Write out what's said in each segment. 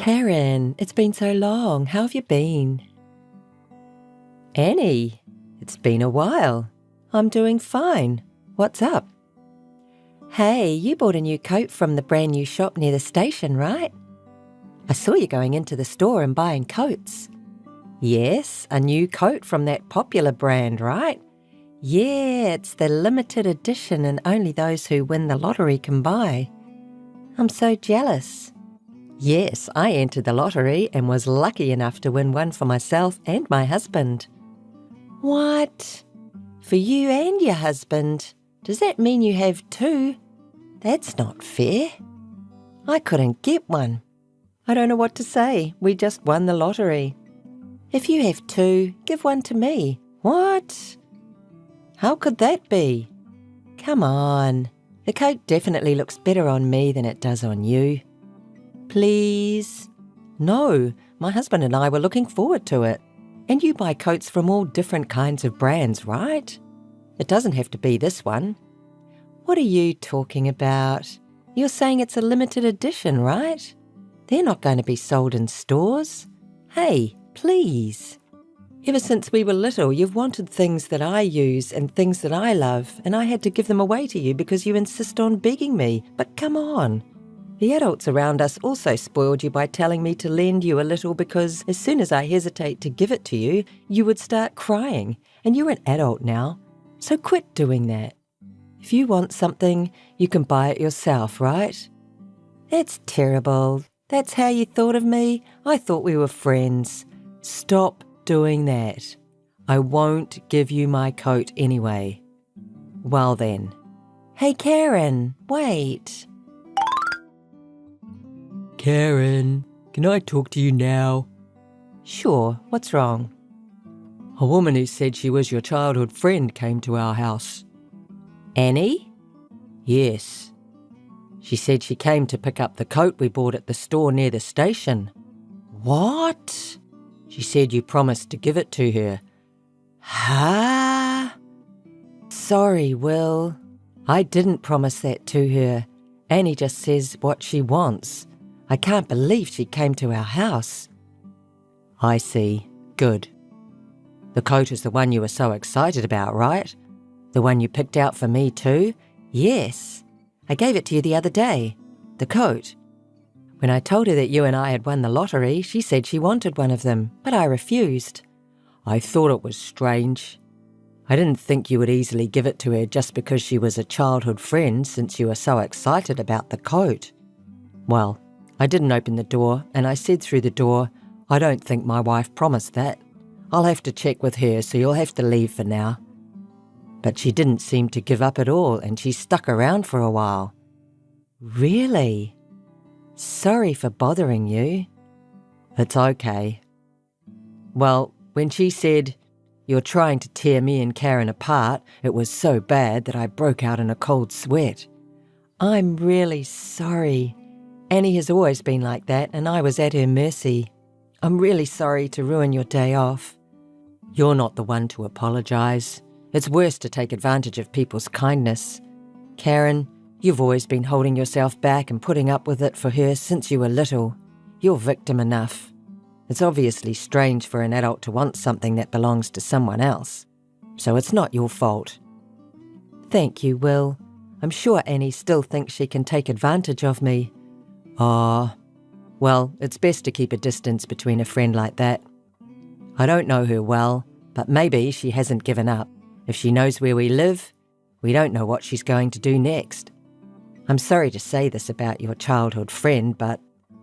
Karen, it's been so long. How have you been? Annie, it's been a while. I'm doing fine. What's up? Hey, you bought a new coat from the brand new shop near the station, right? I saw you going into the store and buying coats. Yes, a new coat from that popular brand, right? Yeah, it's the limited edition and only those who win the lottery can buy. I'm so jealous. Yes, I entered the lottery and was lucky enough to win one for myself and my husband. What? For you and your husband? Does that mean you have two? That's not fair. I couldn't get one. I don't know what to say. We just won the lottery. If you have two, give one to me. What? How could that be? Come on. The coat definitely looks better on me than it does on you. Please? No, my husband and I were looking forward to it. And you buy coats from all different kinds of brands, right? It doesn't have to be this one. What are you talking about? You're saying it's a limited edition, right? They're not going to be sold in stores. Hey, please. Ever since we were little, you've wanted things that I use and things that I love, and I had to give them away to you because you insist on begging me. But come on. The adults around us also spoiled you by telling me to lend you a little because as soon as I hesitate to give it to you, you would start crying. And you're an adult now, so quit doing that. If you want something, you can buy it yourself, right? That's terrible. That's how you thought of me? I thought we were friends. Stop doing that. I won't give you my coat anyway. Well then. Hey Karen, wait. Karen, can I talk to you now? Sure, what's wrong? A woman who said she was your childhood friend came to our house. Annie? Yes. She said she came to pick up the coat we bought at the store near the station. What? She said you promised to give it to her. Huh? Sorry, Will. I didn't promise that to her. Annie just says what she wants. I can't believe she came to our house. I see. Good. The coat is the one you were so excited about, right? The one you picked out for me too? Yes. I gave it to you the other day. The coat. When I told her that you and I had won the lottery, she said she wanted one of them, but I refused. I thought it was strange. I didn't think you would easily give it to her just because she was a childhood friend since you were so excited about the coat. Well, I didn't open the door, and I said through the door, I don't think my wife promised that. I'll have to check with her, so you'll have to leave for now. But she didn't seem to give up at all, and she stuck around for a while. Really? Sorry for bothering you. It's okay. Well, when she said, you're trying to tear me and Karen apart, it was so bad that I broke out in a cold sweat. I'm really sorry. Annie has always been like that, and I was at her mercy. I'm really sorry to ruin your day off. You're not the one to apologise. It's worse to take advantage of people's kindness. Karen, you've always been holding yourself back and putting up with it for her since you were little. You're victim enough. It's obviously strange for an adult to want something that belongs to someone else. So it's not your fault. Thank you, Will. I'm sure Annie still thinks she can take advantage of me. Well, it's best to keep a distance between a friend like that. I don't know her well, but maybe she hasn't given up. If she knows where we live, we don't know what she's going to do next. I'm sorry to say this about your childhood friend, but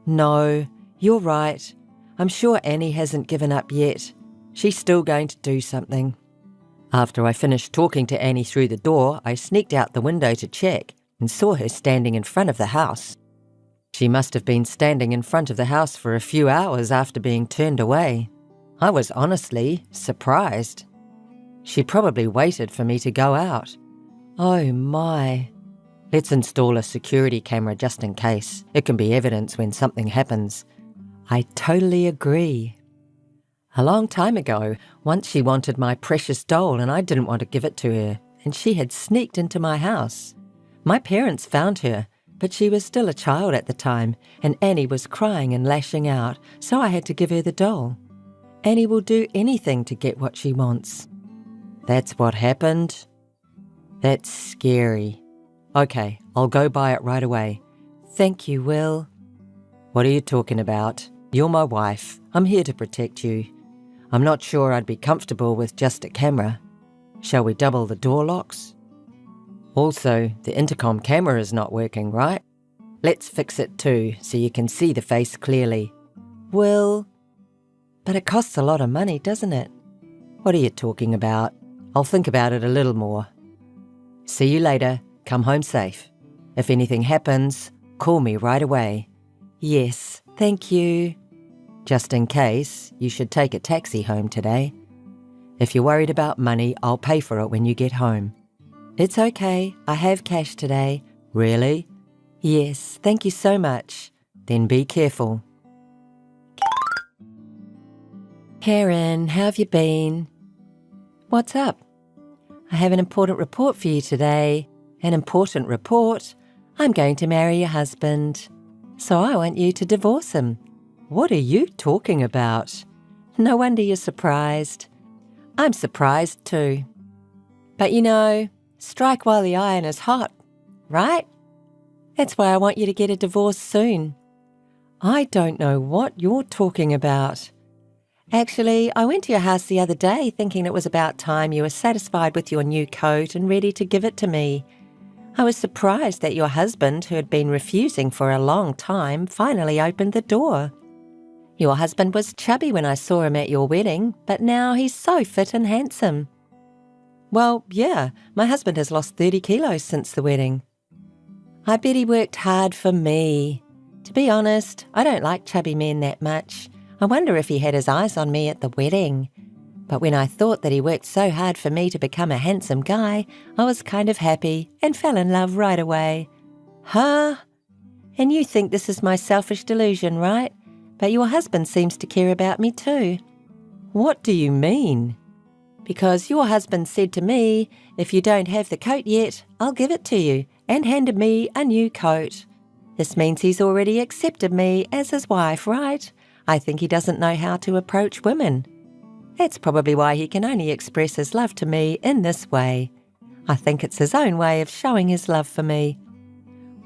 no, you're right. I'm sure Annie hasn't given up yet. She's still going to do something. After I finished talking to Annie through the door, I sneaked out the window to check and saw her standing in front of the house. She must have been standing in front of the house for a few hours after being turned away. I was honestly surprised. She probably waited for me to go out. Oh my. Let's install a security camera just in case. It can be evidence when something happens. I totally agree. A long time ago, once she wanted my precious doll and I didn't want to give it to her, and she had sneaked into my house. My parents found her. but she was still a child at the time, and Annie was crying and lashing out, so I had to give her the doll. Annie will do anything to get what she wants. That's what happened? That's scary. Okay, I'll go buy it right away. Thank you, Will. What are you talking about? You're my wife. I'm here to protect you. I'm not sure I'd be comfortable with just a camera. Shall we double the door locks? Also, the intercom camera is not working, right? Let's fix it too, so you can see the face clearly. Will? But it costs a lot of money, doesn't it? What are you talking about? I'll think about it a little more. See you later. Come home safe. If anything happens, call me right away. Yes, thank you. Just in case, you should take a taxi home today. If you're worried about money, I'll pay for it when you get home. It's okay, I have cash today. Really? Yes, thank you so much. Then be careful. Karen, how have you been? What's up? I have an important report for you today. An important report? I'm going to marry your husband. So I want you to divorce him. What are you talking about? No wonder you're surprised. I'm surprised too. But you know, strike while the iron is hot, right? That's why I want you to get a divorce soon. I don't know what you're talking about. Actually, I went to your house the other day thinking it was about time you were satisfied with your new coat and ready to give it to me. I was surprised that your husband, who had been refusing for a long time, finally opened the door. Your husband was chubby when I saw him at your wedding, but now he's so fit and handsome. Well, yeah, my husband has lost 30 kilos since the wedding. I bet he worked hard for me. To be honest, I don't like chubby men that much. I wonder if he had his eyes on me at the wedding. But when I thought that he worked so hard for me to become a handsome guy, I was kind of happy and fell in love right away. Huh? And you think this is my selfish delusion, right? But your husband seems to care about me too. What do you mean? Because your husband said to me, if you don't have the coat yet, I'll give it to you, and handed me a new coat. This means he's already accepted me as his wife, right? I think he doesn't know how to approach women. That's probably why he can only express his love to me in this way. I think it's his own way of showing his love for me.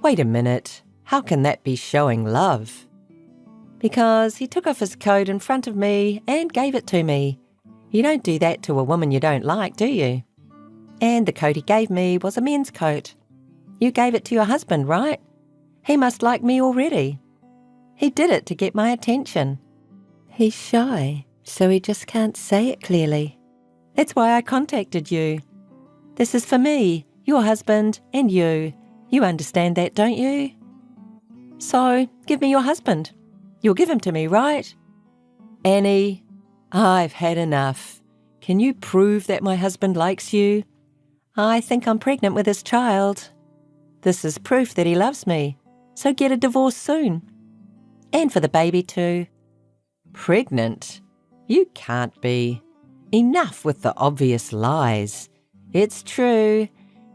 Wait a minute, how can that be showing love? Because he took off his coat in front of me and gave it to me. You don't do that to a woman you don't like, do you? And the coat he gave me was a men's coat. You gave it to your husband, right? He must like me already. He did it to get my attention. He's shy, so he just can't say it clearly. That's why I contacted you. This is for me, your husband, and you. You understand that, don't you? So, give me your husband. You'll give him to me, right? Annie, I've had enough. Can you prove that my husband likes you? I think I'm pregnant with his child. This is proof that he loves me, so get a divorce soon. And for the baby too. Pregnant? You can't be. Enough with the obvious lies. It's true.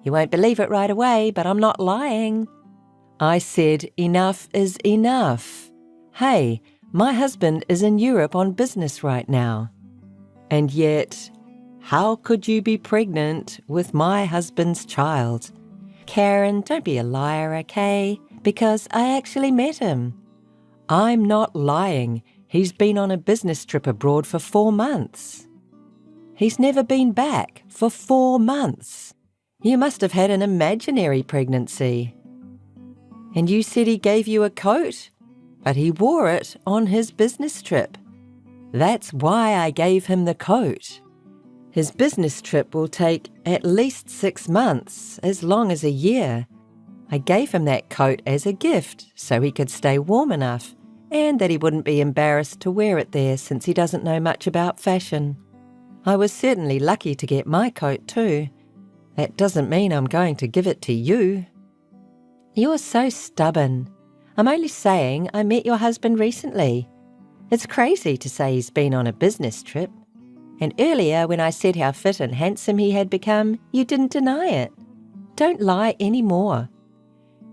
You won't believe it right away, but I'm not lying. I said enough is enough. Hey, my husband is in Europe on business right now. And yet, how could you be pregnant with my husband's child? Karen, don't be a liar, okay? Because I actually met him. I'm not lying. He's been on a business trip abroad for 4 months. He's never been back for 4 months. You must have had an imaginary pregnancy. And you said he gave you a coat? But he wore it on his business trip. That's why I gave him the coat. His business trip will take at least 6 months, as long as a year. I gave him that coat as a gift so he could stay warm enough and that he wouldn't be embarrassed to wear it there since he doesn't know much about fashion. I was certainly lucky to get my coat too. That doesn't mean I'm going to give it to you. You're so stubborn. I'm only saying I met your husband recently. It's crazy to say he's been on a business trip. And earlier, when I said how fit and handsome he had become, you didn't deny it. Don't lie anymore.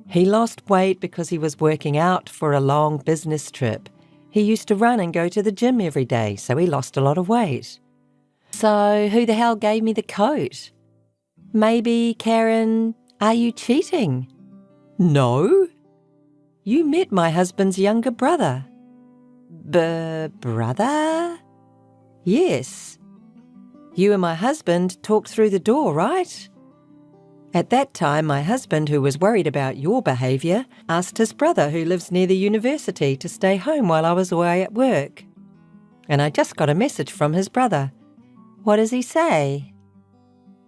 He lost weight because he was working out for a long business trip. He used to run and go to the gym every day, so he lost a lot of weight. So who the hell gave me the coat? Maybe, Karen, are you cheating? No. You met my husband's younger brother. Brother? Yes. You and my husband talked through the door, right? At that time, my husband, who was worried about your behaviour, asked his brother, who lives near the university, to stay home while I was away at work. And I just got a message from his brother. What does he say?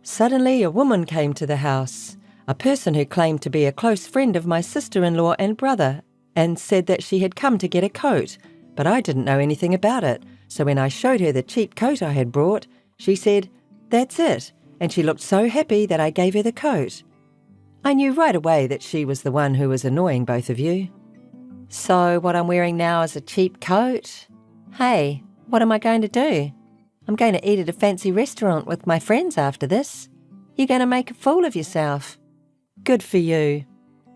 Suddenly, a woman came to the house, a person who claimed to be a close friend of my sister-in-law and brother, and said that she had come to get a coat, but I didn't know anything about it. So when I showed her the cheap coat I had brought, she said, "That's it," and she looked so happy that I gave her the coat. I knew right away that she was the one who was annoying both of you. So what I'm wearing now is a cheap coat? Hey, what am I going to do? I'm going to eat at a fancy restaurant with my friends after this. You're going to make a fool of yourself. Good for you.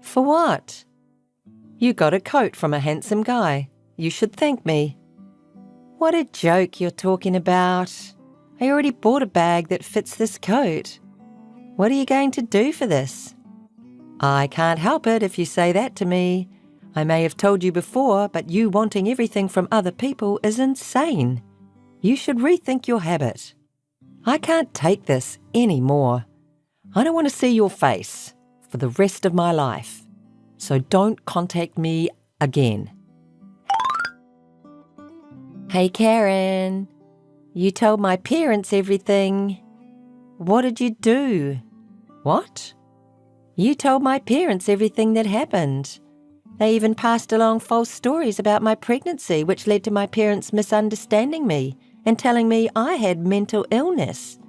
For what? You got a coat from a handsome guy. You should thank me. What a joke you're talking about. I already bought a bag that fits this coat. What are you going to do for this? I can't help it if you say that to me. I may have told you before, but you wanting everything from other people is insane. You should rethink your habit. I can't take this anymore. I don't want to see your face for the rest of my life. So don't contact me again. Hey, Karen. You told my parents everything. What did you do? What? You told my parents everything that happened. They even passed along false stories about my pregnancy, which led to my parents misunderstanding me and telling me I had mental illness.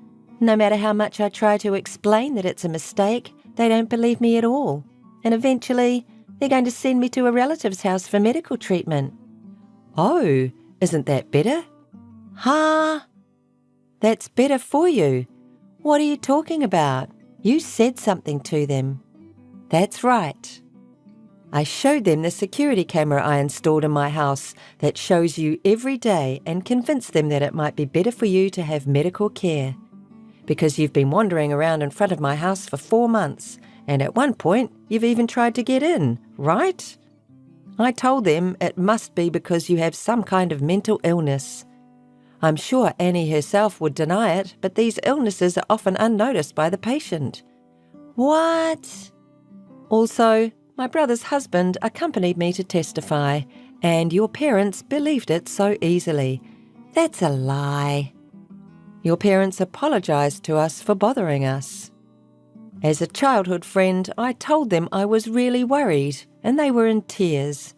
No matter how much I try to explain that it's a mistake, they don't believe me at all. And eventually, they're going to send me to a relative's house for medical treatment. Oh, isn't that better? Huh? That's better for you. What are you talking about? You said something to them. That's right. I showed them the security camera I installed in my house that shows you every day and convinced them that it might be better for you to have medical care. Because you've been wandering around in front of my house for 4 months, and at one point you've even tried to get in, right? I told them it must be because you have some kind of mental illness. I'm sure Annie herself would deny it, but these illnesses are often unnoticed by the patient. What? Also, my brother's husband accompanied me to testify, and your parents believed it so easily. That's a lie. Your parents apologised to us for bothering us. As a childhood friend, I told them I was really worried, and they were in tears.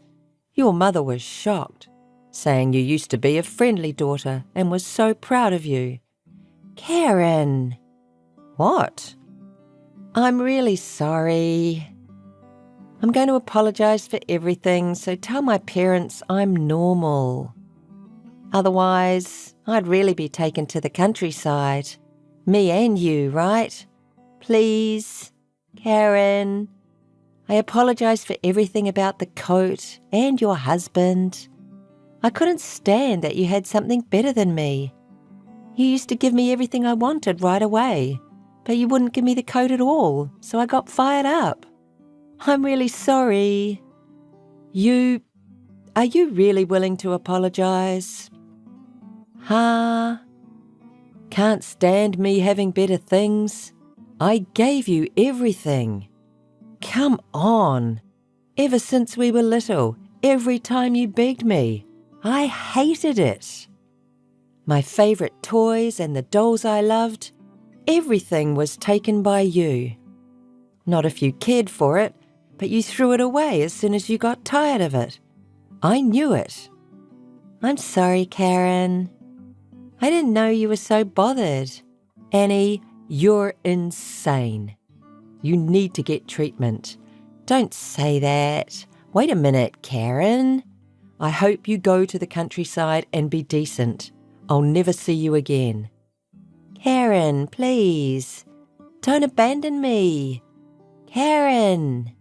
Your mother was shocked, saying you used to be a friendly daughter and was so proud of you. Karen! What? I'm really sorry. I'm going to apologise for everything, so tell my parents I'm normal. Otherwise, I'd really be taken to the countryside. Me and you, right? Please, Karen. I apologise for everything about the coat and your husband. I couldn't stand that you had something better than me. You used to give me everything I wanted right away, but you wouldn't give me the coat at all, so I got fired up. I'm really sorry. Are you really willing to apologise? Huh? Can't stand me having better things? I gave you everything. Come on. Ever since we were little, every time you begged me, I hated it. My favourite toys and the dolls I loved, everything was taken by you. Not if you cared for it, but you threw it away as soon as you got tired of it. I knew it. I'm sorry, Karen. I didn't know you were so bothered. Annie, you're insane. You need to get treatment. Don't say that. Wait a minute, Karen. I hope you go to the countryside and be decent. I'll never see you again. Karen, please. Don't abandon me. Karen.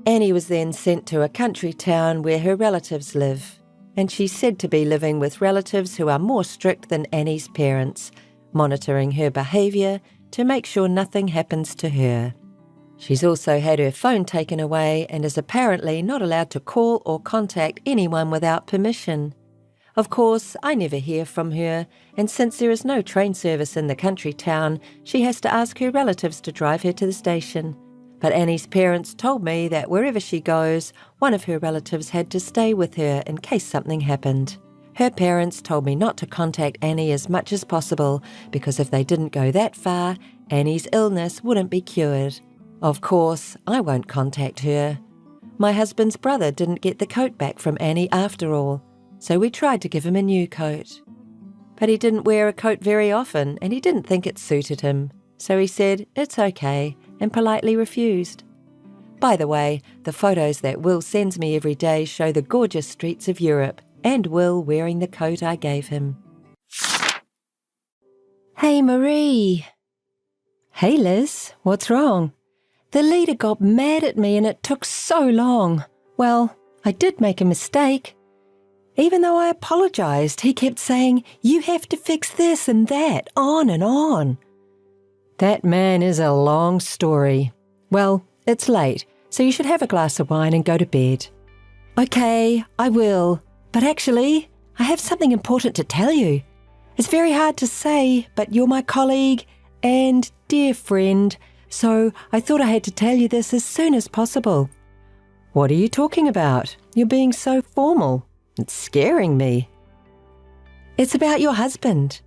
Annie was then sent to a country town where her relatives live, and she's said to be living with relatives who are more strict than Annie's parents, monitoring her behaviour to make sure nothing happens to her. She's also had her phone taken away and is apparently not allowed to call or contact anyone without permission. Of course, I never hear from her, and since there is no train service in the country town, she has to ask her relatives to drive her to the station. But Annie's parents told me that wherever she goes, one of her relatives had to stay with her in case something happened. Her parents told me not to contact Annie as much as possible because if they didn't go that far, Annie's illness wouldn't be cured. Of course, I won't contact her. My husband's brother didn't get the coat back from Annie after all, so we tried to give him a new coat. But he didn't wear a coat very often and he didn't think it suited him, so he said it's okay and politely refused. By the way, the photos that Will sends me every day show the gorgeous streets of Europe and Will wearing the coat I gave him. Hey Marie. Hey Liz, what's wrong? The leader got mad at me and it took so long. Well, I did make a mistake. Even though I apologised, he kept saying, "You have to fix this and that," on and on. That man is a long story. Well, it's late, so you should have a glass of wine and go to bed. Okay, I will. But actually, I have something important to tell you. It's very hard to say, but you're my colleague and dear friend, so I thought I had to tell you this as soon as possible. What are you talking about? You're being so formal. It's scaring me. It's about your husband.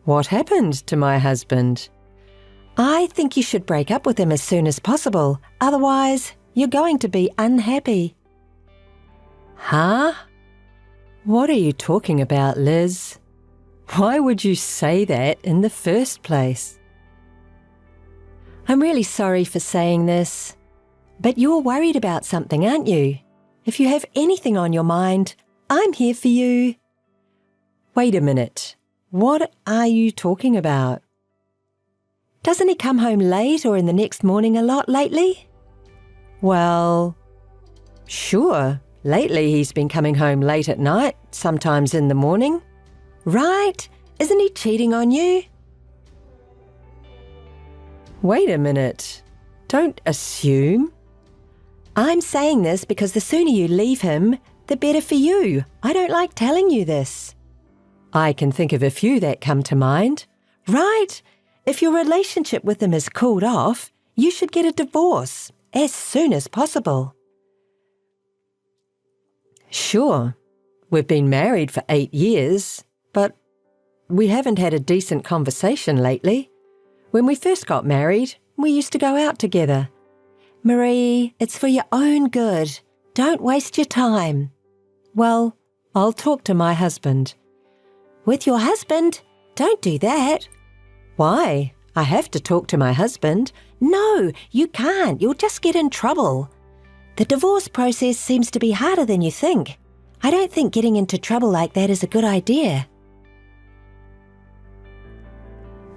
What happened to my husband? I think you should break up with him as soon as possible. Otherwise, you're going to be unhappy. Huh? What are you talking about, Liz? Why would you say that in the first place? I'm really sorry for saying this, but you're worried about something, aren't you? If you have anything on your mind, I'm here for you. Wait a minute. What are you talking about? Doesn't he come home late or in the next morning a lot lately? Well, sure. Lately he's been coming home late at night, sometimes in the morning. Right? Isn't he cheating on you? Wait a minute. Don't assume. I'm saying this because the sooner you leave him, the better for you. I don't like telling you this. I can think of a few that come to mind. Right? If your relationship with him has cooled off, you should get a divorce as soon as possible. Sure, we've been married for 8 years, but we haven't had a decent conversation lately. When we first got married, we used to go out together. Marie, it's for your own good. Don't waste your time. Well, I'll talk to my husband. With your husband? Don't do that. Why? I have to talk to my husband. No, you can't. You'll just get in trouble. The divorce process seems to be harder than you think. I don't think getting into trouble like that is a good idea.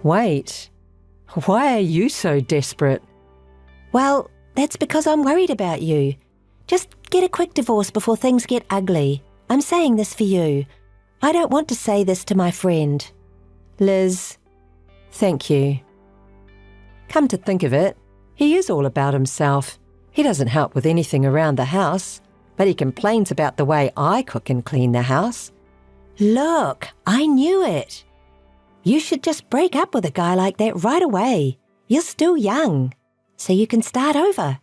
Wait, why are you so desperate? Well, that's because I'm worried about you. Just get a quick divorce before things get ugly. I'm saying this for you. I don't want to say this to my friend. Liz, thank you. Come to think of it, he is all about himself. He doesn't help with anything around the house, but he complains about the way I cook and clean the house. Look, I knew it. You should just break up with a guy like that right away. You're still young, so you can start over.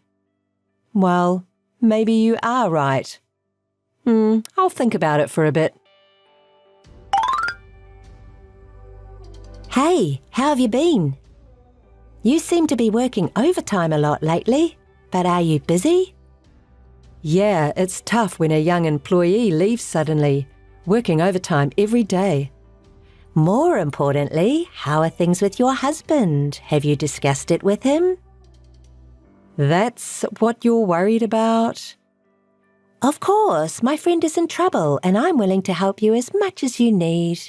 Well, maybe you are right. I'll think about it for a bit. Hey, how have you been? You seem to be working overtime a lot lately, but are you busy? Yeah, it's tough when a young employee leaves suddenly, working overtime every day. More importantly, how are things with your husband? Have you discussed it with him? That's what you're worried about? Of course, my friend is in trouble and I'm willing to help you as much as you need.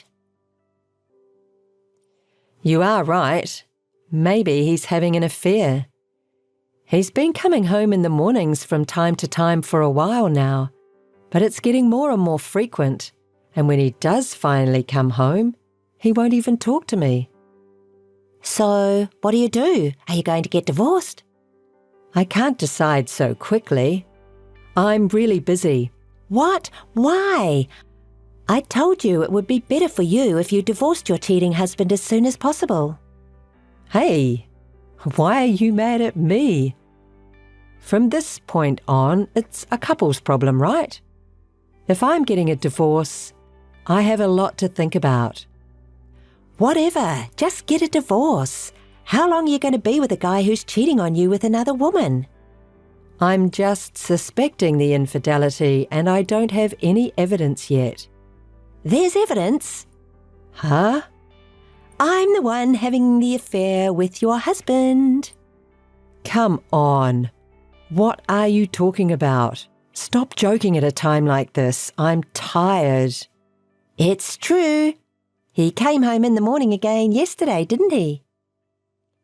You are right. Maybe he's having an affair. He's been coming home in the mornings from time to time for a while now, but it's getting more and more frequent, and when he does finally come home, he won't even talk to me. So, what do you do? Are you going to get divorced? I can't decide so quickly. I'm really busy. What? Why? I told you it would be better for you if you divorced your cheating husband as soon as possible. Hey, why are you mad at me? From this point on, it's a couple's problem, right? If I'm getting a divorce, I have a lot to think about. Whatever, just get a divorce. How long are you going to be with a guy who's cheating on you with another woman? I'm just suspecting the infidelity and I don't have any evidence yet. There's evidence. Huh? I'm the one having the affair with your husband. Come on. What are you talking about? Stop joking at a time like this. I'm tired. It's true. He came home in the morning again yesterday, didn't he?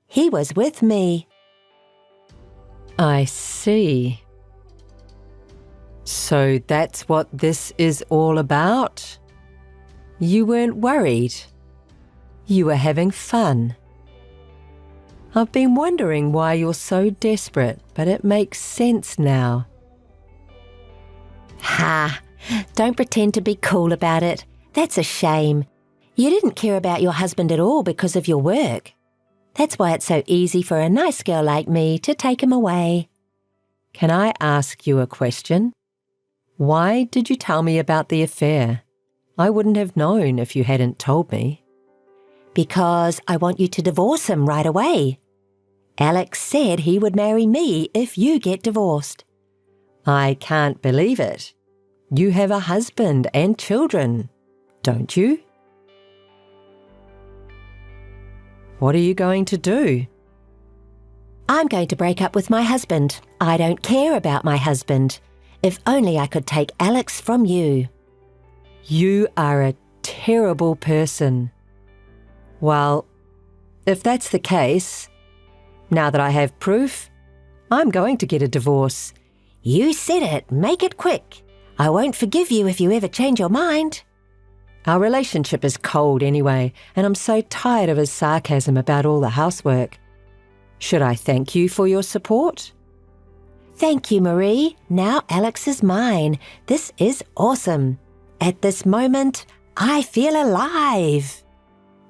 He was with me. I see. So that's what this is all about? You weren't worried. You were having fun. I've been wondering why you're so desperate, but it makes sense now. Ha! Don't pretend to be cool about it. That's a shame. You didn't care about your husband at all because of your work. That's why it's so easy for a nice girl like me to take him away. Can I ask you a question? Why did you tell me about the affair? I wouldn't have known if you hadn't told me. Because I want you to divorce him right away. Alex said he would marry me if you get divorced. I can't believe it. You have a husband and children, don't you? What are you going to do? I'm going to break up with my husband. I don't care about my husband. If only I could take Alex from you. You are a terrible person. Well, if that's the case, now that I have proof, I'm going to get a divorce. You said it. Make it quick. I won't forgive you if you ever change your mind. Our relationship is cold anyway, and I'm so tired of his sarcasm about all the housework. Should I thank you for your support? Thank you, Marie. Now Alex is mine. This is awesome. At this moment, I feel alive.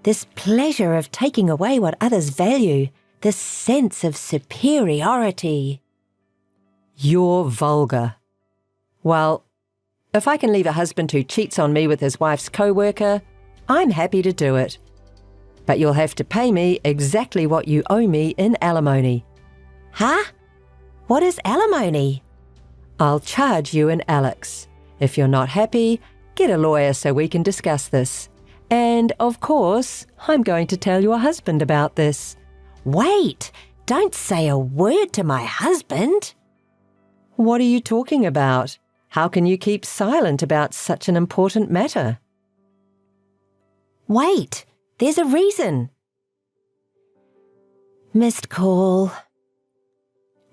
This pleasure of taking away what others value, this sense of superiority. You're vulgar. Well, if I can leave a husband who cheats on me with his wife's co-worker, I'm happy to do it. But you'll have to pay me exactly what you owe me in alimony. Huh? What is alimony? I'll charge you and Alex. If you're not happy, get a lawyer so we can discuss this. And, of course, I'm going to tell your husband about this. Wait! Don't say a word to my husband. What are you talking about? How can you keep silent about such an important matter? Wait, there's a reason. Missed call.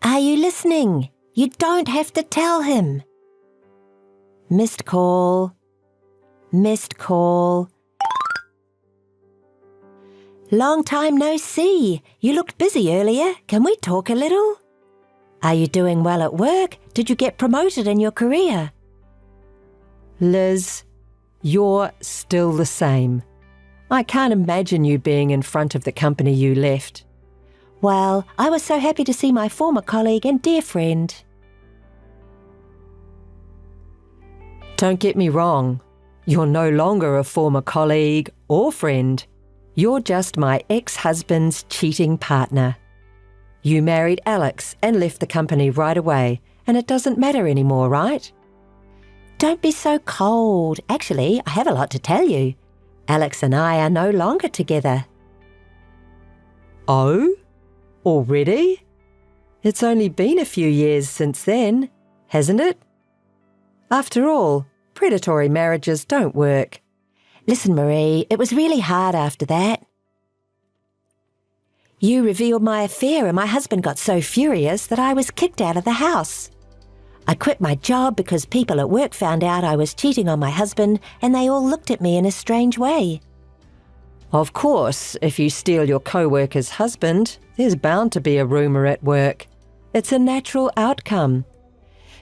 Are you listening? You don't have to tell him. Missed call. Missed call. Long time no see. You looked busy earlier. Can we talk a little? Are you doing well at work? Did you get promoted in your career? Liz, you're still the same. I can't imagine you being in front of the company you left. Well, I was so happy to see my former colleague and dear friend. Don't get me wrong. You're no longer a former colleague or friend. You're just my ex-husband's cheating partner. You married Alex and left the company right away, and it doesn't matter anymore, right? Don't be so cold. Actually, I have a lot to tell you. Alex and I are no longer together. Oh? Already? It's only been a few years since then, hasn't it? After all, predatory marriages don't work. Listen, Marie, it was really hard after that. You revealed my affair and my husband got so furious that I was kicked out of the house. I quit my job because people at work found out I was cheating on my husband and they all looked at me in a strange way. Of course, if you steal your co-worker's husband, there's bound to be a rumour at work. It's a natural outcome.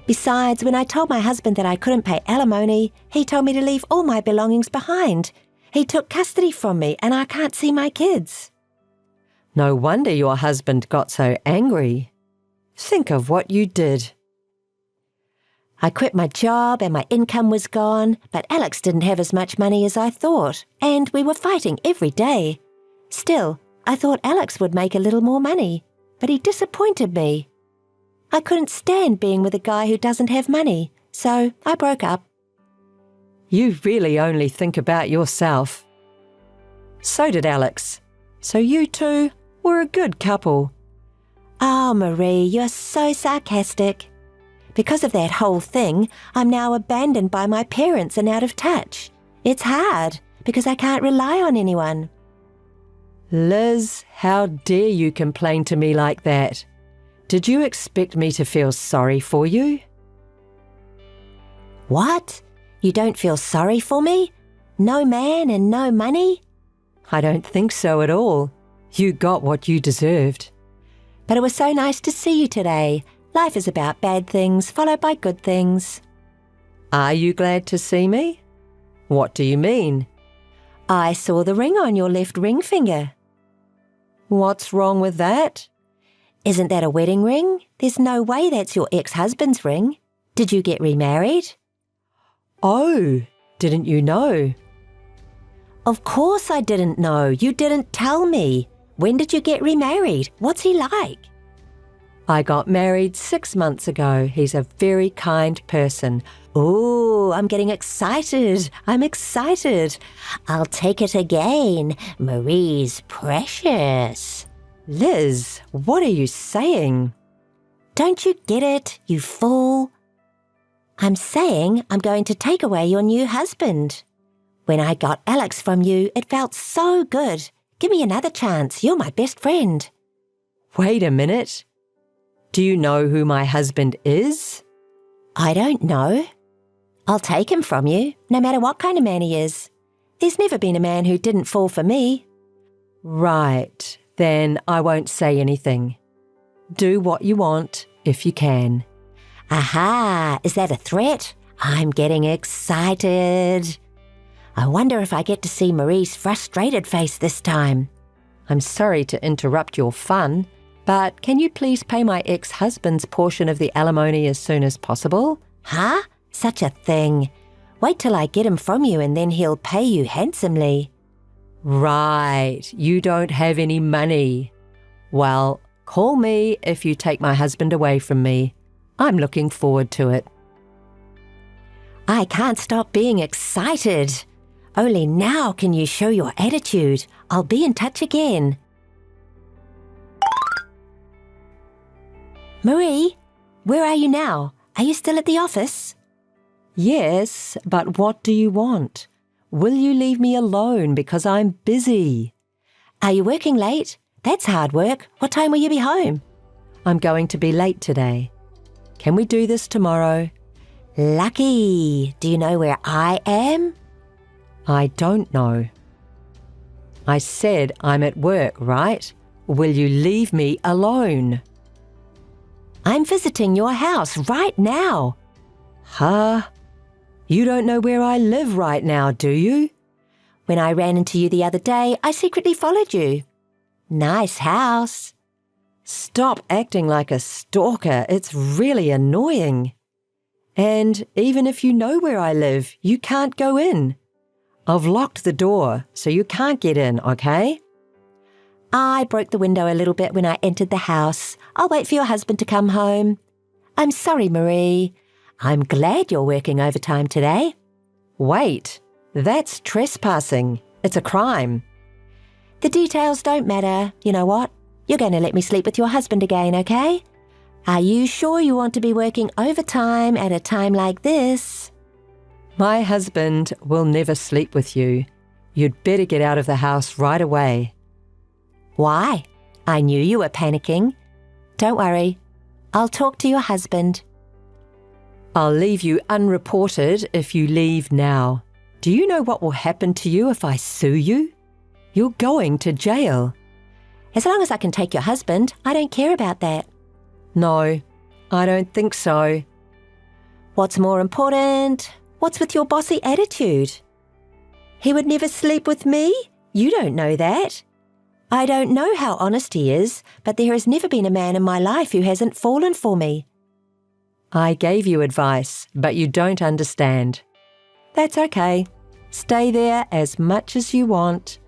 Besides, when I told my husband that I couldn't pay alimony, he told me to leave all my belongings behind. He took custody from me and I can't see my kids. No wonder your husband got so angry. Think of what you did. I quit my job and my income was gone, but Alex didn't have as much money as I thought, and we were fighting every day. Still, I thought Alex would make a little more money, but he disappointed me. I couldn't stand being with a guy who doesn't have money, so I broke up. You really only think about yourself. So did Alex. So you two were a good couple. Oh, Marie, you're so sarcastic. Because of that whole thing, I'm now abandoned by my parents and out of touch. It's hard, because I can't rely on anyone. Liz, how dare you complain to me like that? Did you expect me to feel sorry for you? What? You don't feel sorry for me? No man and no money? I don't think so at all. You got what you deserved. But it was so nice to see you today. Life is about bad things followed by good things. Are you glad to see me? What do you mean? I saw the ring on your left ring finger. What's wrong with that? Isn't that a wedding ring? There's no way that's your ex-husband's ring. Did you get remarried? Oh, didn't you know? Of course I didn't know. You didn't tell me. When did you get remarried? What's he like? I got married 6 months ago. He's a very kind person. Ooh, I'm getting excited. I'm excited. I'll take it again. Marie's precious. Liz, what are you saying? Don't you get it, you fool? I'm saying I'm going to take away your new husband. When I got Alex from you, it felt so good. Give me another chance. You're my best friend. Wait a minute. Do you know who my husband is? I don't know. I'll take him from you, no matter what kind of man he is. There's never been a man who didn't fall for me. Right, then I won't say anything. Do what you want, if you can. Aha, is that a threat? I'm getting excited. I wonder if I get to see Marie's frustrated face this time. I'm sorry to interrupt your fun, but can you please pay my ex-husband's portion of the alimony as soon as possible? Huh? Such a thing. Wait till I get him from you and then he'll pay you handsomely. Right, you don't have any money. Well, call me if you take my husband away from me. I'm looking forward to it. I can't stop being excited. Only now can you show your attitude. I'll be in touch again. Marie, where are you now? Are you still at the office? Yes, but what do you want? Will you leave me alone because I'm busy? Are you working late? That's hard work. What time will you be home? I'm going to be late today. Can we do this tomorrow? Lucky. Do you know where I am? I don't know. I said I'm at work, right? Will you leave me alone? I'm visiting your house right now. Huh? You don't know where I live right now, do you? When I ran into you the other day, I secretly followed you. Nice house. Stop acting like a stalker. It's really annoying. And even if you know where I live, you can't go in. I've locked the door, so you can't get in, okay? I broke the window a little bit when I entered the house. I'll wait for your husband to come home. I'm sorry, Marie. I'm glad you're working overtime today. Wait, that's trespassing. It's a crime. The details don't matter. You know what? You're going to let me sleep with your husband again, okay? Are you sure you want to be working overtime at a time like this? My husband will never sleep with you. You'd better get out of the house right away. Why? I knew you were panicking. Don't worry. I'll talk to your husband. I'll leave you unreported if you leave now. Do you know what will happen to you if I sue you? You're going to jail. As long as I can take your husband, I don't care about that. No, I don't think so. What's more important? What's with your bossy attitude? He would never sleep with me? You don't know that. I don't know how honest he is, but there has never been a man in my life who hasn't fallen for me. I gave you advice, but you don't understand. That's okay. Stay there as much as you want.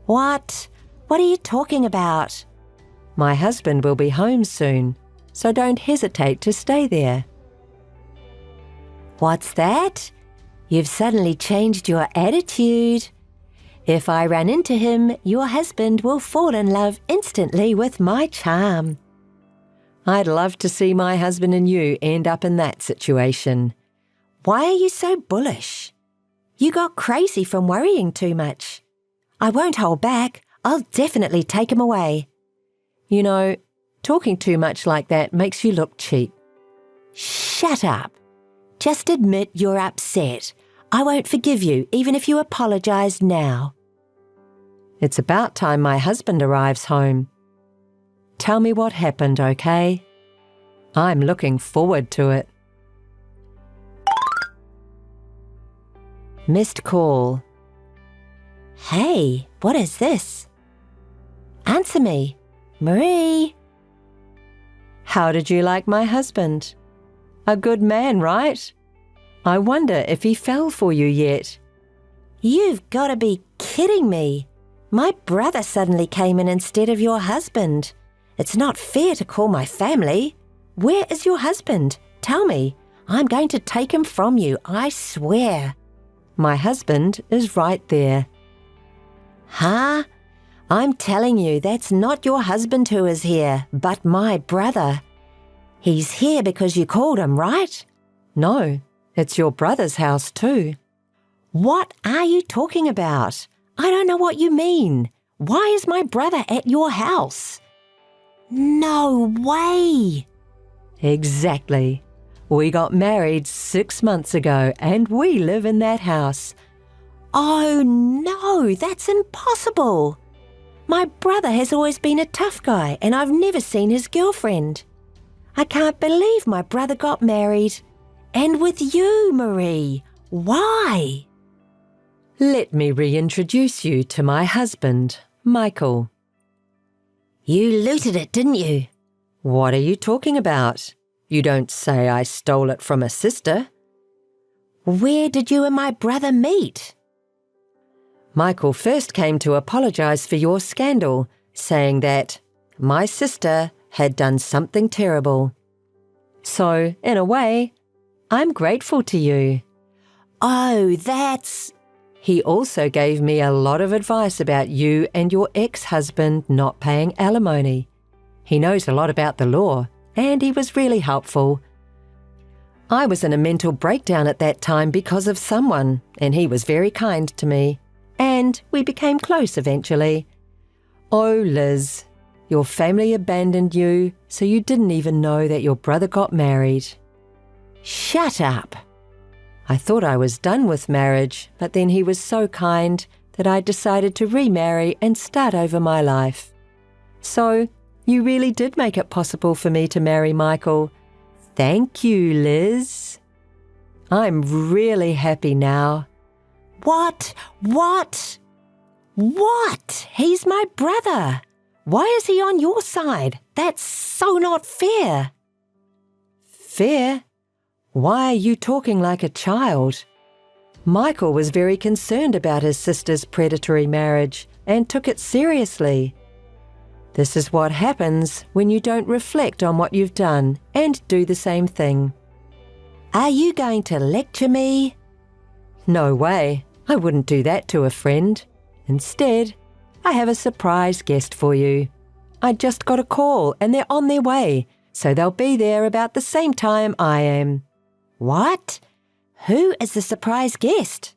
What? What are you talking about? My husband will be home soon, so don't hesitate to stay there. What's that? You've suddenly changed your attitude. If I run into him, your husband will fall in love instantly with my charm. I'd love to see my husband and you end up in that situation. Why are you so bullish? You got crazy from worrying too much. I won't hold back. I'll definitely take him away. You know, talking too much like that makes you look cheap. Shut up. Just admit you're upset. I won't forgive you, even if you apologize now. It's about time my husband arrives home. Tell me what happened, okay? I'm looking forward to it. Missed call. Hey, what is this? Answer me. Marie. How did you like my husband? A good man, right? I wonder if he fell for you yet. You've got to be kidding me. My brother suddenly came in instead of your husband. It's not fair to call my family. Where is your husband? Tell me. I'm going to take him from you, I swear. My husband is right there. Huh? I'm telling you, that's not your husband who is here, but my brother. He's here because you called him, right? No, it's your brother's house too. What are you talking about? I don't know what you mean. Why is my brother at your house? No way! Exactly. We got married 6 months ago and we live in that house. Oh no, that's impossible. My brother has always been a tough guy and I've never seen his girlfriend. I can't believe my brother got married. And with you, Marie. Why? Let me reintroduce you to my husband, Michael. You looted it, didn't you? What are you talking about? You don't say I stole it from a sister. Where did you and my brother meet? Michael first came to apologize for your scandal, saying that my sister had done something terrible. So, in a way, I'm grateful to you. Oh, that's... He also gave me a lot of advice about you and your ex-husband not paying alimony. He knows a lot about the law, and he was really helpful. I was in a mental breakdown at that time because of someone, and he was very kind to me. And we became close eventually. Oh, Liz, your family abandoned you, so you didn't even know that your brother got married. Shut up. I thought I was done with marriage, but then he was so kind that I decided to remarry and start over my life. So, you really did make it possible for me to marry Michael. Thank you, Liz. I'm really happy now. What? What? What? He's my brother. Why is he on your side? That's so not fair. Fair? Why are you talking like a child? Michael was very concerned about his sister's predatory marriage and took it seriously. This is what happens when you don't reflect on what you've done and do the same thing. Are you going to lecture me? No way. I wouldn't do that to a friend. Instead, I have a surprise guest for you. I just got a call and they're on their way, so they'll be there about the same time I am. What? Who is the surprise guest?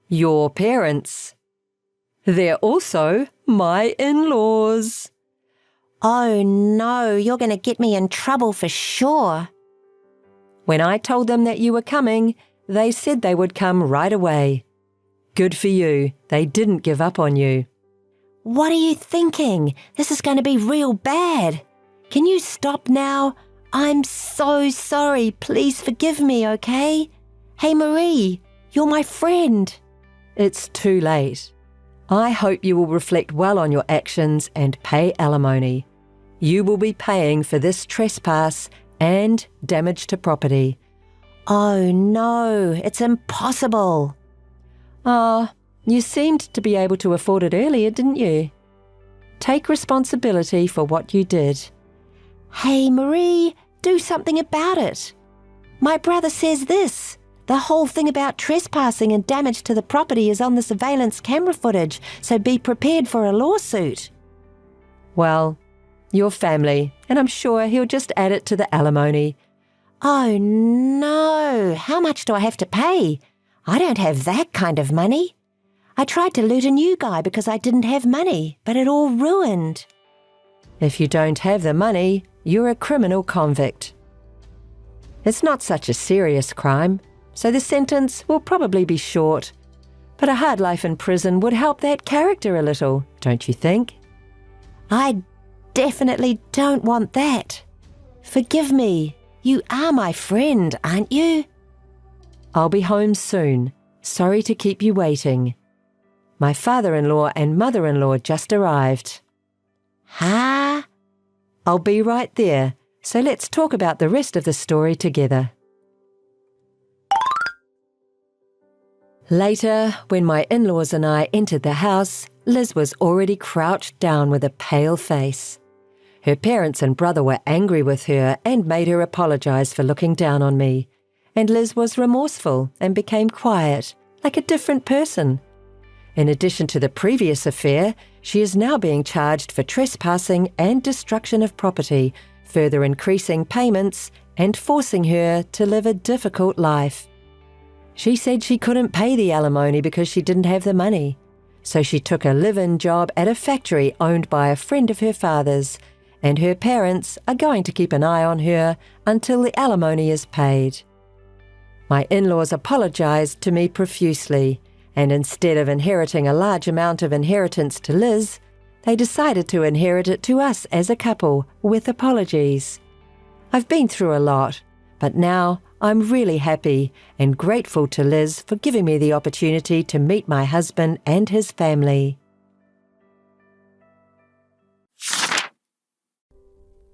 Your parents. They're also my in-laws. Oh no, you're going to get me in trouble for sure. When I told them that you were coming, they said they would come right away. Good for you, they didn't give up on you. What are you thinking? This is going to be real bad. Can you stop now? I'm so sorry. Please forgive me, okay? Hey, Marie, you're my friend. It's too late. I hope you will reflect well on your actions and pay alimony. You will be paying for this trespass and damage to property. Oh no, it's impossible. Ah, you seemed to be able to afford it earlier, didn't you? Take responsibility for what you did. Hey, Marie, do something about it. My brother says this. The whole thing about trespassing and damage to the property is on the surveillance camera footage, so be prepared for a lawsuit. Well, your family, and I'm sure he'll just add it to the alimony. Oh no, how much do I have to pay? I don't have that kind of money. I tried to loot a new guy because I didn't have money, but it all ruined. If you don't have the money, you're a criminal convict. It's not such a serious crime, so the sentence will probably be short. But a hard life in prison would help that character a little, don't you think? I definitely don't want that. Forgive me. You are my friend, aren't you? I'll be home soon. Sorry to keep you waiting. My father-in-law and mother-in-law just arrived. Huh? I'll be right there, so let's talk about the rest of the story together. Later, when my in-laws and I entered the house, Liz was already crouched down with a pale face. Her parents and brother were angry with her and made her apologize for looking down on me, and Liz was remorseful and became quiet, like a different person. In addition to the previous affair, she is now being charged for trespassing and destruction of property, further increasing payments and forcing her to live a difficult life. She said she couldn't pay the alimony because she didn't have the money, so she took a live-in job at a factory owned by a friend of her father's, and her parents are going to keep an eye on her until the alimony is paid. My in-laws apologized to me profusely, and instead of inheriting a large amount of inheritance to Liz, they decided to inherit it to us as a couple with apologies. I've been through a lot, but now I'm really happy and grateful to Liz for giving me the opportunity to meet my husband and his family.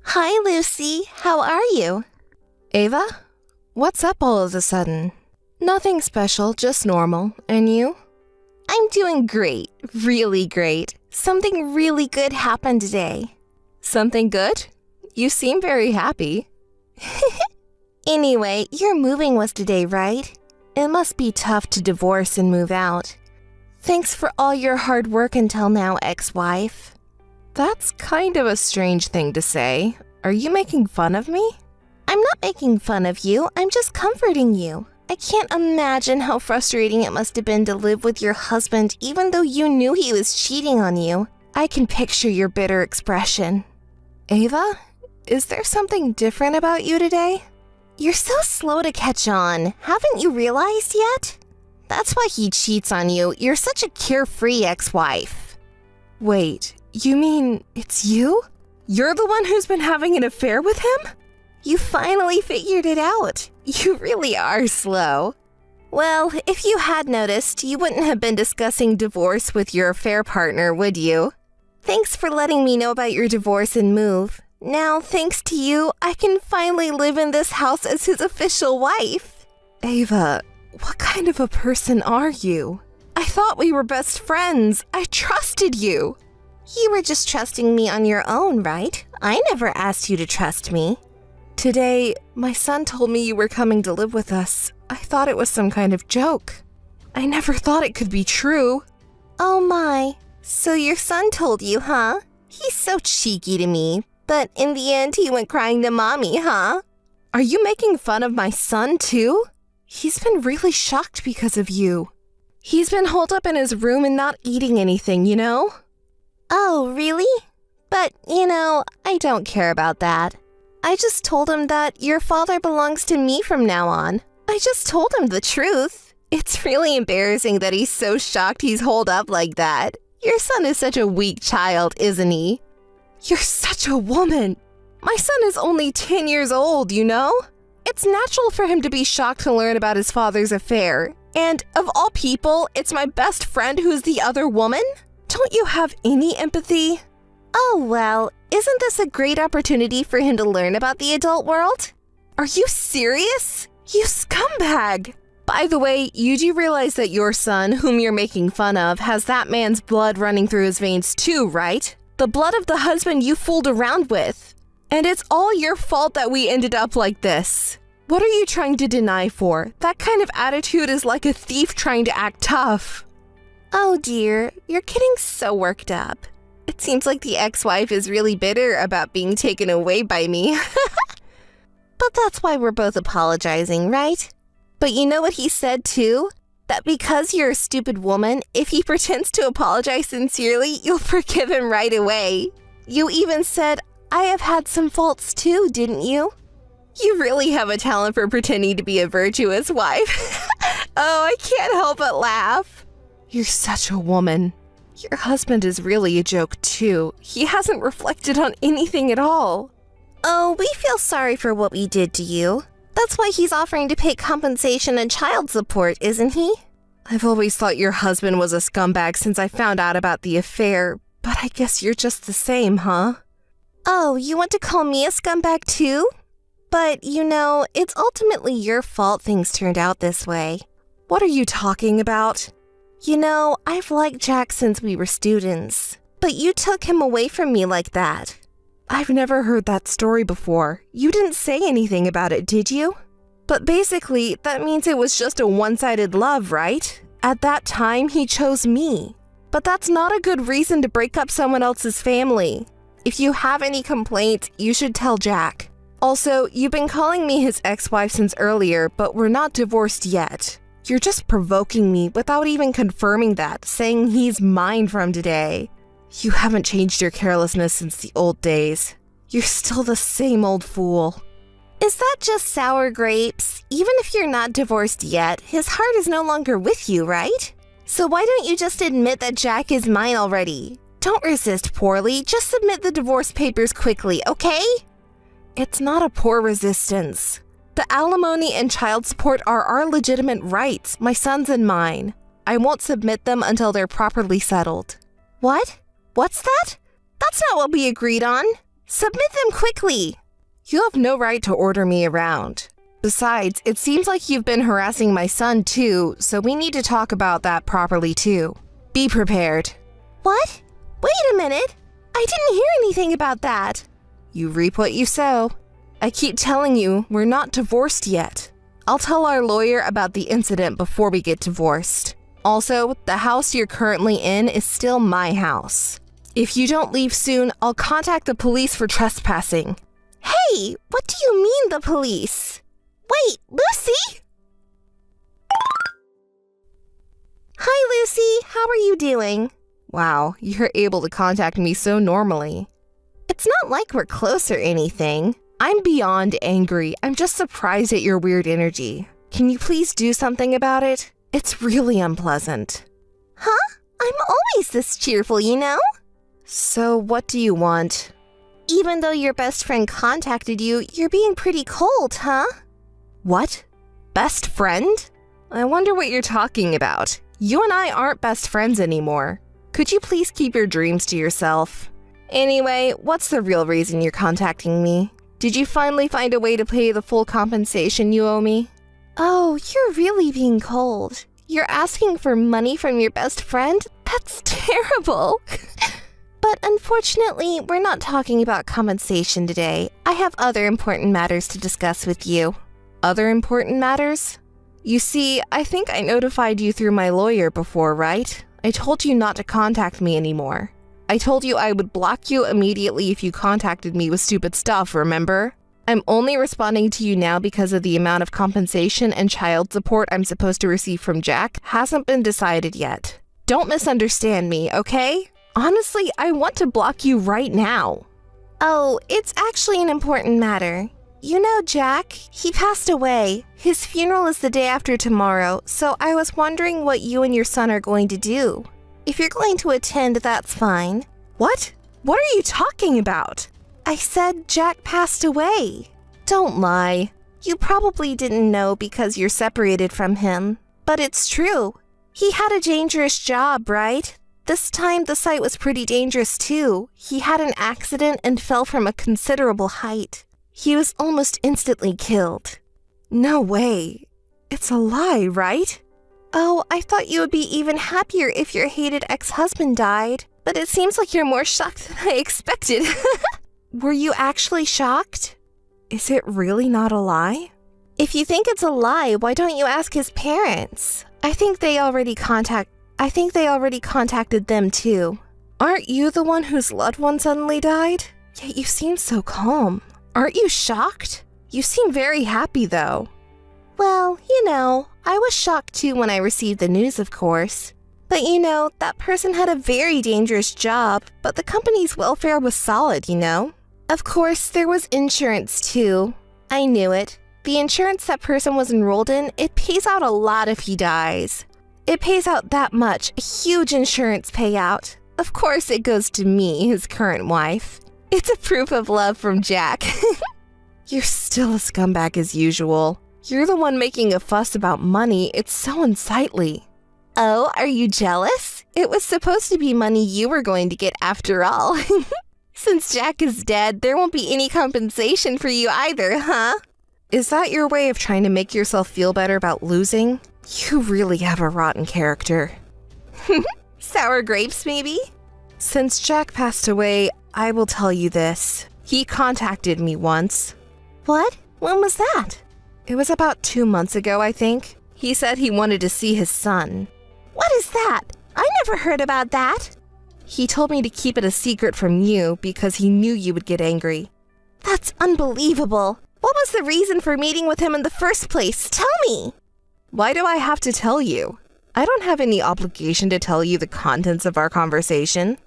Hi, Lucy. How are you? Ava? What's up all of a sudden? Nothing special, just normal. And you? I'm doing great. Really great. Something really good happened today. Something good? You seem very happy. Anyway, your moving was today, right? It must be tough to divorce and move out. Thanks for all your hard work until now, ex-wife. That's kind of a strange thing to say. Are you making fun of me? I'm not making fun of you. I'm just comforting you. I can't imagine how frustrating it must have been to live with your husband even though you knew he was cheating on you. I can picture your bitter expression. Ava, is there something different about you today? You're so slow to catch on. Haven't you realized yet? That's why he cheats on you. You're such a carefree ex-wife. Wait, you mean it's you? You're the one who's been having an affair with him? You finally figured it out. You really are slow. Well, if you had noticed, you wouldn't have been discussing divorce with your affair partner, would you? Thanks for letting me know about your divorce and move. Now, thanks to you, I can finally live in this house as his official wife. Ava, what kind of a person are you? I thought we were best friends. I trusted you. You were just trusting me on your own, right? I never asked you to trust me. Today, my son told me you were coming to live with us. I thought it was some kind of joke. I never thought it could be true. Oh my, so your son told you, huh? He's so cheeky to me. But in the end, he went crying to mommy, huh? Are you making fun of my son, too? He's been really shocked because of you. He's been holed up in his room and not eating anything, you know? Oh, really? But, I don't care about that. I just told him that your father belongs to me from now on. I just told him the truth. It's really embarrassing that he's so shocked he's holed up like that. Your son is such a weak child, isn't he? You're such a woman. My son is only 10 years old, It's natural for him to be shocked to learn about his father's affair. And of all people, it's my best friend who's the other woman? Don't you have any empathy? Oh, well, isn't this a great opportunity for him to learn about the adult world? Are you serious? You scumbag! By the way, you do realize that your son, whom you're making fun of, has that man's blood running through his veins too, right? The blood of the husband you fooled around with. And it's all your fault that we ended up like this. What are you trying to deny for? That kind of attitude is like a thief trying to act tough. Oh dear, you're getting so worked up. It seems like the ex-wife is really bitter about being taken away by me. But that's why we're both apologizing, right? But you know what he said too? That because you're a stupid woman, if he pretends to apologize sincerely, you'll forgive him right away. You even said, I have had some faults too, didn't you? You really have a talent for pretending to be a virtuous wife. Oh, I can't help but laugh. You're such a woman. Your husband is really a joke too. He hasn't reflected on anything at all. Oh, we feel sorry for what we did to you. That's why he's offering to pay compensation and child support, isn't he? I've always thought your husband was a scumbag since I found out about the affair, but I guess you're just the same, huh? Oh, you want to call me a scumbag too? But, it's ultimately your fault things turned out this way. What are you talking about? I've liked Jack since we were students, but you took him away from me like that. I've never heard that story before. You didn't say anything about it, did you? But basically, that means it was just a one-sided love, right? At that time, he chose me. But that's not a good reason to break up someone else's family. If you have any complaints, you should tell Jack. Also, you've been calling me his ex-wife since earlier, but we're not divorced yet. You're just provoking me without even confirming that, saying he's mine from today. You haven't changed your carelessness since the old days. You're still the same old fool. Is that just sour grapes? Even if you're not divorced yet, his heart is no longer with you, right? So why don't you just admit that Jack is mine already? Don't resist poorly, just submit the divorce papers quickly, okay? It's not a poor resistance. The alimony and child support are our legitimate rights, my son's and mine. I won't submit them until they're properly settled. What? What's that? That's not what we agreed on. Submit them quickly. You have no right to order me around. Besides, it seems like you've been harassing my son too, so we need to talk about that properly too. Be prepared. What? Wait a minute. I didn't hear anything about that. You reap what you sow. I keep telling you, we're not divorced yet. I'll tell our lawyer about the incident before we get divorced. Also, the house you're currently in is still my house. If you don't leave soon, I'll contact the police for trespassing. Hey, what do you mean the police? Wait, Lucy? Hi, Lucy. How are you doing? Wow, you're able to contact me so normally. It's not like we're close or anything. I'm beyond angry. I'm just surprised at your weird energy. Can you please do something about it? It's really unpleasant. Huh? I'm always this cheerful, So what do you want? Even though your best friend contacted you, you're being pretty cold, huh? What? Best friend? I wonder what you're talking about. You and I aren't best friends anymore. Could you please keep your dreams to yourself? Anyway, what's the real reason you're contacting me? Did you finally find a way to pay the full compensation you owe me? Oh, you're really being cold. You're asking for money from your best friend? That's terrible. But unfortunately, we're not talking about compensation today. I have other important matters to discuss with you. Other important matters? You see, I think I notified you through my lawyer before, right? I told you not to contact me anymore. I told you I would block you immediately if you contacted me with stupid stuff, remember? I'm only responding to you now because of the amount of compensation and child support I'm supposed to receive from Jack hasn't been decided yet. Don't misunderstand me, okay? Honestly, I want to block you right now. Oh, it's actually an important matter. You know Jack, he passed away. His funeral is the day after tomorrow, so I was wondering what you and your son are going to do. If you're going to attend, that's fine. What? What are you talking about? I said Jack passed away. Don't lie. You probably didn't know because you're separated from him. But it's true. He had a dangerous job, right? This time the site was pretty dangerous too. He had an accident and fell from a considerable height. He was almost instantly killed. No way. It's a lie, right? Oh, I thought you would be even happier if your hated ex-husband died. But it seems like you're more shocked than I expected. Were you actually shocked? Is it really not a lie? If you think it's a lie, why don't you ask his parents? I think they already contacted them too. Aren't you the one whose loved one suddenly died? Yet you seem so calm. Aren't you shocked? You seem very happy though. Well, I was shocked too when I received the news, of course. But that person had a very dangerous job, but the company's welfare was solid, Of course, there was insurance too. I knew it. The insurance that person was enrolled in, it pays out a lot if he dies. It pays out that much, a huge insurance payout. Of course, it goes to me, his current wife. It's a proof of love from Jack. You're still a scumbag as usual. You're the one making a fuss about money. It's so unsightly. Oh, are you jealous? It was supposed to be money you were going to get after all. Since Jack is dead, there won't be any compensation for you either, huh? Is that your way of trying to make yourself feel better about losing? You really have a rotten character. Sour grapes, maybe? Since Jack passed away, I will tell you this. He contacted me once. What? When was that? It was about 2 months ago, I think. He said he wanted to see his son. What is that? I never heard about that. He told me to keep it a secret from you because he knew you would get angry. That's unbelievable. What was the reason for meeting with him in the first place? Tell me. Why do I have to tell you? I don't have any obligation to tell you the contents of our conversation.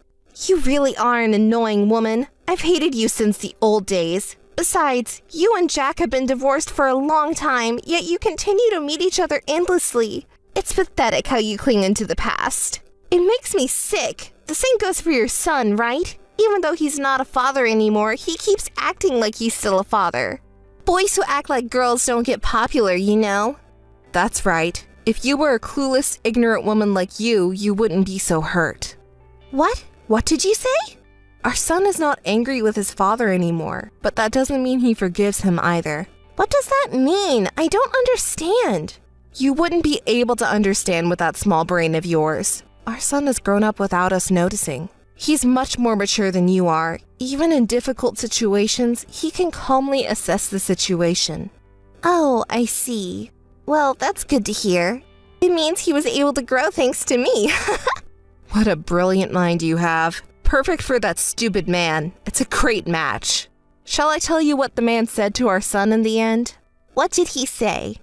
You really are an annoying woman. I've hated you since the old days. Besides, you and Jack have been divorced for a long time, yet you continue to meet each other endlessly. It's pathetic how you cling into the past. It makes me sick. The same goes for your son, right? Even though he's not a father anymore, he keeps acting like he's still a father. Boys who act like girls don't get popular, That's right. If you were a clueless, ignorant woman like you wouldn't be so hurt. What? What did you say? Our son is not angry with his father anymore, but that doesn't mean he forgives him either. What does that mean? I don't understand. You wouldn't be able to understand with that small brain of yours. Our son has grown up without us noticing. He's much more mature than you are. Even in difficult situations, he can calmly assess the situation. Oh, I see. Well, that's good to hear. It means he was able to grow thanks to me. What a brilliant mind you have. Perfect for that stupid man. It's a great match. Shall I tell you what the man said to our son in the end? What did he say?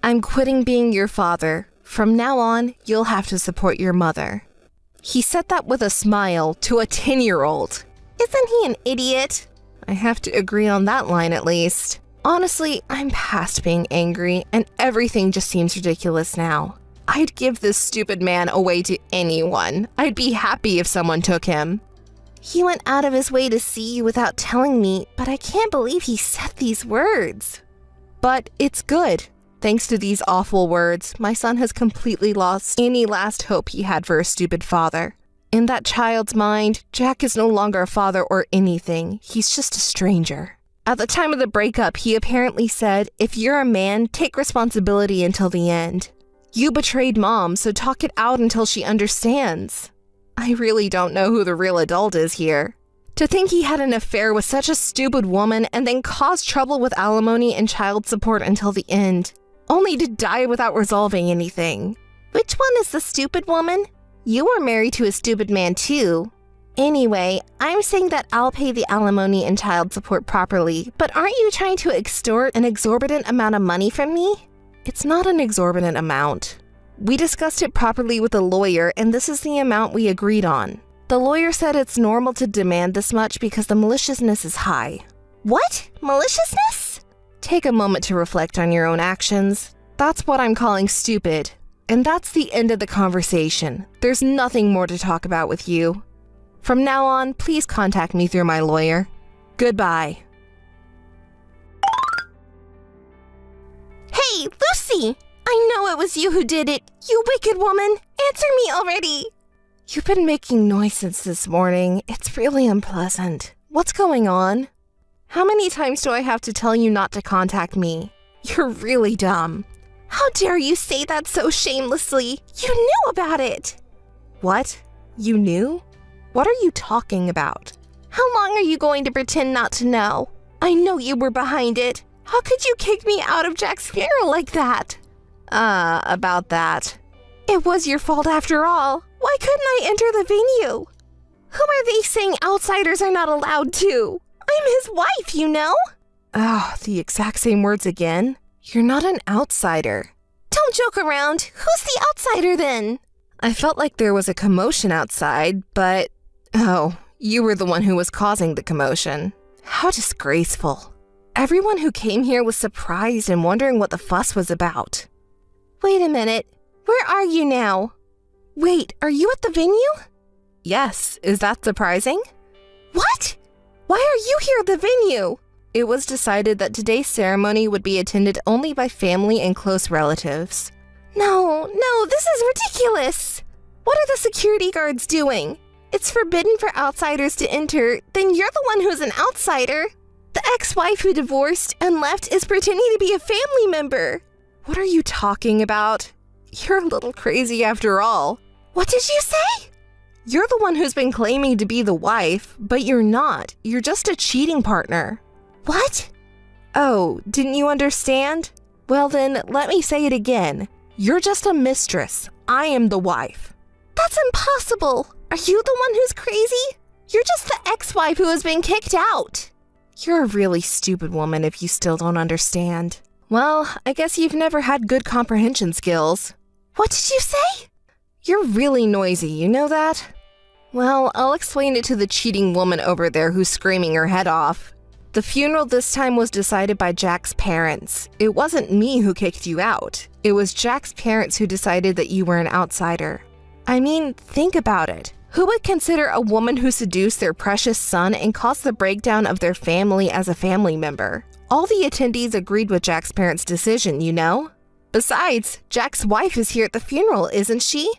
I'm quitting being your father. From now on, you'll have to support your mother. He said that with a smile to a 10-year-old. Isn't he an idiot? I have to agree on that line at least. Honestly, I'm past being angry, and everything just seems ridiculous now. I'd give this stupid man away to anyone. I'd be happy if someone took him. He went out of his way to see you without telling me, but I can't believe he said these words. But it's good. Thanks to these awful words, my son has completely lost any last hope he had for a stupid father. In that child's mind, Jack is no longer a father or anything. He's just a stranger. At the time of the breakup, he apparently said, if you're a man, take responsibility until the end. You betrayed Mom, so talk it out until she understands. I really don't know who the real adult is here. To think he had an affair with such a stupid woman and then caused trouble with alimony and child support until the end, only to die without resolving anything. Which one is the stupid woman? You were married to a stupid man too. Anyway, I'm saying that I'll pay the alimony and child support properly, but aren't you trying to extort an exorbitant amount of money from me? It's not an exorbitant amount. We discussed it properly with a lawyer, and this is the amount we agreed on. The lawyer said it's normal to demand this much because the maliciousness is high. What? Maliciousness? Take a moment to reflect on your own actions. That's what I'm calling stupid. And that's the end of the conversation. There's nothing more to talk about with you. From now on, please contact me through my lawyer. Goodbye. Hey, Lucy! I know it was you who did it, you wicked woman! Answer me already! You've been making noise since this morning. It's really unpleasant. What's going on? How many times do I have to tell you not to contact me? You're really dumb. How dare you say that so shamelessly? You knew about it! What? You knew? What are you talking about? How long are you going to pretend not to know? I know you were behind it. How could you kick me out of Jack's funeral like that? About that. It was your fault after all. Why couldn't I enter the venue? Who are they saying outsiders are not allowed to? I'm his wife, you know? Oh, the exact same words again. You're not an outsider. Don't joke around. Who's the outsider then? I felt like there was a commotion outside, but... Oh, you were the one who was causing the commotion. How disgraceful. Everyone who came here was surprised and wondering what the fuss was about. Wait a minute. Where are you now? Wait, are you at the venue? Yes, is that surprising? What? Why are you here at the venue? It was decided that today's ceremony would be attended only by family and close relatives. No, this is ridiculous. What are the security guards doing? It's forbidden for outsiders to enter, then you're the one who's an outsider. The ex-wife who divorced and left is pretending to be a family member. What are you talking about? You're a little crazy after all. What did you say? You're the one who's been claiming to be the wife, but you're not. You're just a cheating partner. What? Oh, didn't you understand? Well then, let me say it again. You're just a mistress. I am the wife. That's impossible. Are you the one who's crazy? You're just the ex-wife who has been kicked out. You're a really stupid woman if you still don't understand. Well, I guess you've never had good comprehension skills. What did you say? You're really noisy, you know that? Well, I'll explain it to the cheating woman over there who's screaming her head off. The funeral this time was decided by Jack's parents. It wasn't me who kicked you out. It was Jack's parents who decided that you were an outsider. I mean, think about it. Who would consider a woman who seduced their precious son and caused the breakdown of their family as a family member? All the attendees agreed with Jack's parents' decision, you know? Besides, Jack's wife is here at the funeral, isn't she?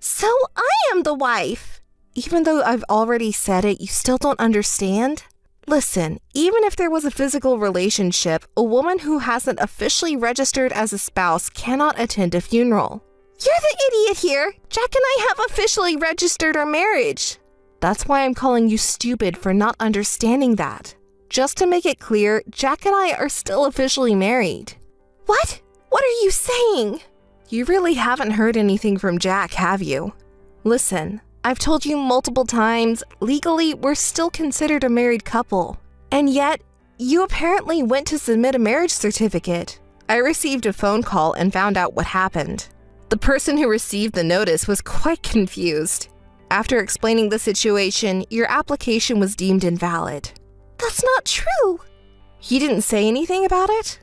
So I am the wife! Even though I've already said it, you still don't understand? Listen, even if there was a physical relationship, a woman who hasn't officially registered as a spouse cannot attend a funeral. You're the idiot here! Jack and I have officially registered our marriage! That's why I'm calling you stupid for not understanding that. Just to make it clear, Jack and I are still officially married. What? What are you saying? You really haven't heard anything from Jack, have you? Listen, I've told you multiple times, legally, we're still considered a married couple. And yet, you apparently went to submit a marriage certificate. I received a phone call and found out what happened. The person who received the notice was quite confused. After explaining the situation, your application was deemed invalid. That's not true. He didn't say anything about it?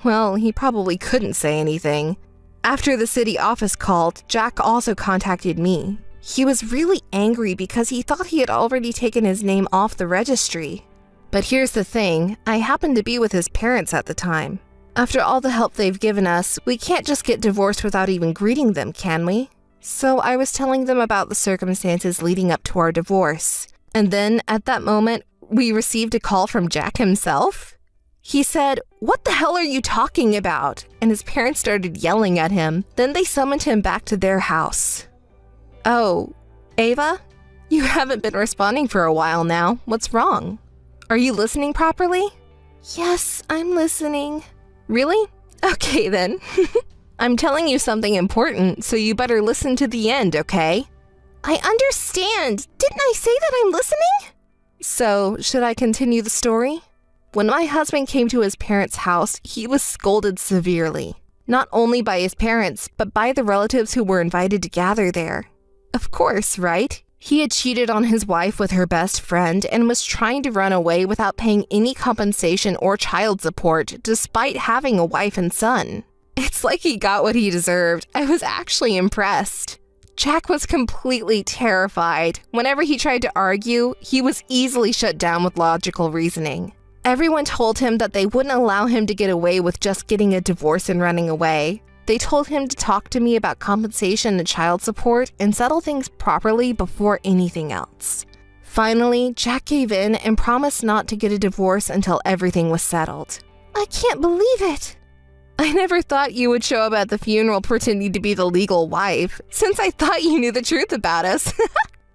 Well, he probably couldn't say anything. After the city office called, Jack also contacted me. He was really angry because he thought he had already taken his name off the registry. But here's the thing, I happened to be with his parents at the time. After all the help they've given us, we can't just get divorced without even greeting them, can we? So I was telling them about the circumstances leading up to our divorce. And then, at that moment, we received a call from Jack himself. He said, "What the hell are you talking about?" And his parents started yelling at him. Then they summoned him back to their house. Oh, Ava? You haven't been responding for a while now. What's wrong? Are you listening properly? Yes, I'm listening. Really? Okay then. I'm telling you something important, so you better listen to the end, okay? I understand. Didn't I say that I'm listening? So, should I continue the story? When my husband came to his parents' house, he was scolded severely. Not only by his parents, but by the relatives who were invited to gather there. Of course, right? He had cheated on his wife with her best friend and was trying to run away without paying any compensation or child support, despite having a wife and son. It's like he got what he deserved. I was actually impressed. Jack was completely terrified. Whenever he tried to argue, he was easily shut down with logical reasoning. Everyone told him that they wouldn't allow him to get away with just getting a divorce and running away. They told him to talk to me about compensation and child support and settle things properly before anything else. Finally, Jack gave in and promised not to get a divorce until everything was settled. I can't believe it. I never thought you would show up at the funeral pretending to be the legal wife, since I thought you knew the truth about us.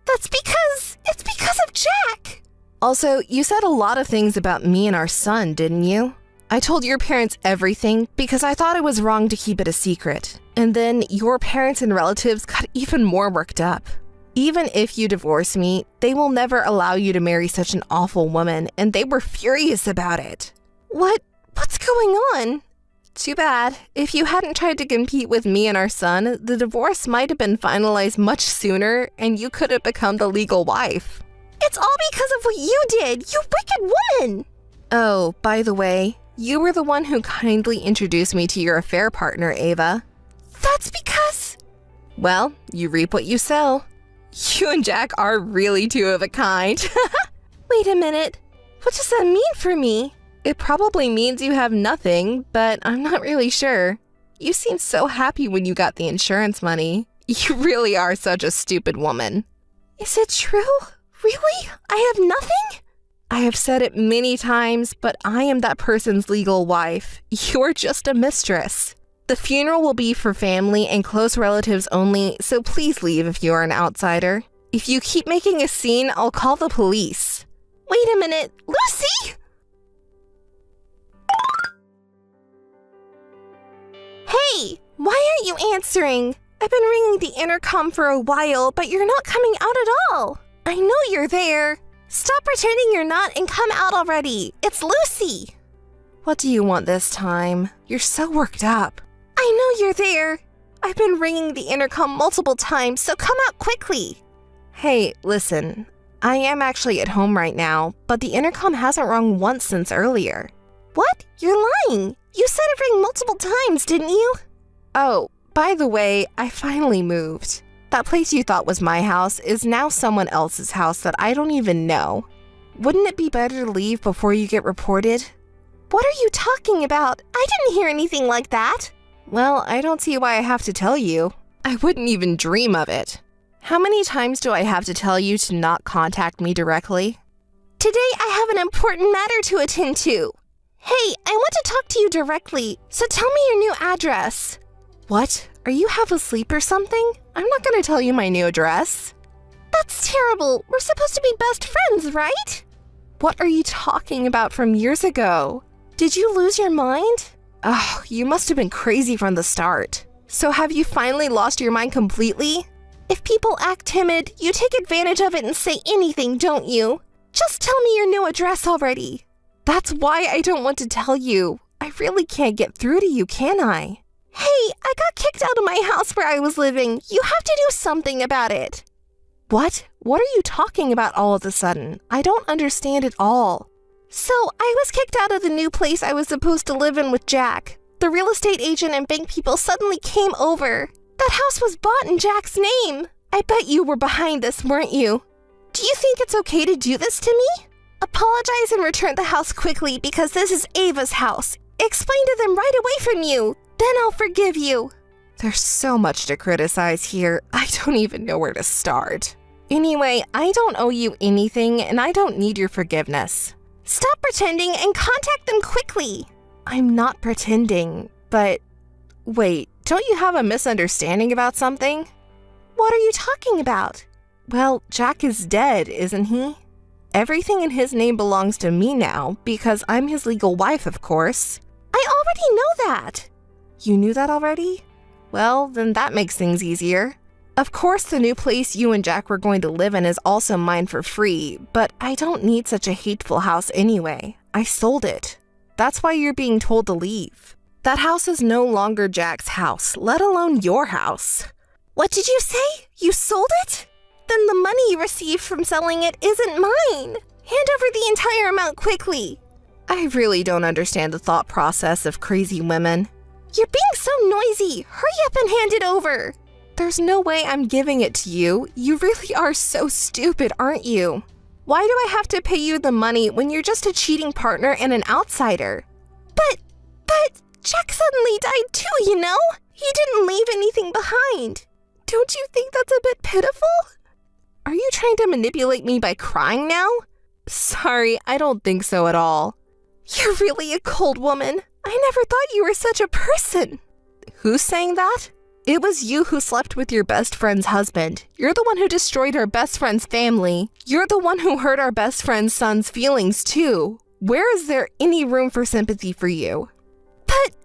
It's because of Jack. Also, you said a lot of things about me and our son, didn't you? I told your parents everything because I thought it was wrong to keep it a secret. And then your parents and relatives got even more worked up. Even if you divorce me, they will never allow you to marry such an awful woman, and they were furious about it. What's going on? Too bad. If you hadn't tried to compete with me and our son, the divorce might have been finalized much sooner, and you could have become the legal wife. It's all because of what you did, you wicked woman! Oh, by the way, you were the one who kindly introduced me to your affair partner, Ava. That's because... Well, you reap what you sow. You and Jack are really two of a kind. Wait a minute. What does that mean for me? It probably means you have nothing, but I'm not really sure. You seemed so happy when you got the insurance money. You really are such a stupid woman. Is it true? Really? I have nothing? I have said it many times, but I am that person's legal wife. You're just a mistress. The funeral will be for family and close relatives only, so please leave if you are an outsider. If you keep making a scene, I'll call the police. Wait a minute, Lucy! Hey, why aren't you answering? I've been ringing the intercom for a while, but you're not coming out at all. I know you're there. Stop pretending you're not and come out already. It's Lucy. What do you want this time? You're so worked up. I know you're there. I've been ringing the intercom multiple times, so come out quickly. Hey, listen. I am actually at home right now, but the intercom hasn't rung once since earlier. What? You're lying. You said it rang multiple times, didn't you? Oh, by the way, I finally moved. That place you thought was my house is now someone else's house that I don't even know. Wouldn't it be better to leave before you get reported? What are you talking about? I didn't hear anything like that. Well, I don't see why I have to tell you. I wouldn't even dream of it. How many times do I have to tell you to not contact me directly? Today I have an important matter to attend to. Hey, I want to talk to you directly, so tell me your new address. What? Are you half asleep or something? I'm not going to tell you my new address. That's terrible. We're supposed to be best friends, right? What are you talking about from years ago? Did you lose your mind? Oh, you must have been crazy from the start. So have you finally lost your mind completely? If people act timid, you take advantage of it and say anything, don't you? Just tell me your new address already. That's why I don't want to tell you. I really can't get through to you, can I? Hey, I got kicked out of my house where I was living. You have to do something about it. What? What are you talking about all of a sudden? I don't understand at all. So, I was kicked out of the new place I was supposed to live in with Jack. The real estate agent and bank people suddenly came over. That house was bought in Jack's name. I bet you were behind this, weren't you? Do you think it's okay to do this to me? Apologize and return the house quickly because this is Ava's house. Explain to them right away from you. Then I'll forgive you. There's so much to criticize here. I don't even know where to start. Anyway, I don't owe you anything and I don't need your forgiveness. Stop pretending and contact them quickly. I'm not pretending, but... Wait, don't you have a misunderstanding about something? What are you talking about? Well, Jack is dead, isn't he? Everything in his name belongs to me now because I'm his legal wife, of course. I already know that. You knew that already? Well, then that makes things easier. Of course, the new place you and Jack were going to live in is also mine for free, but I don't need such a hateful house anyway. I sold it. That's why you're being told to leave. That house is no longer Jack's house, let alone your house. What did you say? You sold it? Then the money you received from selling it isn't mine. Hand over the entire amount quickly. I really don't understand the thought process of crazy women. You're being so noisy. Hurry up and hand it over. There's no way I'm giving it to you. You really are so stupid, aren't you? Why do I have to pay you the money when you're just a cheating partner and an outsider? But Jack suddenly died too, you know? He didn't leave anything behind. Don't you think that's a bit pitiful? Are you trying to manipulate me by crying now? Sorry, I don't think so at all. You're really a cold woman. I never thought you were such a person. Who's saying that? It was you who slept with your best friend's husband. You're the one who destroyed our best friend's family. You're the one who hurt our best friend's son's feelings too. Where is there any room for sympathy for you? But,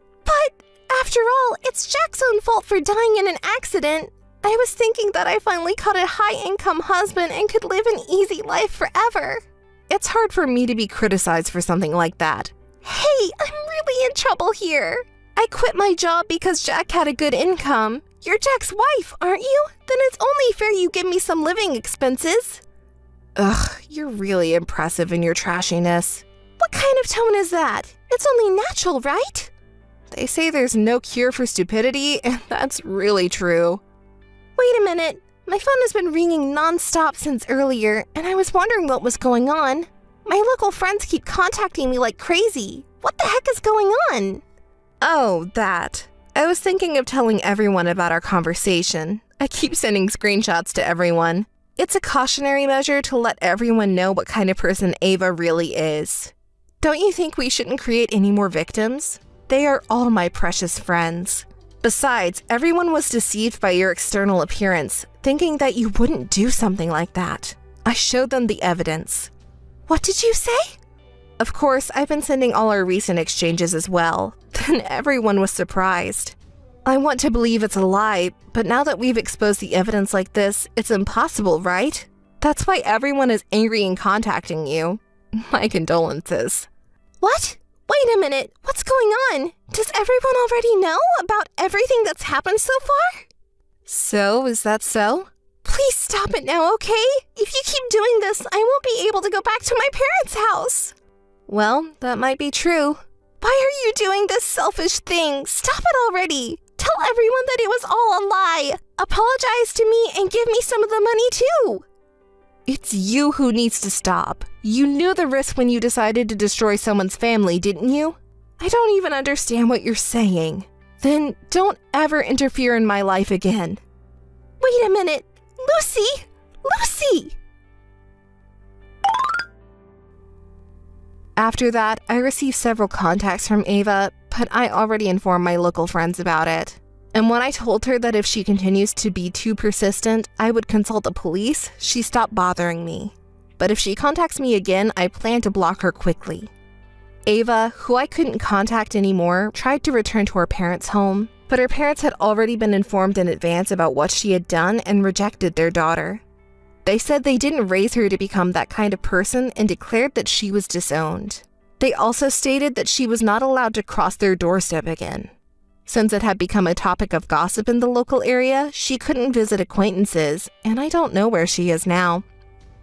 after all, it's Jack's own fault for dying in an accident. I was thinking that I finally caught a high-income husband and could live an easy life forever. It's hard for me to be criticized for something like that. Hey, I'm really in trouble here. I quit my job because Jack had a good income. You're Jack's wife, aren't you? Then it's only fair you give me some living expenses. Ugh, you're really impressive in your trashiness. What kind of tone is that? It's only natural, right? They say there's no cure for stupidity, and that's really true. Wait a minute. My phone has been ringing non-stop since earlier, and I was wondering what was going on. My local friends keep contacting me like crazy. What the heck is going on? Oh, that. I was thinking of telling everyone about our conversation. I keep sending screenshots to everyone. It's a cautionary measure to let everyone know what kind of person Ava really is. Don't you think we shouldn't create any more victims? They are all my precious friends. Besides, everyone was deceived by your external appearance, thinking that you wouldn't do something like that. I showed them the evidence. What did you say? Of course, I've been sending all our recent exchanges as well. Then everyone was surprised. I want to believe it's a lie, but now that we've exposed the evidence like this, it's impossible, right? That's why everyone is angry and contacting you. My condolences. What? Wait a minute, what's going on? Does everyone already know about everything that's happened so far? So, is that so? Please stop it now, okay? If you keep doing this, I won't be able to go back to my parents' house. Well, that might be true. Why are you doing this selfish thing? Stop it already. Tell everyone that it was all a lie. Apologize to me and give me some of the money too. It's you who needs to stop. You knew the risk when you decided to destroy someone's family, didn't you? I don't even understand what you're saying. Then don't ever interfere in my life again. Wait a minute. Lucy! Lucy! After that, I received several contacts from Ava, but I already informed my local friends about it. And when I told her that if she continues to be too persistent, I would consult the police, she stopped bothering me. But if she contacts me again, I plan to block her quickly. Ava, who I couldn't contact anymore, tried to return to her parents' home, but her parents had already been informed in advance about what she had done and rejected their daughter. They said they didn't raise her to become that kind of person and declared that she was disowned. They also stated that she was not allowed to cross their doorstep again. Since it had become a topic of gossip in the local area, she couldn't visit acquaintances, and I don't know where she is now.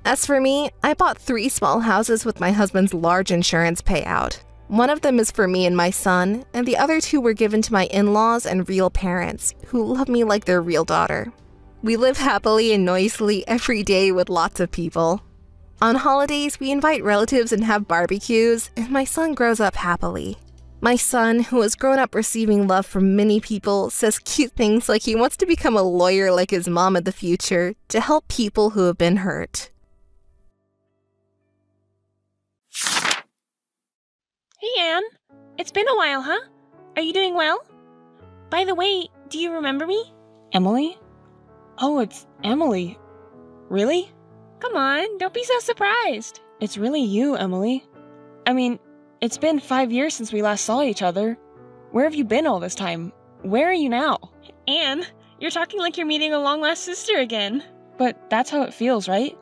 As for me, I bought 3 small houses with my husband's large insurance payout. One of them is for me and my son, and the other 2 were given to my in-laws and real parents, who love me like their real daughter. We live happily and noisily every day with lots of people. On holidays, we invite relatives and have barbecues, and my son grows up happily. My son, who has grown up receiving love from many people, says cute things like he wants to become a lawyer like his mom in the future to help people who have been hurt. Hey, Anne. It's been a while, huh? Are you doing well? By the way, do you remember me? Emily? Oh, it's Emily. Really? Come on, don't be so surprised. It's really you, Emily. I mean, it's been 5 years since we last saw each other. Where have you been all this time? Where are you now? Anne, you're talking like you're meeting a long-lost sister again. But that's how it feels, right?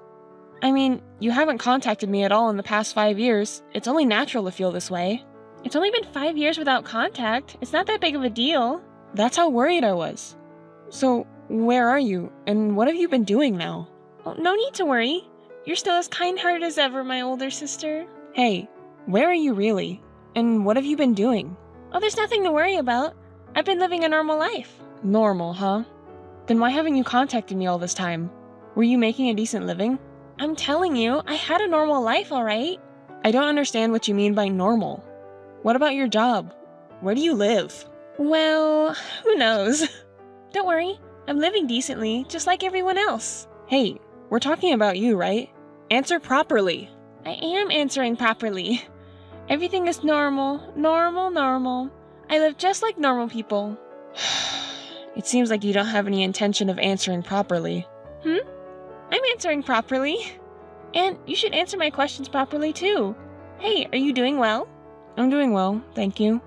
I mean, you haven't contacted me at all in the past 5 years. It's only natural to feel this way. It's only been 5 years without contact. It's not that big of a deal. That's how worried I was. So, where are you, and what have you been doing now? Oh, no need to worry. You're still as kind-hearted as ever, my older sister. Hey, where are you really? And what have you been doing? Oh, there's nothing to worry about. I've been living a normal life. Normal, huh? Then why haven't you contacted me all this time? Were you making a decent living? I'm telling you, I had a normal life, all right? I don't understand what you mean by normal. What about your job? Where do you live? Well, who knows? Don't worry, I'm living decently, just like everyone else. Hey, we're talking about you, right? Answer properly. I am answering properly. Everything is normal, normal. I live just like normal people. It seems like you don't have any intention of answering properly. I'm answering properly. And you should answer my questions properly too. Hey, are you doing well? I'm doing well, thank you.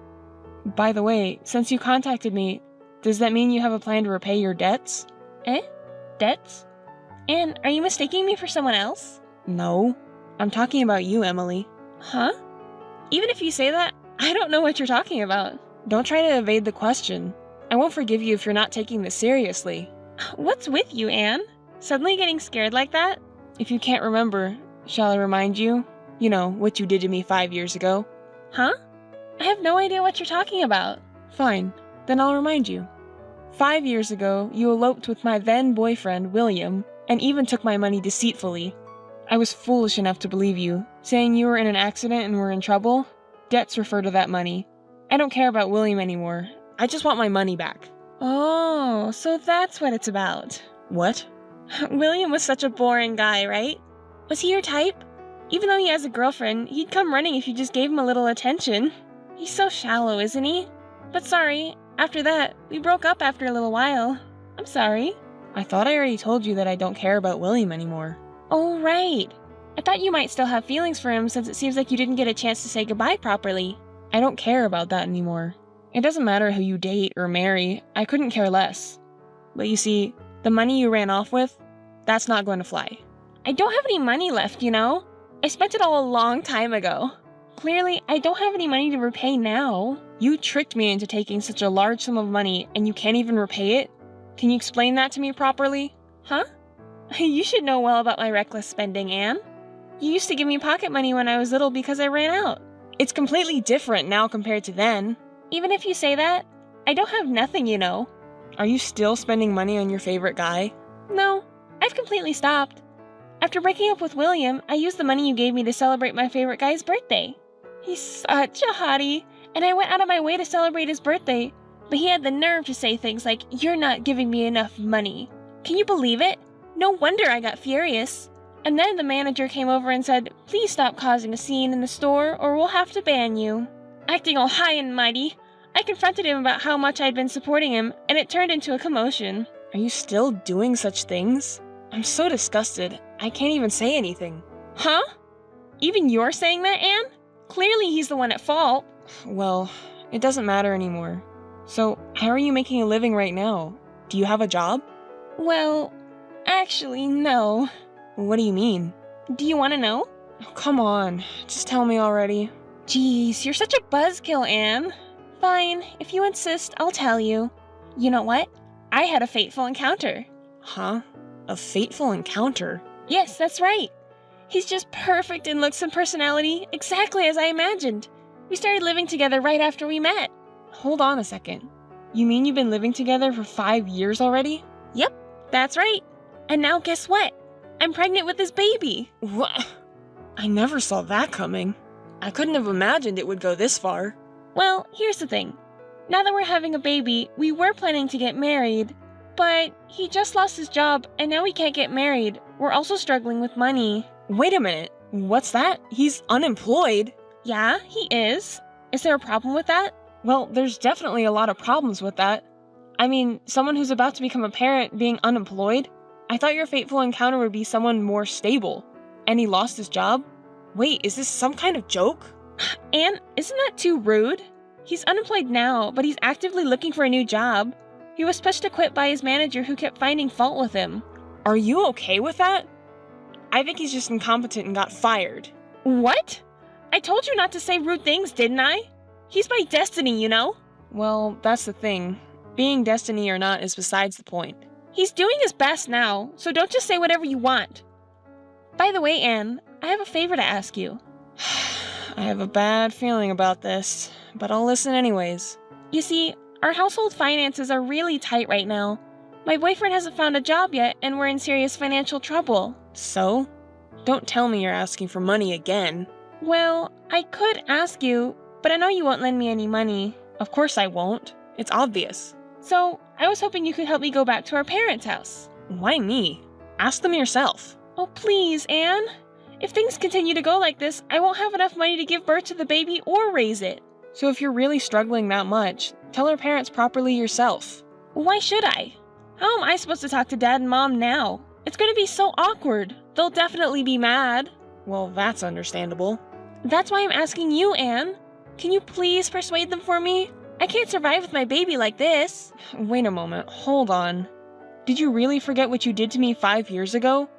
By the way, since you contacted me, does that mean you have a plan to repay your debts? Debts? And are you mistaking me for someone else? No. I'm talking about you, Emily. Huh? Even if you say that, I don't know what you're talking about. Don't try to evade the question. I won't forgive you if you're not taking this seriously. What's with you, Anne? Suddenly getting scared like that? If you can't remember, shall I remind you? You know, what you did to me 5 years ago. Huh? I have no idea what you're talking about. Fine, then I'll remind you. 5 years ago, you eloped with my then boyfriend, William, and even took my money deceitfully. I was foolish enough to believe you, saying you were in an accident and were in trouble. Debts refer to that money. I don't care about William anymore. I just want my money back. Oh, so that's what it's about. What? William was such a boring guy, right? Was he your type? Even though he has a girlfriend, he'd come running if you just gave him a little attention. He's so shallow, isn't he? But sorry, after that, we broke up after a little while. I'm sorry. I thought I already told you that I don't care about William anymore. Oh, right. I thought you might still have feelings for him since it seems like you didn't get a chance to say goodbye properly. I don't care about that anymore. It doesn't matter who you date or marry, I couldn't care less. But you see, the money you ran off with, that's not going to fly. I don't have any money left, you know? I spent it all a long time ago. Clearly, I don't have any money to repay now. You tricked me into taking such a large sum of money and you can't even repay it? Can you explain that to me properly? Huh? You should know well about my reckless spending, Anne. You used to give me pocket money when I was little because I ran out. It's completely different now compared to then. Even if you say that, I don't have nothing, you know. Are you still spending money on your favorite guy? No, I've completely stopped. After breaking up with William, I used the money you gave me to celebrate my favorite guy's birthday. He's such a hottie, and I went out of my way to celebrate his birthday, but he had the nerve to say things like, "You're not giving me enough money." Can you believe it? No wonder I got furious. And then the manager came over and said, "Please stop causing a scene in the store or we'll have to ban you." Acting all high and mighty, I confronted him about how much I'd been supporting him, and it turned into a commotion. Are you still doing such things? I'm so disgusted. I can't even say anything. Huh? Even you're saying that, Anne? Clearly he's the one at fault. Well, it doesn't matter anymore. So, how are you making a living right now? Do you have a job? Well, actually, no. What do you mean? Do you want to know? Oh, come on, just tell me already. Jeez, you're such a buzzkill, Anne. Fine, if you insist, I'll tell you. You know what? I had a fateful encounter. Huh? A fateful encounter? Yes, that's right. He's just perfect in looks and personality, exactly as I imagined. We started living together right after we met. Hold on a second. You mean you've been living together for 5 years already? Yep, that's right. And now guess what? I'm pregnant with his baby. What? I never saw that coming. I couldn't have imagined it would go this far. Well, here's the thing. Now that we're having a baby, we were planning to get married. But he just lost his job and now we can't get married. We're also struggling with money. Wait a minute. What's that? He's unemployed? Yeah, he is. Is there a problem with that? Well, there's definitely a lot of problems with that. I mean, someone who's about to become a parent being unemployed? I thought your fateful encounter would be someone more stable. And he lost his job? Wait, is this some kind of joke? Anne, isn't that too rude? He's unemployed now, but he's actively looking for a new job. He was pushed to quit by his manager who kept finding fault with him. Are you okay with that? I think he's just incompetent and got fired. What? I told you not to say rude things, didn't I? He's my destiny, you know? Well, that's the thing. Being destiny or not is besides the point. He's doing his best now, so don't just say whatever you want. By the way, Anne, I have a favor to ask you. I have a bad feeling about this, but I'll listen anyways. You see, our household finances are really tight right now. My boyfriend hasn't found a job yet, and we're in serious financial trouble. So? Don't tell me you're asking for money again. Well, I could ask you, but I know you won't lend me any money. Of course I won't. It's obvious. So, I was hoping you could help me go back to our parents' house. Why me? Ask them yourself. Oh, please, Anne. If things continue to go like this, I won't have enough money to give birth to the baby or raise it. So if you're really struggling that much, tell our parents properly yourself. Why should I? How am I supposed to talk to Dad and Mom now? It's going to be so awkward. They'll definitely be mad. Well, that's understandable. That's why I'm asking you, Anne. Can you please persuade them for me? I can't survive with my baby like this. Wait a moment, hold on. Did you really forget what you did to me 5 years ago?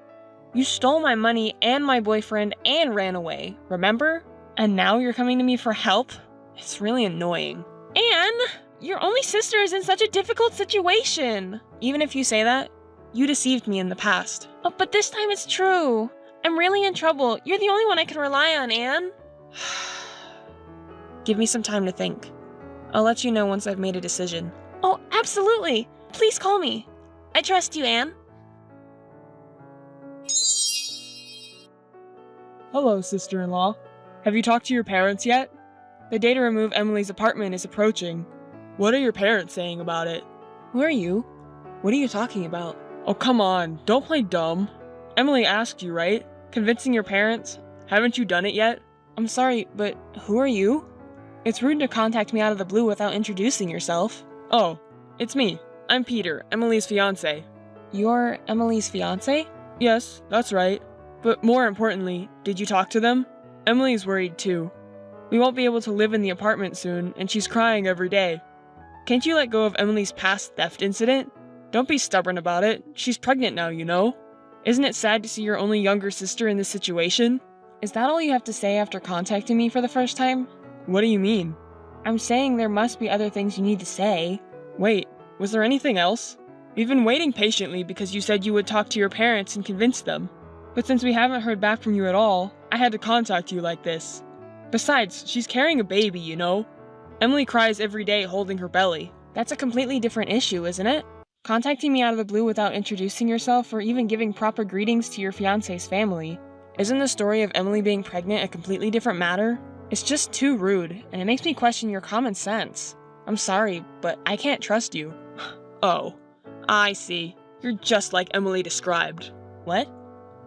You stole my money and my boyfriend and ran away, remember? And now you're coming to me for help? It's really annoying. Anne, your only sister is in such a difficult situation. Even if you say that, you deceived me in the past. Oh, but this time it's true. I'm really in trouble. You're the only one I can rely on, Anne. Give me some time to think. I'll let you know once I've made a decision. Oh, absolutely. Please call me. I trust you, Anne. Hello, sister-in-law. Have you talked to your parents yet? The day to remove Emily's apartment is approaching. What are your parents saying about it? Who are you? What are you talking about? Oh, come on. Don't play dumb. Emily asked you, right? Convincing your parents? Haven't you done it yet? I'm sorry, but who are you? It's rude to contact me out of the blue without introducing yourself. Oh, it's me. I'm Peter, Emily's fiancé. You're Emily's fiancé? Yes, that's right. But more importantly, did you talk to them? Emily's worried too. We won't be able to live in the apartment soon, and she's crying every day. Can't you let go of Emily's past theft incident? Don't be stubborn about it. She's pregnant now, you know? Isn't it sad to see your only younger sister in this situation? Is that all you have to say after contacting me for the first time? What do you mean? I'm saying there must be other things you need to say. Wait, was there anything else? We've been waiting patiently because you said you would talk to your parents and convince them. But since we haven't heard back from you at all, I had to contact you like this. Besides, she's carrying a baby, you know? Emily cries every day holding her belly. That's a completely different issue, isn't it? Contacting me out of the blue without introducing yourself or even giving proper greetings to your fiancé's family. Isn't the story of Emily being pregnant a completely different matter? It's just too rude, and it makes me question your common sense. I'm sorry, but I can't trust you. Oh, I see. You're just like Emily described. What?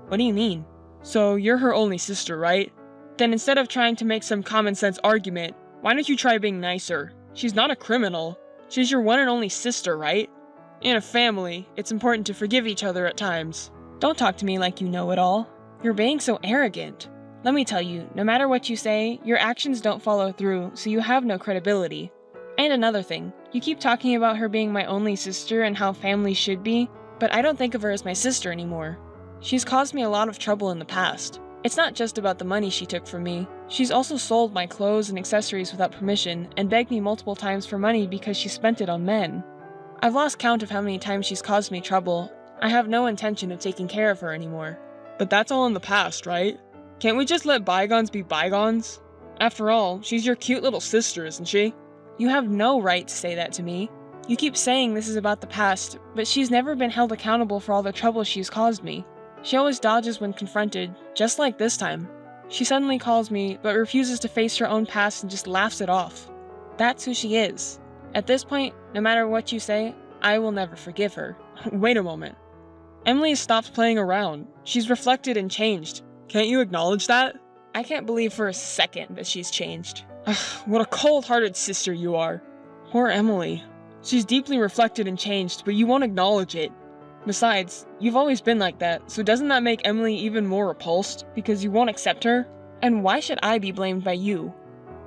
What do you mean? So you're her only sister, right? Then instead of trying to make some common sense argument, why don't you try being nicer? She's not a criminal. She's your one and only sister, right? In a family, it's important to forgive each other at times. Don't talk to me like you know it all. You're being so arrogant. Let me tell you, no matter what you say, your actions don't follow through, so you have no credibility. And another thing, you keep talking about her being my only sister and how family should be, but I don't think of her as my sister anymore. She's caused me a lot of trouble in the past. It's not just about the money she took from me. She's also sold my clothes and accessories without permission and begged me multiple times for money because she spent it on men. I've lost count of how many times she's caused me trouble. I have no intention of taking care of her anymore. But that's all in the past, right? Can't we just let bygones be bygones? After all, she's your cute little sister, isn't she? You have no right to say that to me. You keep saying this is about the past, but she's never been held accountable for all the trouble she's caused me. She always dodges when confronted, just like this time. She suddenly calls me, but refuses to face her own past and just laughs it off. That's who she is. At this point, no matter what you say, I will never forgive her. Wait a moment. Emily has stopped playing around. She's reflected and changed. Can't you acknowledge that? I can't believe for a second that she's changed. What a cold-hearted sister you are. Poor Emily. She's deeply reflected and changed, but you won't acknowledge it. Besides, you've always been like that, so doesn't that make Emily even more repulsed because you won't accept her? And why should I be blamed by you?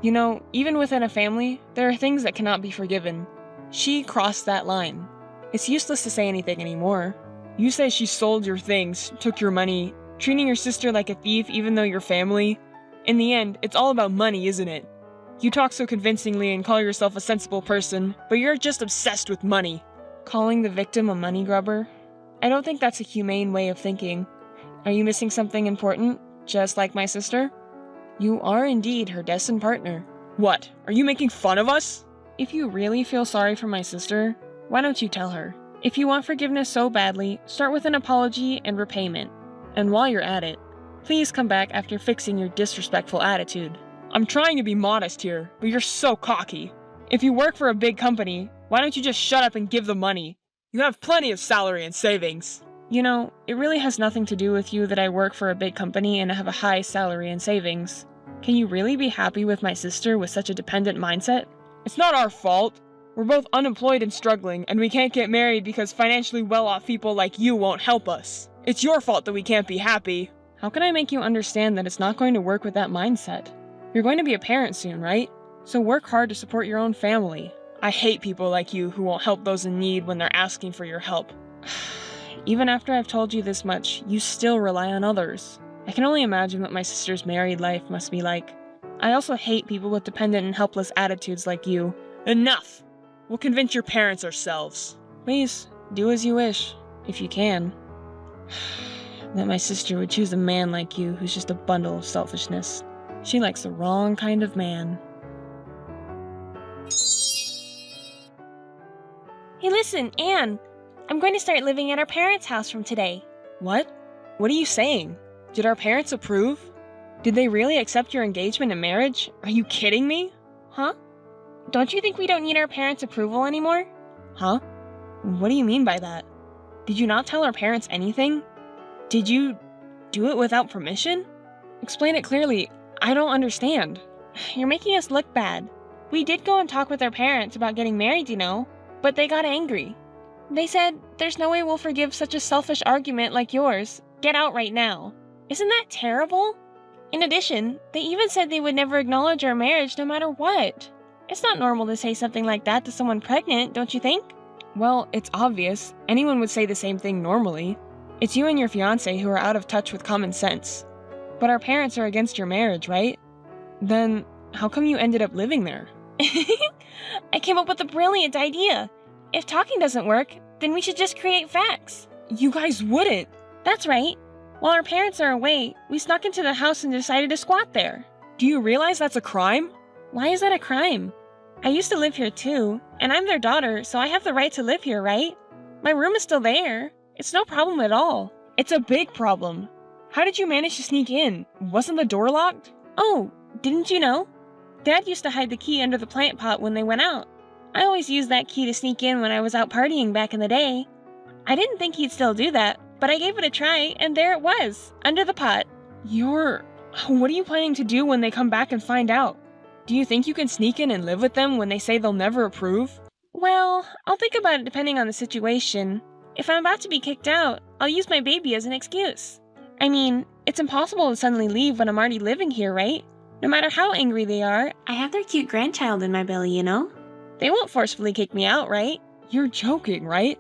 You know, even within a family, there are things that cannot be forgiven. She crossed that line. It's useless to say anything anymore. You say she sold your things, took your money, treating your sister like a thief even though you're family. In the end, it's all about money, isn't it? You talk so convincingly and call yourself a sensible person, but you're just obsessed with money. Calling the victim a money grubber? I don't think that's a humane way of thinking. Are you missing something important, just like my sister? You are indeed her destined partner. What? Are you making fun of us? If you really feel sorry for my sister, why don't you tell her? If you want forgiveness so badly, start with an apology and repayment. And while you're at it, please come back after fixing your disrespectful attitude. I'm trying to be modest here, but you're so cocky. If you work for a big company, why don't you just shut up and give the money? You have plenty of salary and savings. You know, it really has nothing to do with you that I work for a big company and have a high salary and savings. Can you really be happy with my sister with such a dependent mindset? It's not our fault. We're both unemployed and struggling, and we can't get married because financially well-off people like you won't help us. It's your fault that we can't be happy. How can I make you understand that it's not going to work with that mindset? You're going to be a parent soon, right? So work hard to support your own family. I hate people like you who won't help those in need when they're asking for your help. Even after I've told you this much, you still rely on others. I can only imagine what my sister's married life must be like. I also hate people with dependent and helpless attitudes like you. Enough! We'll convince your parents ourselves. Please, do as you wish, if you can. That my sister would choose a man like you who's just a bundle of selfishness. She likes the wrong kind of man. Hey, listen, Anne. I'm going to start living at our parents' house from today. What? What are you saying? Did our parents approve? Did they really accept your engagement and marriage? Are you kidding me? Huh? Don't you think we don't need our parents' approval anymore? Huh? What do you mean by that? Did you not tell our parents anything? Did you do it without permission? Explain it clearly. I don't understand. You're making us look bad. We did go and talk with our parents about getting married, you know, but they got angry. They said, there's no way we'll forgive such a selfish argument like yours. Get out right now. Isn't that terrible? In addition, they even said they would never acknowledge our marriage no matter what. It's not normal to say something like that to someone pregnant, don't you think? Well, it's obvious. Anyone would say the same thing normally. It's you and your fiancé who are out of touch with common sense. But our parents are against your marriage, right? Then, how come you ended up living there? I came up with a brilliant idea. If talking doesn't work, then we should just create facts. You guys wouldn't! That's right. While our parents are away, we snuck into the house and decided to squat there. Do you realize that's a crime? Why is that a crime? I used to live here too, and I'm their daughter, so I have the right to live here, right? My room is still there. It's no problem at all. It's a big problem. How did you manage to sneak in? Wasn't the door locked? Oh, didn't you know? Dad used to hide the key under the plant pot when they went out. I always used that key to sneak in when I was out partying back in the day. I didn't think he'd still do that, but I gave it a try, and there it was, under the pot. What are you planning to do when they come back and find out? Do you think you can sneak in and live with them when they say they'll never approve? Well, I'll think about it depending on the situation. If I'm about to be kicked out, I'll use my baby as an excuse. I mean, it's impossible to suddenly leave when I'm already living here, right? No matter how angry they are, I have their cute grandchild in my belly, you know? They won't forcefully kick me out, right? You're joking, right?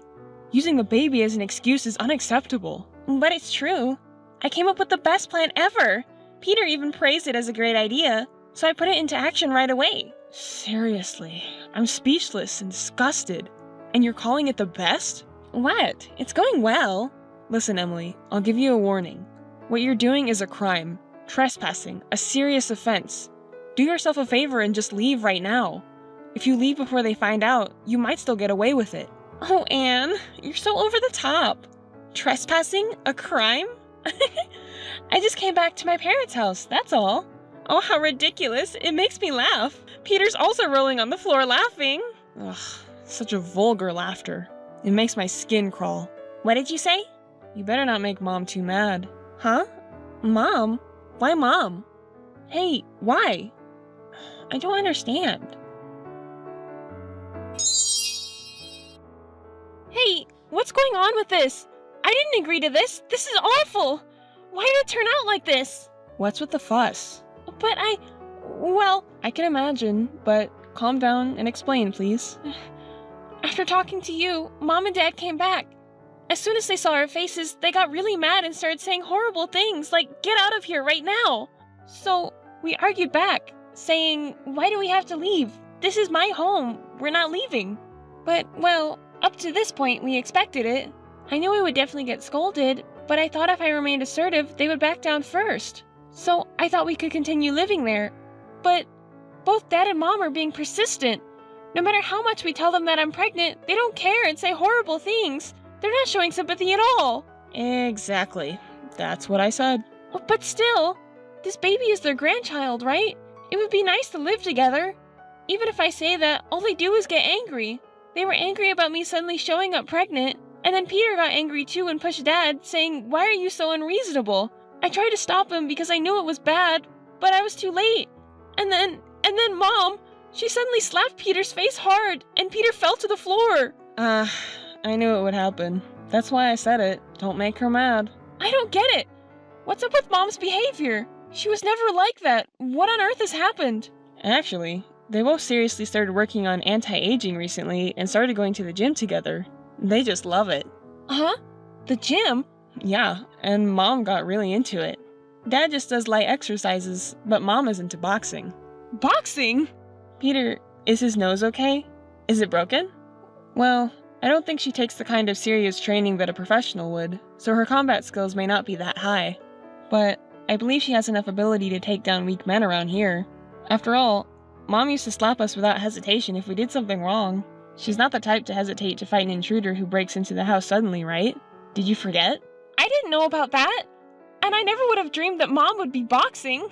Using the baby as an excuse is unacceptable. But it's true. I came up with the best plan ever. Peter even praised it as a great idea, so I put it into action right away. Seriously, I'm speechless and disgusted. And you're calling it the best? What? It's going well. Listen, Emily, I'll give you a warning. What you're doing is a crime. Trespassing, a serious offense. Do yourself a favor and just leave right now. If you leave before they find out, you might still get away with it. Oh, Anne, you're so over the top. Trespassing? A crime? I just came back to my parents' house, that's all. Oh, how ridiculous. It makes me laugh. Peter's also rolling on the floor laughing. Ugh, such a vulgar laughter. It makes my skin crawl. What did you say? You better not make Mom too mad. Huh? Mom? Why Mom? Hey, why? I don't understand. Hey, what's going on with this? I didn't agree to this. This is awful. Why did it turn out like this? What's with the fuss? But I can imagine, but calm down and explain, please. After talking to you, Mom and Dad came back. As soon as they saw our faces, they got really mad and started saying horrible things like, get out of here right now. So we argued back, saying, why do we have to leave? This is my home. We're not leaving. But, up to this point, we expected it. I knew I would definitely get scolded, but I thought if I remained assertive, they would back down first. So I thought we could continue living there. But both Dad and Mom are being persistent. No matter how much we tell them that I'm pregnant, they don't care and say horrible things. They're not showing sympathy at all. Exactly. That's what I said. But still, this baby is their grandchild, right? It would be nice to live together. Even if I say that, all they do is get angry. They were angry about me suddenly showing up pregnant, and then Peter got angry too and pushed Dad, saying, "Why are you so unreasonable?" I tried to stop him because I knew it was bad, but I was too late. And then Mom, she suddenly slapped Peter's face hard, and Peter fell to the floor. I knew it would happen. That's why I said it. Don't make her mad. I don't get it. What's up with Mom's behavior? She was never like that. What on earth has happened? Actually, they both seriously started working on anti-aging recently and started going to the gym together. They just love it. Huh? The gym? Yeah, and Mom got really into it. Dad just does light exercises, but Mom is into boxing. Boxing? Peter, is his nose okay? Is it broken? Well, I don't think she takes the kind of serious training that a professional would, so her combat skills may not be that high. But I believe she has enough ability to take down weak men around here. After all, Mom used to slap us without hesitation if we did something wrong. She's not the type to hesitate to fight an intruder who breaks into the house suddenly, right? Did you forget? I didn't know about that. And I never would have dreamed that Mom would be boxing.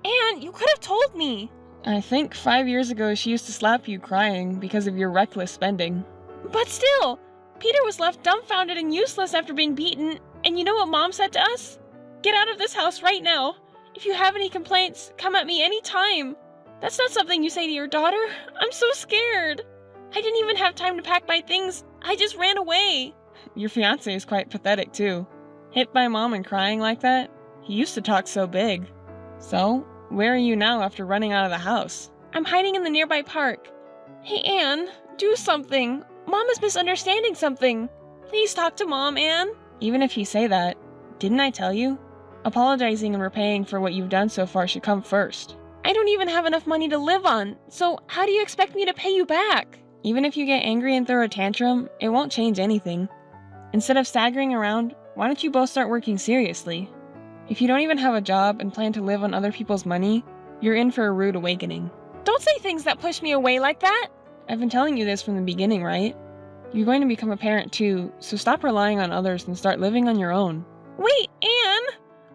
And you could have told me. I think 5 years ago she used to slap you crying because of your reckless spending. But still, Peter was left dumbfounded and useless after being beaten. And you know what Mom said to us? "Get out of this house right now. If you have any complaints, come at me any time." That's not something you say to your daughter. I'm so scared. I didn't even have time to pack my things. I just ran away. Your fiancé is quite pathetic too. Hit by Mom and crying like that? He used to talk so big. So, where are you now after running out of the house? I'm hiding in the nearby park. Hey, Anne, do something. Mom is misunderstanding something. Please talk to Mom, Anne. Even if you say that, didn't I tell you? Apologizing and repaying for what you've done so far should come first. I don't even have enough money to live on, so how do you expect me to pay you back? Even if you get angry and throw a tantrum, it won't change anything. Instead of staggering around, why don't you both start working seriously? If you don't even have a job and plan to live on other people's money, you're in for a rude awakening. Don't say things that push me away like that. I've been telling you this from the beginning, right? You're going to become a parent too, so stop relying on others and start living on your own. Wait, Anne!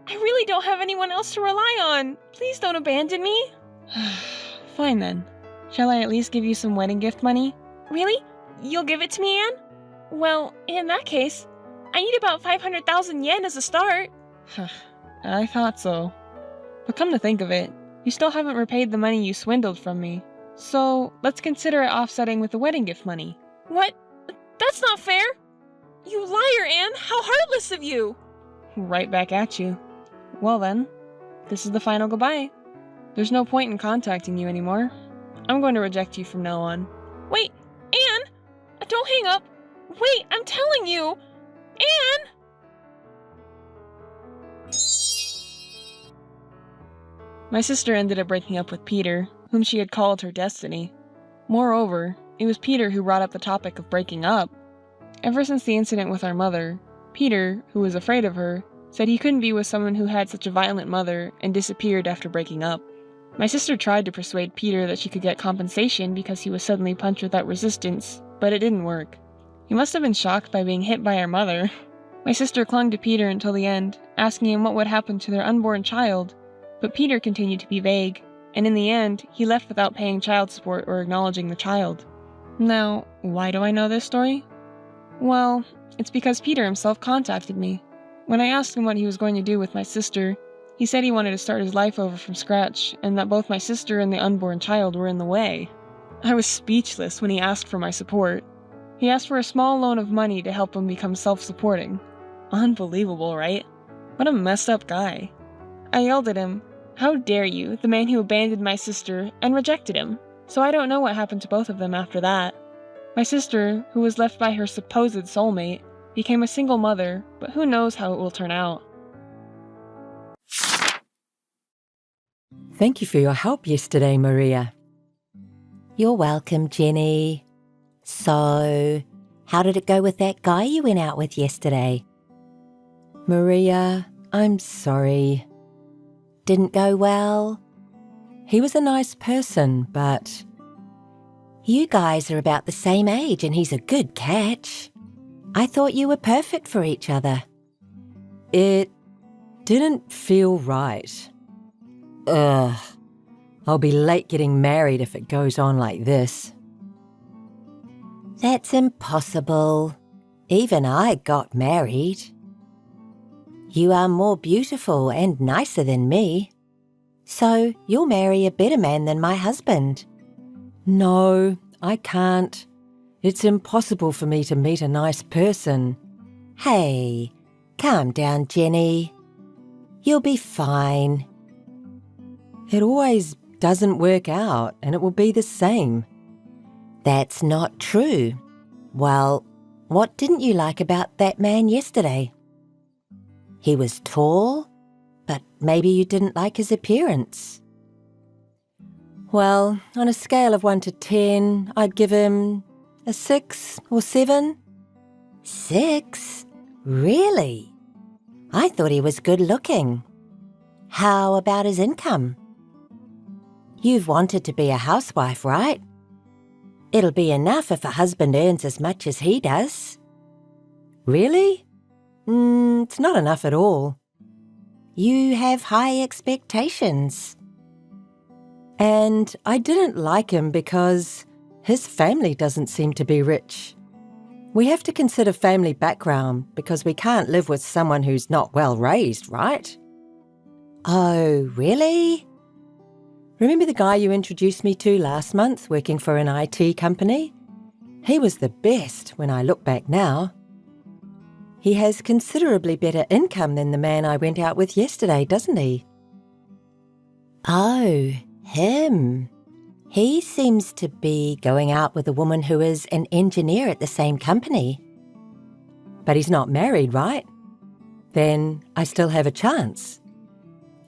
I really don't have anyone else to rely on. Please don't abandon me. Fine then. Shall I at least give you some wedding gift money? Really? You'll give it to me, Anne? Well, in that case, I need about 500,000 yen as a start. I thought so. But come to think of it, you still haven't repaid the money you swindled from me. So, let's consider it offsetting with the wedding gift money. What? That's not fair! You liar, Anne! How heartless of you! Right back at you. Well then, this is the final goodbye. There's no point in contacting you anymore. I'm going to reject you from now on. Wait, Anne! Don't hang up! Wait, I'm telling you! Anne! My sister ended up breaking up with Peter, whom she had called her destiny. Moreover, it was Peter who brought up the topic of breaking up. Ever since the incident with our mother, Peter, who was afraid of her, said he couldn't be with someone who had such a violent mother and disappeared after breaking up. My sister tried to persuade Peter that she could get compensation because he was suddenly punched without resistance, but it didn't work. He must have been shocked by being hit by our mother. My sister clung to Peter until the end, asking him what would happen to their unborn child, but Peter continued to be vague, and in the end, he left without paying child support or acknowledging the child. Now, why do I know this story? Well, it's because Peter himself contacted me. When I asked him what he was going to do with my sister, he said he wanted to start his life over from scratch, and that both my sister and the unborn child were in the way. I was speechless when he asked for my support. He asked for a small loan of money to help him become self-supporting. Unbelievable, right? What a messed up guy. I yelled at him, "How dare you, the man who abandoned my sister," and rejected him. So I don't know what happened to both of them after that. My sister, who was left by her supposed soulmate, became a single mother, but who knows how it will turn out. Thank you for your help yesterday, Maria. You're welcome, Jenny. So, How did it go with that guy you went out with yesterday? Maria, I'm sorry. Didn't go well? He was a nice person, but You guys are about the same age and he's a good catch. I thought you were perfect for each other. it didn't feel right. Ugh. I'll be late getting married if it goes on like this. That's impossible. Even I got married. You are more beautiful and nicer than me. So you'll marry a better man than my husband. No, I can't. It's impossible for me to meet a nice person. Hey, calm down, Jenny. You'll be fine. It always doesn't work out, and it will be the same. That's not true. Well, what didn't you like about that man yesterday? He was tall, but maybe you didn't like his appearance. Well, on a scale of 1 to 10, I'd give him a 6 or 7. 6? Really? I thought he was good looking. How about his income? You've wanted to be a housewife, right? It'll be enough if a husband earns as much as he does. Really? It's not enough at all. You have high expectations. And I didn't like him because his family doesn't seem to be rich. We have to consider family background because we can't live with someone who's not well raised, right? Oh, really? Remember the guy you introduced me to last month working for an IT company? He was the best when I look back now. He has considerably better income than the man I went out with yesterday, doesn't he? Oh, him. He seems to be going out with a woman who is an engineer at the same company. But he's not married, right? Then I still have a chance.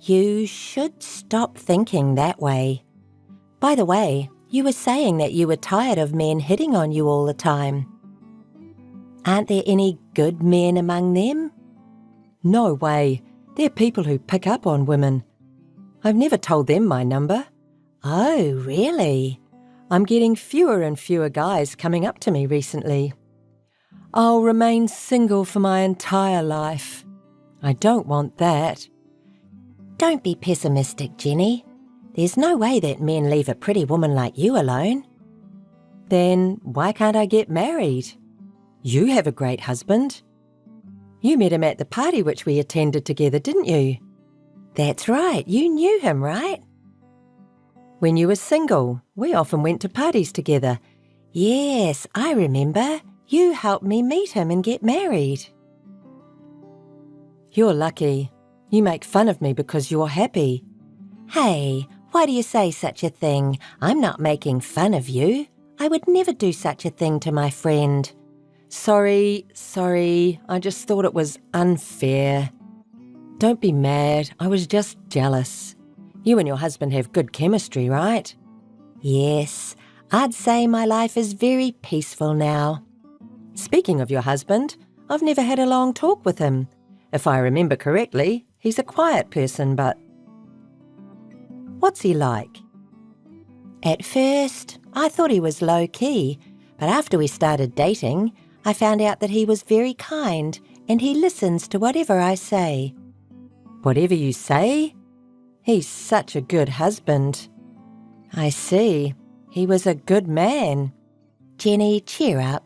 You should stop thinking that way. By the way, you were saying that you were tired of men hitting on you all the time. Aren't there any good men among them? No way. They're people who pick up on women. I've never told them my number. Oh, really? I'm getting fewer and fewer guys coming up to me recently. I'll remain single for my entire life. I don't want that. Don't be pessimistic, Jenny. There's no way that men leave a pretty woman like you alone. Then why can't I get married? You have a great husband. You met him at the party which we attended together, didn't you? That's right, you knew him, right? When you were single, we often went to parties together. Yes, I remember. You helped me meet him and get married. You're lucky. You make fun of me because you're happy. Hey, why do you say such a thing? I'm not making fun of you. I would never do such a thing to my friend. Sorry. I just thought it was unfair. Don't be mad. I was just jealous. You and your husband have good chemistry, right? Yes, I'd say my life is very peaceful now. Speaking of your husband, I've never had a long talk with him. If I remember correctly, he's a quiet person, but... What's he like? At first, I thought he was low-key, but after we started dating, I found out that he was very kind and he listens to whatever I say. Whatever you say? He's such a good husband. I see. He was a good man. Jenny, cheer up.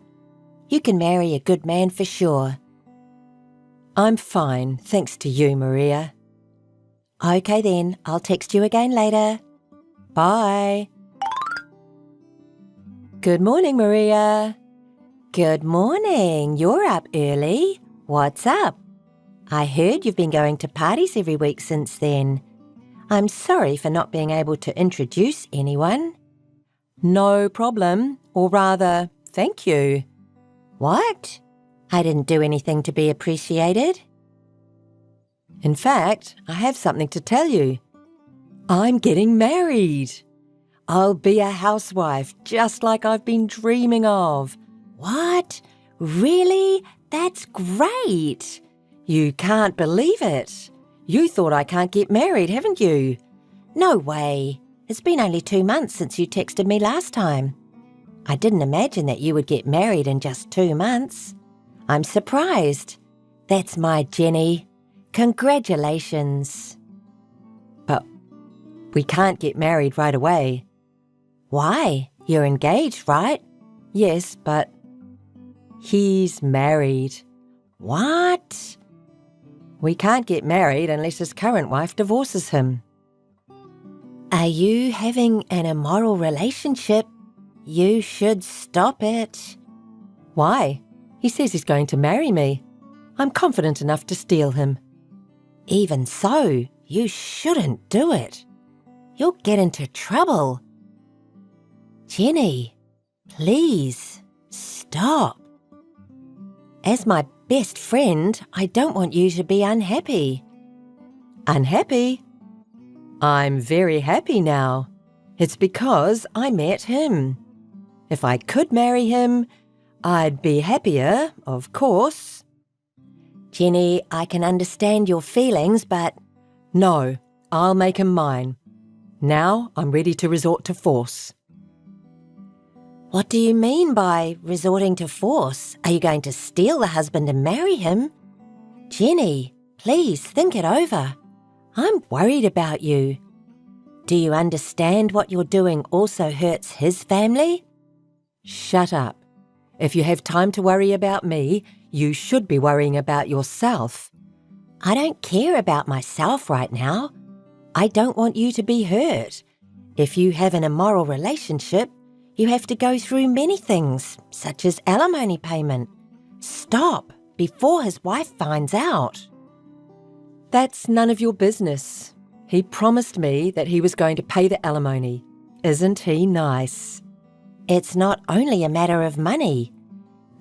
You can marry a good man for sure. I'm fine, thanks to you, Maria. Okay then, I'll text you again later. Bye. Good morning, Maria. Good morning. You're up early. What's up? I heard you've been going to parties every week since then. I'm sorry for not being able to introduce anyone. No problem, or rather, thank you. What? I didn't do anything to be appreciated. In fact, I have something to tell you. I'm getting married. I'll be a housewife just like I've been dreaming of. What? Really? That's great. You can't believe it. You thought I can't get married, haven't you? No way. It's been only 2 months since you texted me last time. I didn't imagine that you would get married in just 2 months. I'm surprised. That's my Jenny. Congratulations. But we can't get married right away. Why? You're engaged, right? Yes, but he's married. What? We can't get married unless his current wife divorces him. Are you having an immoral relationship? You should stop it. Why? He says he's going to marry me. I'm confident enough to steal him. Even so, you shouldn't do it. You'll get into trouble. Jenny, please stop. As my best friend, I don't want you to be unhappy. Unhappy? I'm very happy now. It's because I met him. If I could marry him, I'd be happier, of course. Jenny, I can understand your feelings, but... No, I'll make him mine. Now I'm ready to resort to force. What do you mean by resorting to force? Are you going to steal the husband and marry him? Jenny, please think it over. I'm worried about you. Do you understand what you're doing also hurts his family? Shut up. If you have time to worry about me, you should be worrying about yourself. I don't care about myself right now. I don't want you to be hurt. If you have an immoral relationship, you have to go through many things, such as alimony payment. Stop before his wife finds out. That's none of your business. He promised me that he was going to pay the alimony. Isn't he nice? It's not only a matter of money.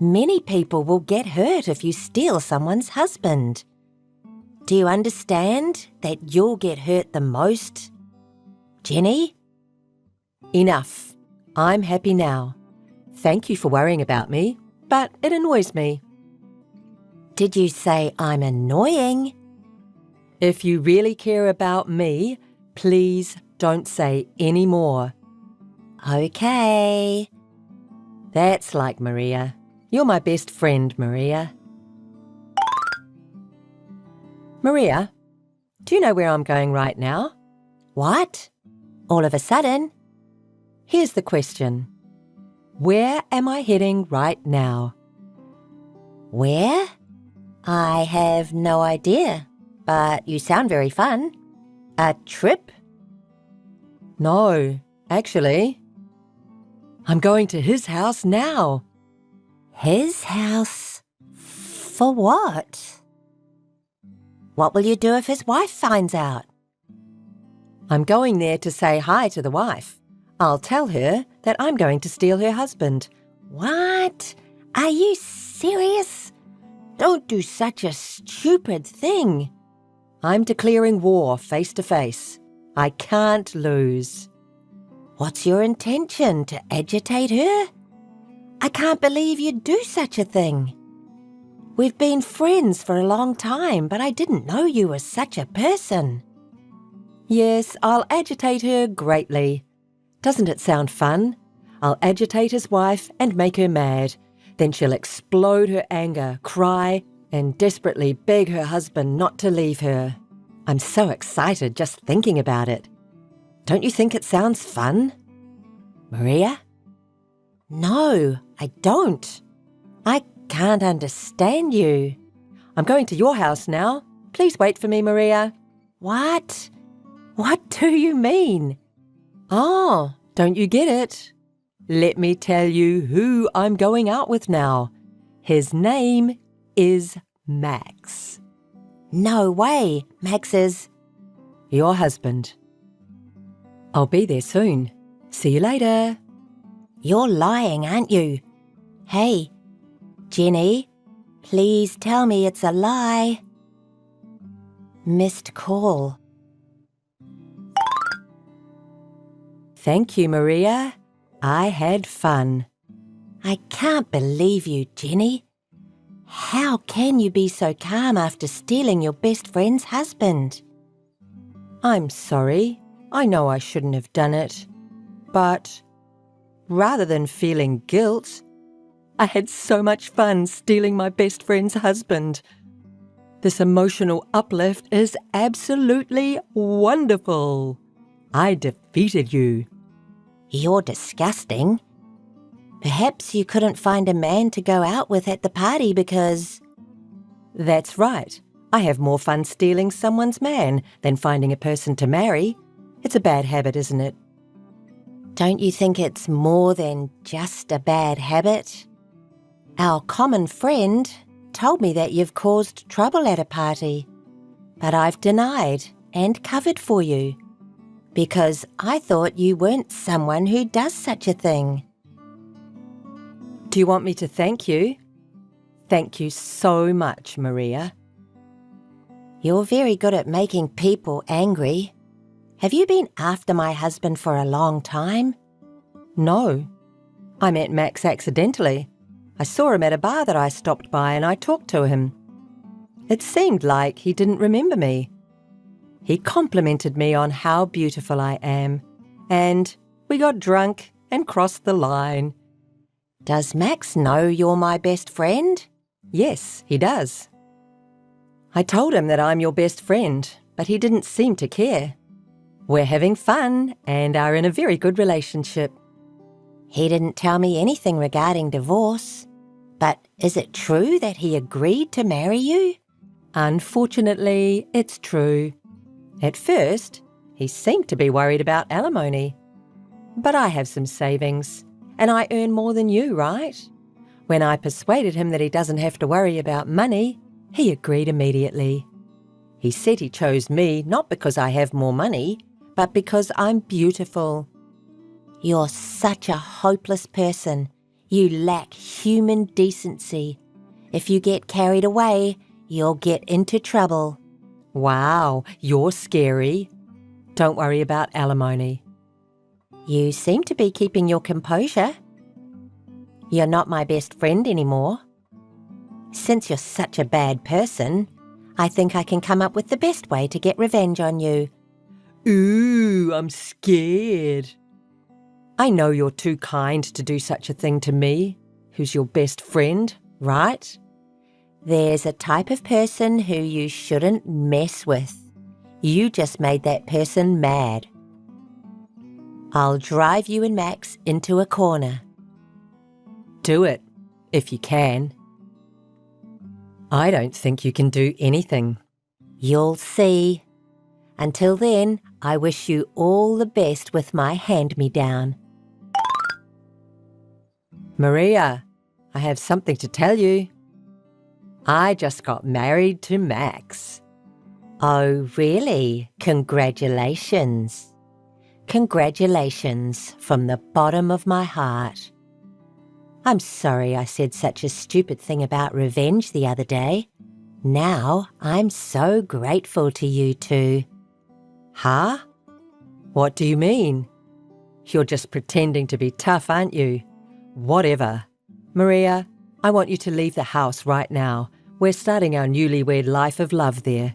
Many people will get hurt if you steal someone's husband. Do you understand that you'll get hurt the most? Jenny? Enough. I'm happy now. Thank you for worrying about me, but it annoys me. Did you say I'm annoying? If you really care about me, please don't say any more. Okay. That's like Maria. You're my best friend, Maria. Maria, do you know where I'm going right now? What? All of a sudden? Here's the question. Where am I heading right now? Where? I have no idea, but you sound very fun. A trip? No, actually. I'm going to his house now. His house? For what? What will you do if his wife finds out? I'm going there to say hi to the wife. I'll tell her that I'm going to steal her husband. What? Are you serious? Don't do such a stupid thing. I'm declaring war face to face. I can't lose. What's your intention, to agitate her? I can't believe you'd do such a thing. We've been friends for a long time, but I didn't know you were such a person. Yes, I'll agitate her greatly. Doesn't it sound fun? I'll agitate his wife and make her mad. Then she'll explode her anger, cry, and desperately beg her husband not to leave her. I'm so excited just thinking about it. Don't you think it sounds fun? Maria? No, I don't. I can't understand you. I'm going to your house now. Please wait for me, Maria. What? What do you mean? Oh, don't you get it? Let me tell you who I'm going out with now. His name is Max. No way. Max is... Your husband. I'll be there soon. See you later. You're lying, aren't you? Hey, Jenny, please tell me it's a lie. Missed call. Thank you, Maria. I had fun. I can't believe you, Jenny. How can you be so calm after stealing your best friend's husband? I'm sorry. I know I shouldn't have done it. But rather than feeling guilt, I had so much fun stealing my best friend's husband. This emotional uplift is absolutely wonderful. I defeated you. You're disgusting. Perhaps you couldn't find a man to go out with at the party because... That's right. I have more fun stealing someone's man than finding a person to marry. It's a bad habit, isn't it? Don't you think it's more than just a bad habit? Our common friend told me that you've caused trouble at a party, but I've denied and covered for you because I thought you weren't someone who does such a thing. Do you want me to thank you? Thank you so much, Maria. You're very good at making people angry. Have you been after my husband for a long time? No. I met Max accidentally. I saw him at a bar that I stopped by and I talked to him. It seemed like he didn't remember me. He complimented me on how beautiful I am, and we got drunk and crossed the line. Does Max know you're my best friend? Yes, he does. I told him that I'm your best friend, but he didn't seem to care. We're having fun and are in a very good relationship. He didn't tell me anything regarding divorce, but is it true that he agreed to marry you? Unfortunately, it's true. At first, he seemed to be worried about alimony. But I have some savings, and I earn more than you, right? When I persuaded him that he doesn't have to worry about money, he agreed immediately. He said he chose me not because I have more money, but because I'm beautiful. You're such a hopeless person. You lack human decency. If you get carried away, you'll get into trouble. Wow, you're scary. Don't worry about alimony. You seem to be keeping your composure. You're not my best friend anymore. Since you're such a bad person, I think I can come up with the best way to get revenge on you. Ooh, I'm scared. I know you're too kind to do such a thing to me, who's your best friend, right? There's a type of person who you shouldn't mess with. You just made that person mad. I'll drive you and Max into a corner. Do it, if you can. I don't think you can do anything. You'll see. Until then, I wish you all the best with my hand-me-down. Maria, I have something to tell you. I just got married to Max. Oh, really? Congratulations. Congratulations from the bottom of my heart. I'm sorry I said such a stupid thing about revenge the other day. Now I'm so grateful to you two. Huh? What do you mean? You're just pretending to be tough, aren't you? Whatever. Maria, I want you to leave the house right now. We're starting our newlywed life of love there.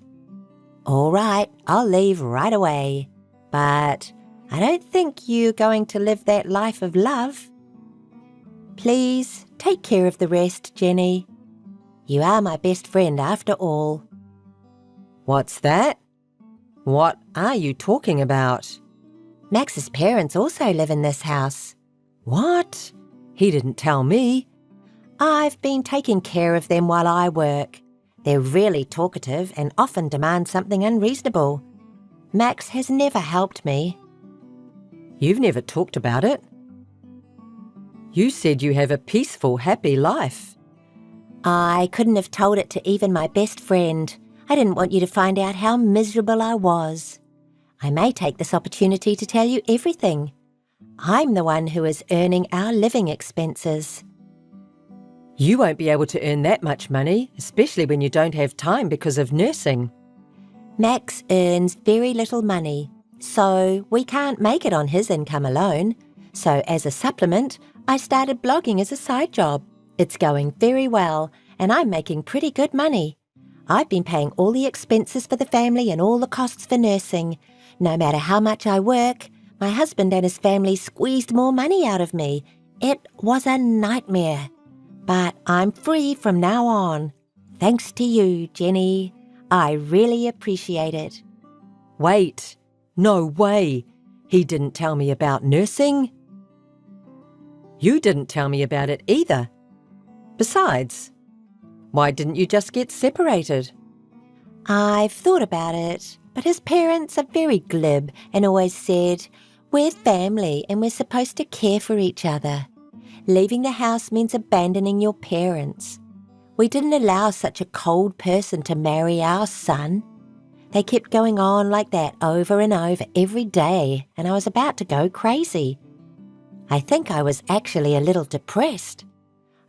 All right, I'll leave right away. But I don't think you're going to live that life of love. Please take care of the rest, Jenny. You are my best friend after all. What's that? What are you talking about? Max's parents also live in this house. What? He didn't tell me. I've been taking care of them while I work. They're really talkative and often demand something unreasonable. Max has never helped me. You've never talked about it. You said you have a peaceful, happy life. I couldn't have told it to even my best friend. I didn't want you to find out how miserable I was. I may take this opportunity to tell you everything. I'm the one who is earning our living expenses. You won't be able to earn that much money, especially when you don't have time because of nursing. Max earns very little money, so we can't make it on his income alone. So as a supplement, I started blogging as a side job. It's going very well, and I'm making pretty good money. I've been paying all the expenses for the family and all the costs for nursing. No matter how much I work, my husband and his family squeezed more money out of me. It was a nightmare. But I'm free from now on. Thanks to you, Jenny. I really appreciate it. Wait, no way. He didn't tell me about nursing. You didn't tell me about it either. Besides, why didn't you just get separated? I've thought about it, but his parents are very glib and always said, "We're family and we're supposed to care for each other. Leaving the house means abandoning your parents." We didn't allow such a cold person to marry our son. They kept going on like that over and over every day, and I was about to go crazy. I think I was actually a little depressed.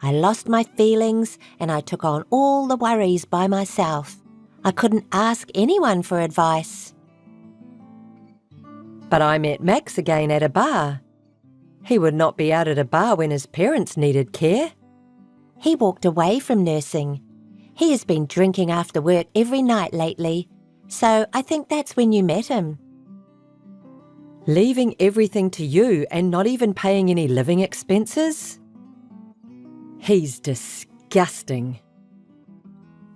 I lost my feelings and I took on all the worries by myself. I couldn't ask anyone for advice. But I met Max again at a bar. He would not be out at a bar when his parents needed care. He walked away from nursing. He has been drinking after work every night lately, so I think that's when you met him. Leaving everything to you and not even paying any living expenses? He's disgusting.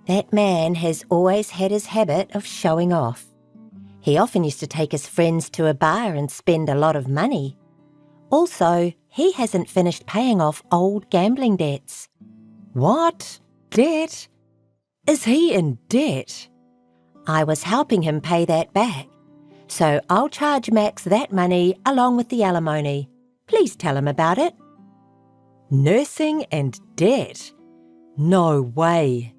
That man has always had his habit of showing off. He often used to take his friends to a bar and spend a lot of money. Also, he hasn't finished paying off old gambling debts. What? Debt? Is he in debt? I was helping him pay that back, so I'll charge Max that money along with the alimony. Please tell him about it. Nursing and debt? No way.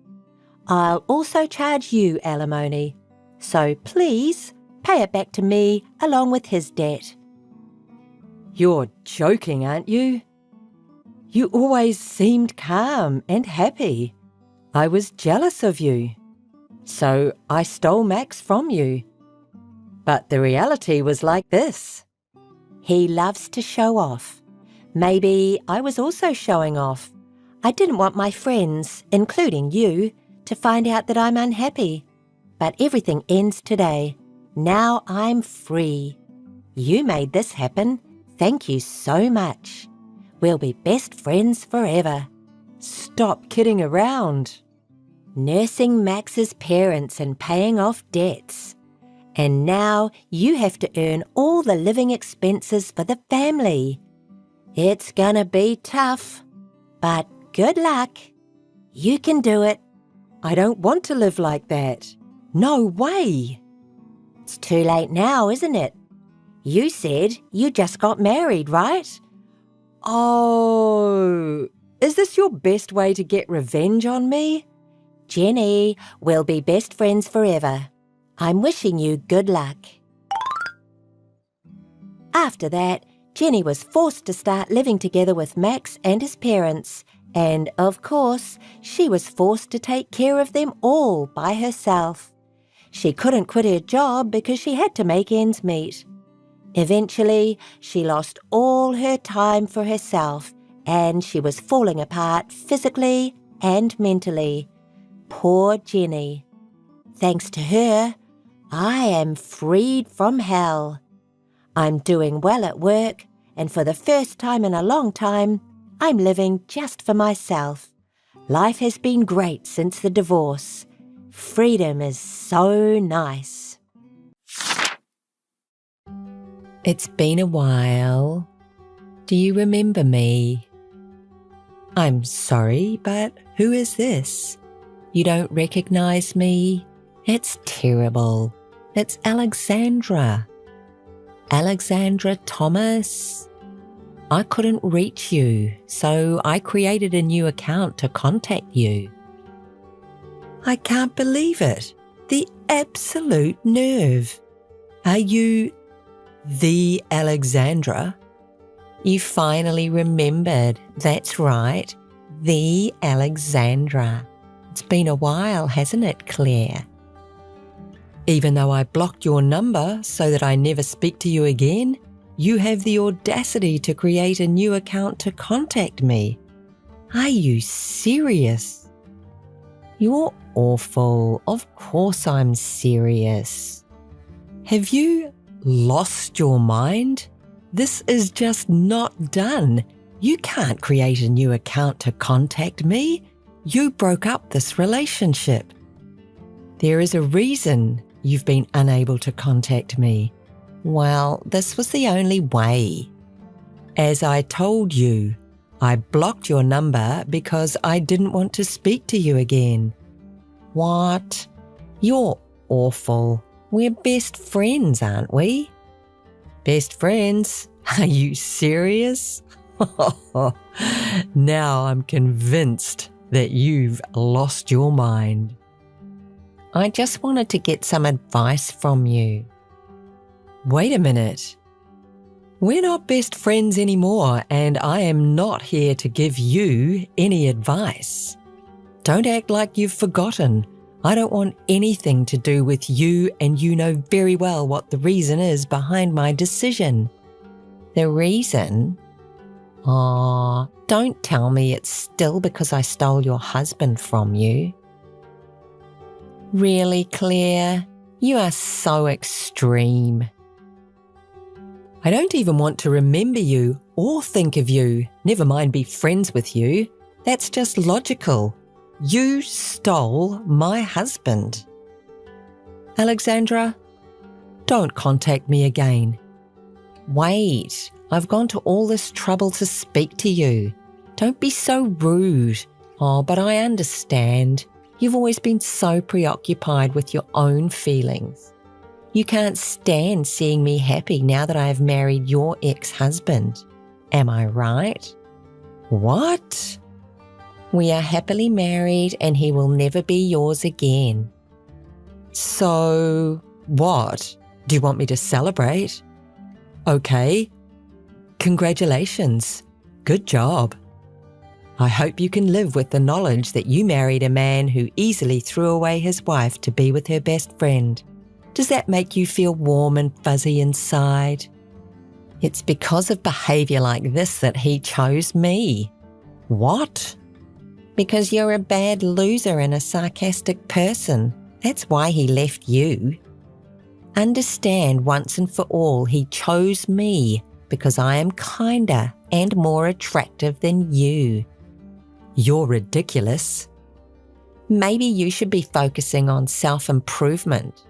I'll also charge you alimony, so please pay it back to me along with his debt. You're joking, aren't you? You always seemed calm and happy. I was jealous of you. So I stole Max from you. But the reality was like this. He loves to show off. Maybe I was also showing off. I didn't want my friends, including you, to find out that I'm unhappy. But everything ends today. Now I'm free. You made this happen. Thank you so much. We'll be best friends forever. Stop kidding around. Nursing Max's parents and paying off debts. And now you have to earn all the living expenses for the family. It's gonna be tough, but good luck. You can do it. I don't want to live like that. No way. It's too late now, isn't it? You said you just got married, right? Oh, is this your best way to get revenge on me? Jenny, we'll be best friends forever. I'm wishing you good luck. After that, Jenny was forced to start living together with Max and his parents, and of course, she was forced to take care of them all by herself. She couldn't quit her job because she had to make ends meet. Eventually, she lost all her time for herself, and she was falling apart physically and mentally. Poor Jenny. Thanks to her, I am freed from hell. I'm doing well at work, and for the first time in a long time, I'm living just for myself. Life has been great since the divorce. Freedom is so nice. It's been a while. Do you remember me? I'm sorry, but who is this? You don't recognize me? It's terrible. It's Alexandra. Alexandra Thomas. I couldn't reach you, so I created a new account to contact you. I can't believe it. The absolute nerve. Are you the Alexandra? You finally remembered. That's right. The Alexandra. It's been a while, hasn't it, Claire? Even though I blocked your number so that I never speak to you again, you have the audacity to create a new account to contact me. Are you serious? You're awful. Of course I'm serious. Have you lost your mind? This is just not done. You can't create a new account to contact me. You broke up this relationship. There is a reason you've been unable to contact me. Well, this was the only way. As I told you, I blocked your number because I didn't want to speak to you again. What? You're awful. We're best friends, aren't we? Best friends? Are you serious? Now I'm convinced that you've lost your mind. I just wanted to get some advice from you. Wait a minute. We're not best friends anymore, and I am not here to give you any advice. Don't act like you've forgotten. I don't want anything to do with you, and you know very well what the reason is behind my decision. The reason? Aw, don't tell me it's still because I stole your husband from you. Really, Claire? You are so extreme. I don't even want to remember you or think of you, never mind be friends with you. That's just logical. You stole my husband. Alexandra, don't contact me again. Wait, I've gone to all this trouble to speak to you. Don't be so rude. Oh, but I understand. You've always been so preoccupied with your own feelings. You can't stand seeing me happy now that I have married your ex-husband. Am I right? What? We are happily married and he will never be yours again. So, what? Do you want me to celebrate? Okay. Congratulations. Good job. I hope you can live with the knowledge that you married a man who easily threw away his wife to be with her best friend. Does that make you feel warm and fuzzy inside? It's because of behaviour like this that he chose me. What? Because you're a bad loser and a sarcastic person. That's why he left you. Understand once and for all he chose me because I am kinder and more attractive than you. You're ridiculous. Maybe you should be focusing on self-improvement.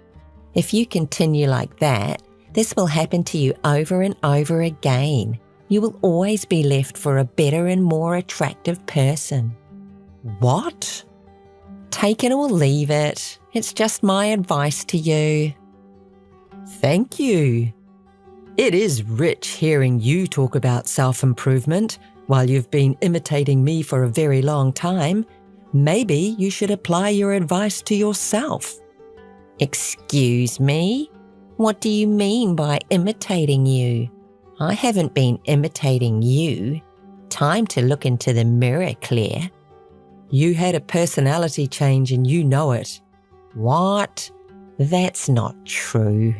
If you continue like that, this will happen to you over and over again. You will always be left for a better and more attractive person. What? Take it or leave it. It's just my advice to you. Thank you. It is rich hearing you talk about self-improvement while you've been imitating me for a very long time. Maybe you should apply your advice to yourself. Excuse me? What do you mean by imitating you? I haven't been imitating you. Time to look into the mirror, Claire. You had a personality change and you know it. What? That's not true.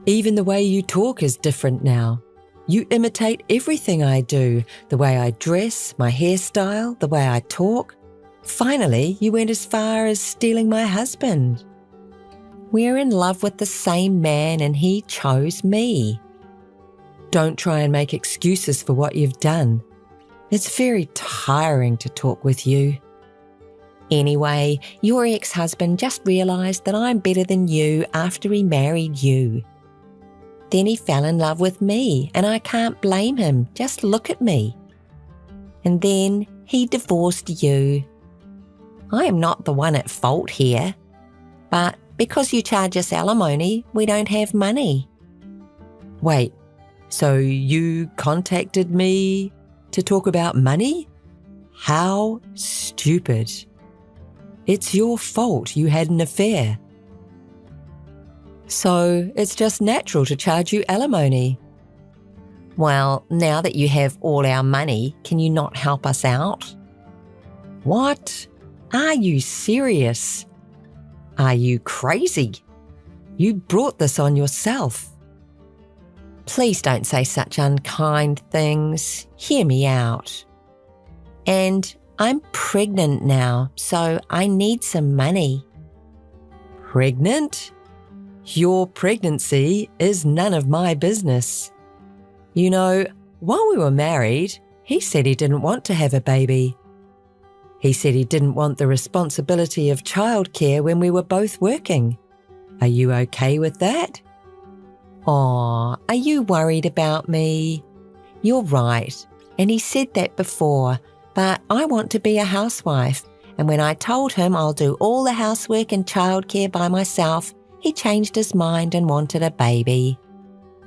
Even the way you talk is different now. You imitate everything I do, the way I dress, my hairstyle, the way I talk. Finally, you went as far as stealing my husband. We're in love with the same man and he chose me. Don't try and make excuses for what you've done. It's very tiring to talk with you. Anyway, your ex-husband just realised that I'm better than you after he married you. Then he fell in love with me and I can't blame him. Just look at me. And then he divorced you. I am not the one at fault here. But because you charge us alimony, we don't have money. Wait, so you contacted me to talk about money? How stupid. It's your fault you had an affair. So it's just natural to charge you alimony. Well, now that you have all our money, can you not help us out? What? Are you serious? Are you crazy? You brought this on yourself. Please don't say such unkind things. Hear me out. And I'm pregnant now, so I need some money. Pregnant? Your pregnancy is none of my business. You know, while we were married, he said he didn't want to have a baby. He said he didn't want the responsibility of childcare when we were both working. Are you okay with that? Aw, are you worried about me? You're right, and he said that before, but I want to be a housewife, and when I told him I'll do all the housework and childcare by myself, he changed his mind and wanted a baby.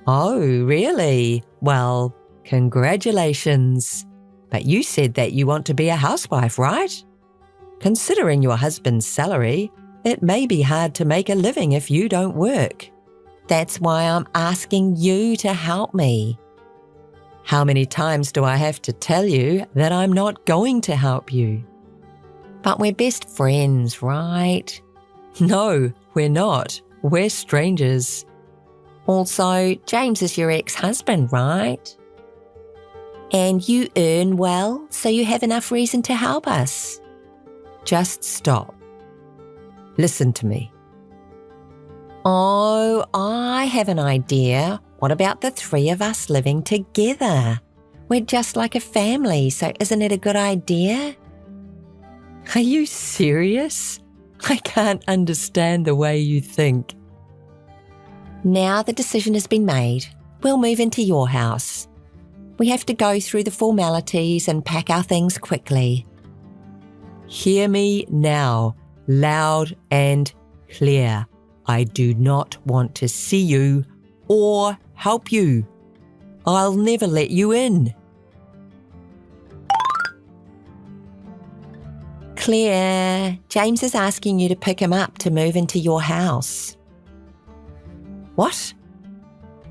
Oh, really? Well, congratulations. But you said that you want to be a housewife, right? Considering your husband's salary, it may be hard to make a living if you don't work. That's why I'm asking you to help me. How many times do I have to tell you that I'm not going to help you? But we're best friends, right? No, we're not. We're strangers. Also, James is your ex-husband, right? And you earn well, so you have enough reason to help us. Just stop. Listen to me. Oh, I have an idea. What about the three of us living together? We're just like a family, so isn't it a good idea? Are you serious? I can't understand the way you think. Now the decision has been made. We'll move into your house. We have to go through the formalities and pack our things quickly. Hear me now, loud and clear. I do not want to see you or help you. I'll never let you in. Claire, James is asking you to pick him up to move into your house. What?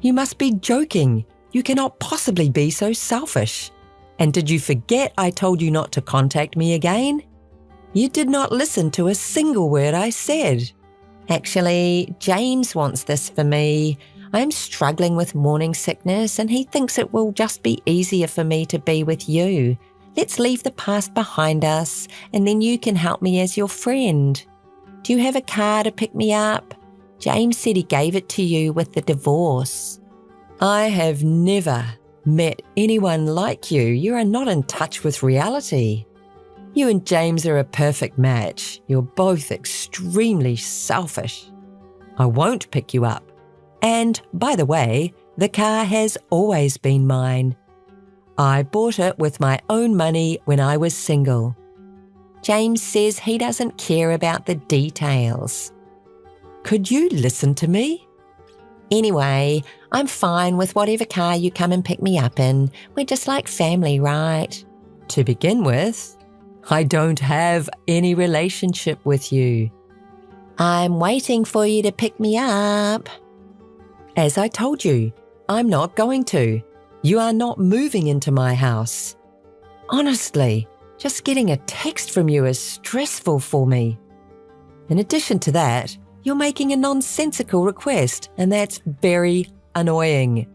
You must be joking. You cannot possibly be so selfish. And did you forget I told you not to contact me again? You did not listen to a single word I said. Actually, James wants this for me. I'm struggling with morning sickness and he thinks it will just be easier for me to be with you. Let's leave the past behind us and then you can help me as your friend. Do you have a car to pick me up? James said he gave it to you with the divorce. I have never met anyone like you. You are not in touch with reality. You and James are a perfect match. You're both extremely selfish. I won't pick you up. And, by the way, the car has always been mine. I bought it with my own money when I was single. James says he doesn't care about the details. Could you listen to me? Anyway, I'm fine with whatever car you come and pick me up in. We're just like family, right? To begin with, I don't have any relationship with you. I'm waiting for you to pick me up. As I told you, I'm not going to. You are not moving into my house. Honestly, just getting a text from you is stressful for me. In addition to that, you're making a nonsensical request, and that's very annoying.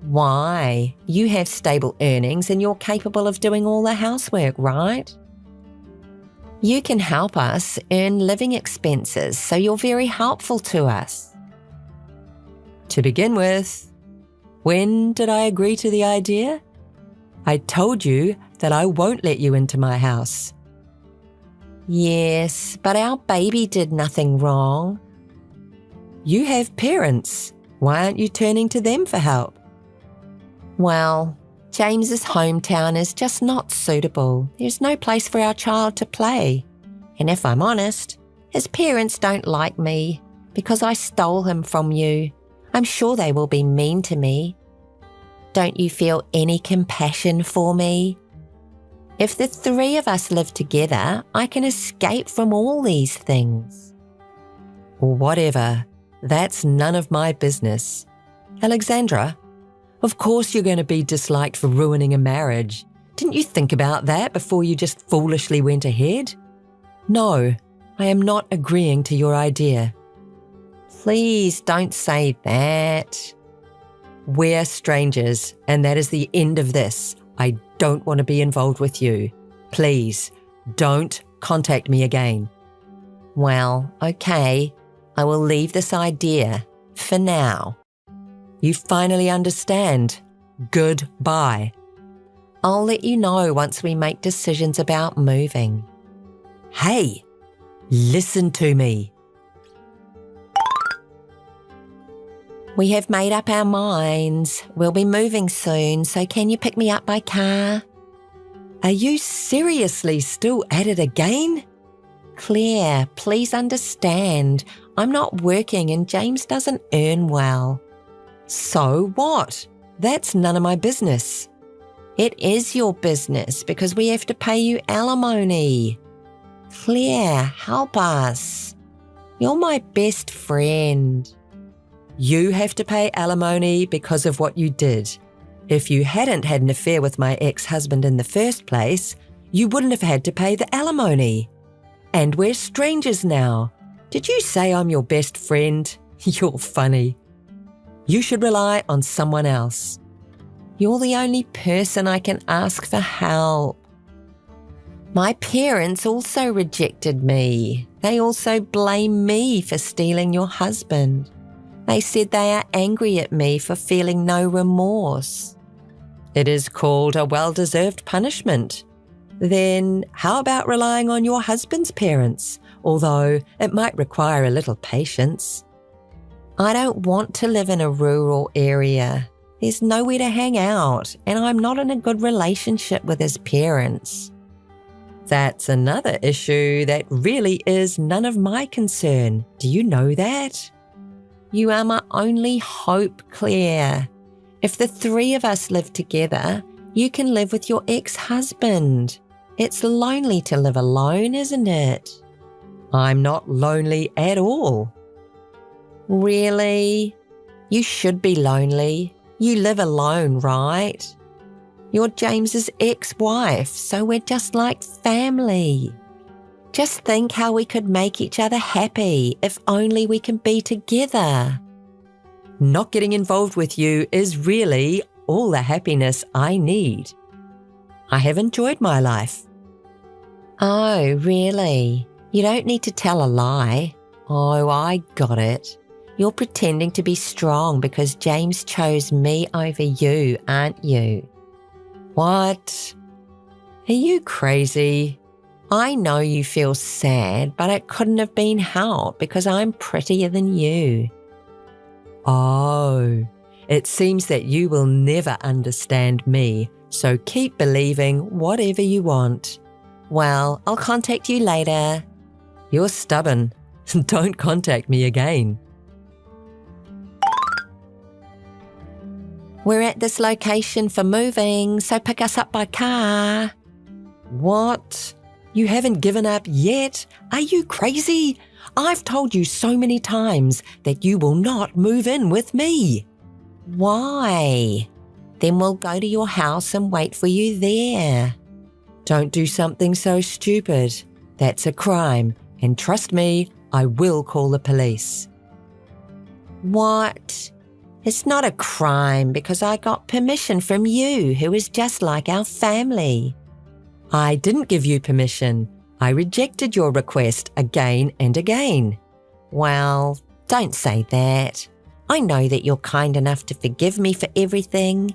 Why? You have stable earnings and you're capable of doing all the housework, right? You can help us earn living expenses, so you're very helpful to us. To begin with, when did I agree to the idea? I told you that I won't let you into my house. Yes, but our baby did nothing wrong. You have parents. Why aren't you turning to them for help? Well, James's hometown is just not suitable. There's no place for our child to play. And if I'm honest, his parents don't like me because I stole him from you. I'm sure they will be mean to me. Don't you feel any compassion for me? If the three of us live together, I can escape from all these things. Whatever. That's none of my business. Alexandra, of course you're going to be disliked for ruining a marriage. Didn't you think about that before you just foolishly went ahead? No, I am not agreeing to your idea. Please don't say that. We're strangers, and that is the end of this. I don't want to be involved with you. Please, don't contact me again. Well, okay, I will leave this idea for now. You finally understand. Goodbye. I'll let you know once we make decisions about moving. Hey, listen to me. We have made up our minds. We'll be moving soon, so can you pick me up by car? Are you seriously still at it again? Claire, please understand. I'm not working and James doesn't earn well. So what? That's none of my business. It is your business because we have to pay you alimony. Claire, help us. You're my best friend. You have to pay alimony because of what you did. If you hadn't had an affair with my ex-husband in the first place, you wouldn't have had to pay the alimony. And we're strangers now. Did you say I'm your best friend? You're funny. You should rely on someone else. You're the only person I can ask for help. My parents also rejected me. They also blame me for stealing your husband. They said they are angry at me for feeling no remorse. It is called a well-deserved punishment. Then how about relying on your husband's parents, although it might require a little patience? I don't want to live in a rural area. There's nowhere to hang out, and I'm not in a good relationship with his parents. That's another issue that really is none of my concern. Do you know that? You are my only hope, Claire. If the three of us live together, you can live with your ex-husband. It's lonely to live alone, isn't it? I'm not lonely at all. Really? You should be lonely. You live alone, right? You're James's ex-wife, so we're just like family. Just think how we could make each other happy if only we can be together. Not getting involved with you is really all the happiness I need. I have enjoyed my life. Oh, really? You don't need to tell a lie. Oh, I got it. You're pretending to be strong because James chose me over you, aren't you? What? Are you crazy? I know you feel sad, but it couldn't have been helped because I'm prettier than you. Oh, it seems that you will never understand me, so keep believing whatever you want. Well, I'll contact you later. You're stubborn. Don't contact me again. We're at this location for moving, so pick us up by car. What? You haven't given up yet? Are you crazy? I've told you so many times that you will not move in with me. Why? Then we'll go to your house and wait for you there. Don't do something so stupid. That's a crime, and trust me, I will call the police. What? It's not a crime because I got permission from you, who is just like our family. I didn't give you permission. I rejected your request again and again. Well, don't say that. I know that you're kind enough to forgive me for everything.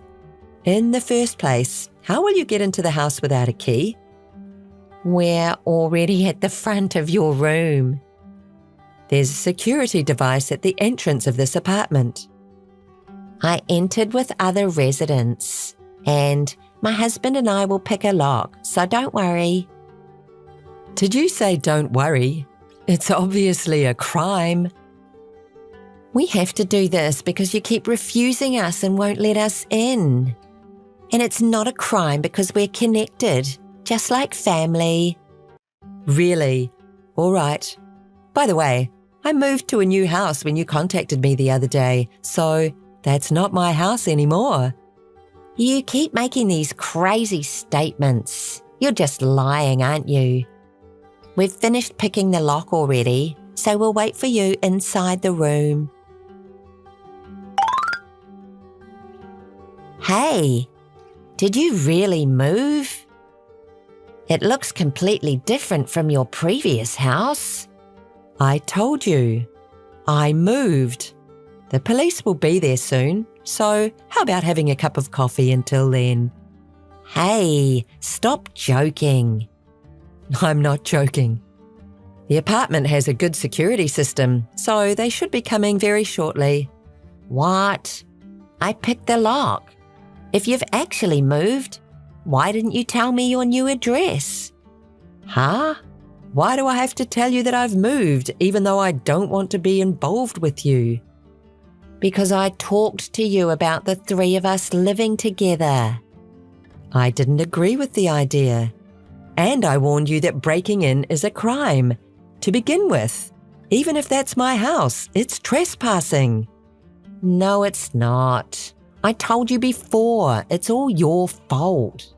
In the first place, how will you get into the house without a key? We're already at the front of your room. There's a security device at the entrance of this apartment. I entered with other residents, and my husband and I will pick a lock, so don't worry. Did you say don't worry? It's obviously a crime. We have to do this because you keep refusing us and won't let us in. And it's not a crime because we're connected, just like family. Really? All right. By the way, I moved to a new house when you contacted me the other day, so that's not my house anymore. You keep making these crazy statements. You're just lying, aren't you? We've finished picking the lock already, so we'll wait for you inside the room. Hey, did you really move? It looks completely different from your previous house. I told you. I moved. The police will be there soon, so how about having a cup of coffee until then? Hey, stop joking. I'm not joking. The apartment has a good security system, so they should be coming very shortly. What? I picked the lock. If you've actually moved, why didn't you tell me your new address? Huh? Why do I have to tell you that I've moved, even though I don't want to be involved with you? Because I talked to you about the three of us living together. I didn't agree with the idea. And I warned you that breaking in is a crime. To begin with, even if that's my house, it's trespassing. No, it's not. I told you before, it's all your fault.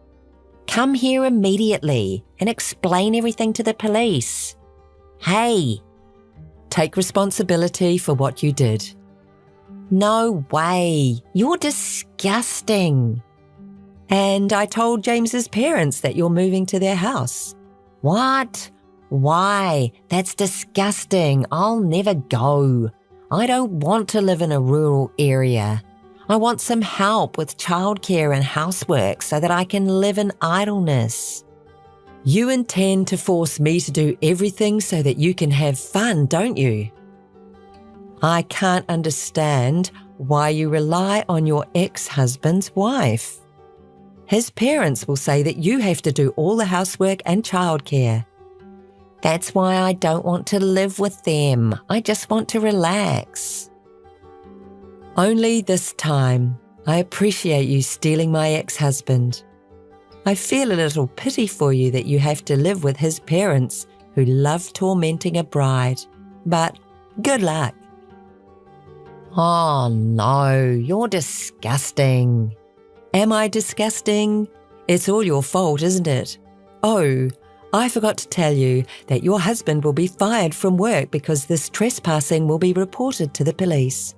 Come here immediately and explain everything to the police. Hey, Take responsibility for what you did. no way. You're disgusting. And I told James's parents that you're moving to their house. What? Why? That's disgusting. I'll never go. I don't want to live in a rural area. I want some help with childcare and housework so that I can live in idleness. You intend to force me to do everything so that you can have fun, don't you? I can't understand why you rely on your ex-husband's wife. His parents will say that you have to do all the housework and childcare. That's why I don't want to live with them. I just want to relax. Only this time, I appreciate you stealing my ex-husband. I feel a little pity for you that you have to live with his parents who love tormenting a bride. But good luck. Oh no, you're disgusting. Am I disgusting? It's all your fault, isn't it? Oh, I forgot to tell you that your husband will be fired from work because this trespassing will be reported to the police.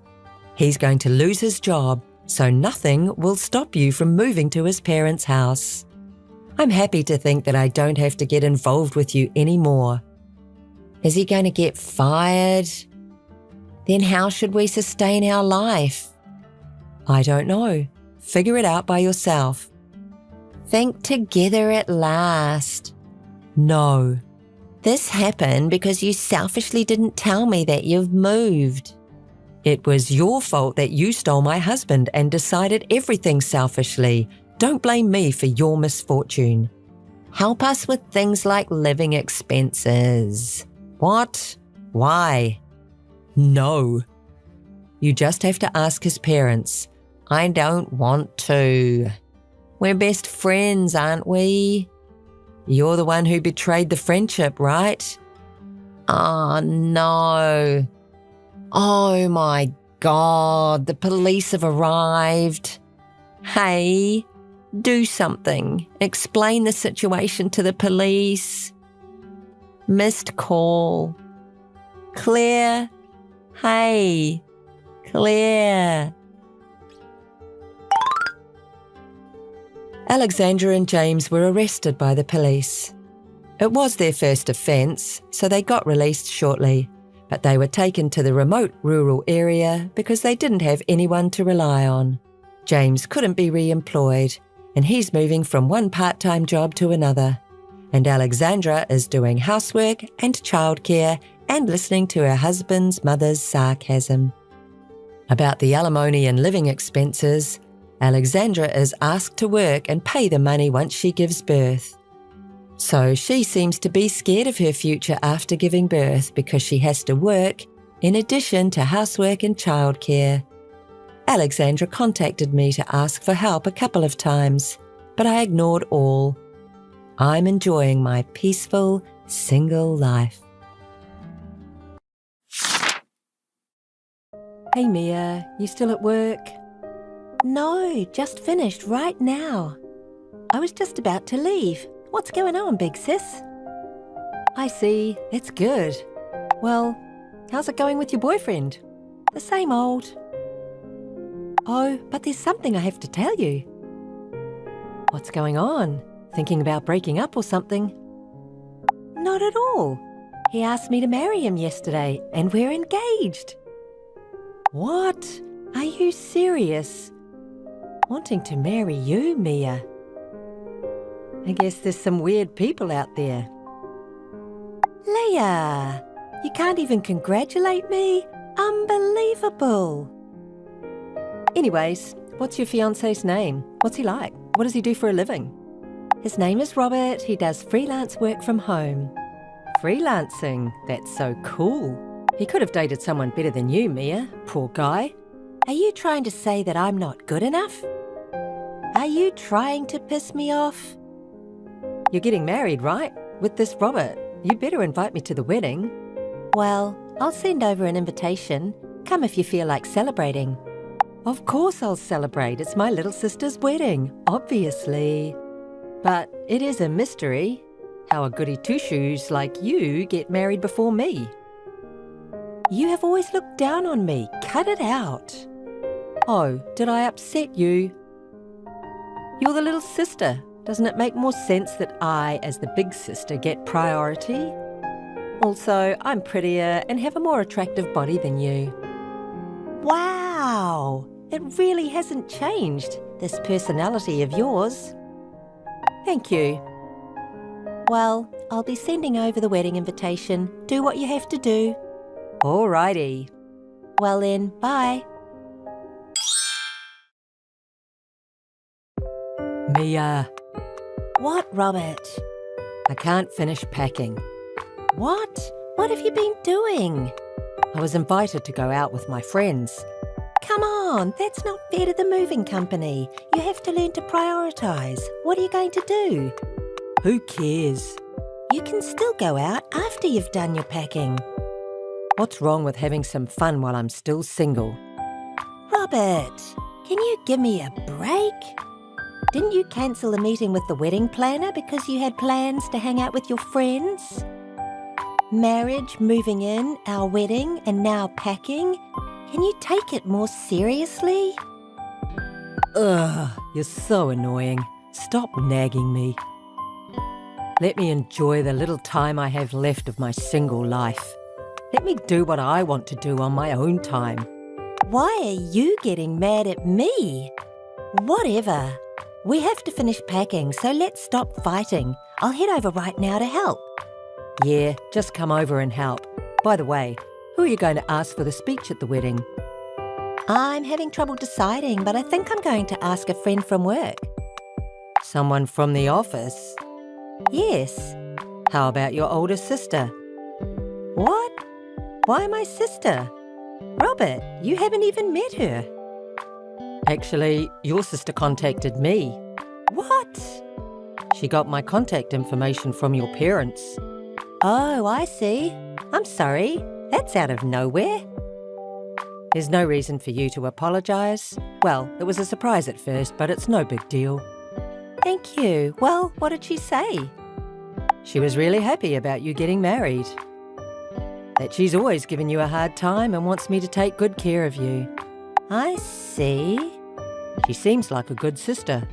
He's going to lose his job, so nothing will stop you from moving to his parents' house. I'm happy to think that I don't have to get involved with you anymore. Is he going to get fired? Then how should we sustain our life? I don't know. Figure it out by yourself. Think together at last. No. This happened because you selfishly didn't tell me that you've moved. It was your fault that you stole my husband and decided everything selfishly. Don't blame me for your misfortune. Help us with things like living expenses. What? Why? No. You just have to ask his parents. I don't want to. We're best friends, aren't we? You're the one who betrayed the friendship, right? Oh, no. Oh, my God. The police have arrived. Hey, do something. Explain the situation to the police. Missed call. Claire. Hey, Claire. Alexandra and James were arrested by the police. It was their first offence, so they got released shortly, but they were taken to the remote rural area because they didn't have anyone to rely on. James couldn't be re-employed, and he's moving from one part-time job to another. And Alexandra is doing housework and childcare and listening to her husband's mother's sarcasm. About the alimony and living expenses, Alexandra is asked to work and pay the money once she gives birth. So she seems to be scared of her future after giving birth because she has to work in addition to housework and childcare. Alexandra contacted me to ask for help a couple of times, but I ignored all. I'm enjoying my peaceful, single life. Hey Mia, you still at work? No, just finished right now. I was just about to leave. What's going on, big sis? I see, that's good. Well, how's it going with your boyfriend? The same old. Oh, but there's something I have to tell you. What's going on? Thinking about breaking up or something? Not at all. He asked me to marry him yesterday, and we're engaged. What? Are you serious? Wanting to marry you, Mia? I guess there's some weird people out there. Leah, you can't even congratulate me? Unbelievable. Anyways, what's your fiancé's name? What's he like? What does he do for a living? His name is Robert. He does freelance work from home. Freelancing? That's so cool. He could have dated someone better than you, Mia. Poor guy. Are you trying to say that I'm not good enough? Are you trying to piss me off? You're getting married, right? With this Robert. You better invite me to the wedding. Well, I'll send over an invitation. Come if you feel like celebrating. Of course I'll celebrate. It's my little sister's wedding, obviously. But it is a mystery how a goody two-shoes like you get married before me. You have always looked down on me. Cut it out. Oh, did I upset you? You're the little sister. Doesn't it make more sense that I, as the big sister, get priority? Also, I'm prettier and have a more attractive body than you. Wow! It really hasn't changed, this personality of yours. Thank you. Well, I'll be sending over the wedding invitation. Do what you have to do. Alrighty. Well then, bye. Mia, What, Robert? I can't finish packing. What? What have you been doing? I was invited to go out with my friends. Come on, that's not fair to the moving company. You have to learn to prioritise. What are you going to do? Who cares? You can still go out after you've done your packing. What's wrong with having some fun while I'm still single? Robert, can you give me a break? Didn't you cancel the meeting with the wedding planner because you had plans to hang out with your friends? Marriage, moving in, our wedding, and now packing. Can you take it more seriously? Ugh, you're so annoying. Stop nagging me. Let me enjoy the little time I have left of my single life. Let me do what I want to do on my own time. Why are you getting mad at me? Whatever. We have to finish packing, so let's stop fighting. I'll head over right now to help. Yeah, just come over and help. By the way, who are you going to ask for the speech at the wedding? I'm having trouble deciding, but I think I'm going to ask a friend from work. Someone from the office? Yes. How about your older sister? What? Why my sister? Robert, you haven't even met her. Actually, your sister contacted me. What? She got my contact information from your parents. Oh, I see. I'm sorry. That's out of nowhere. There's no reason for you to apologise. Well, it was a surprise at first, but it's no big deal. Thank you. Well, what did she say? She was really happy about you getting married. That she's always given you a hard time and wants me to take good care of you. I see. She seems like a good sister.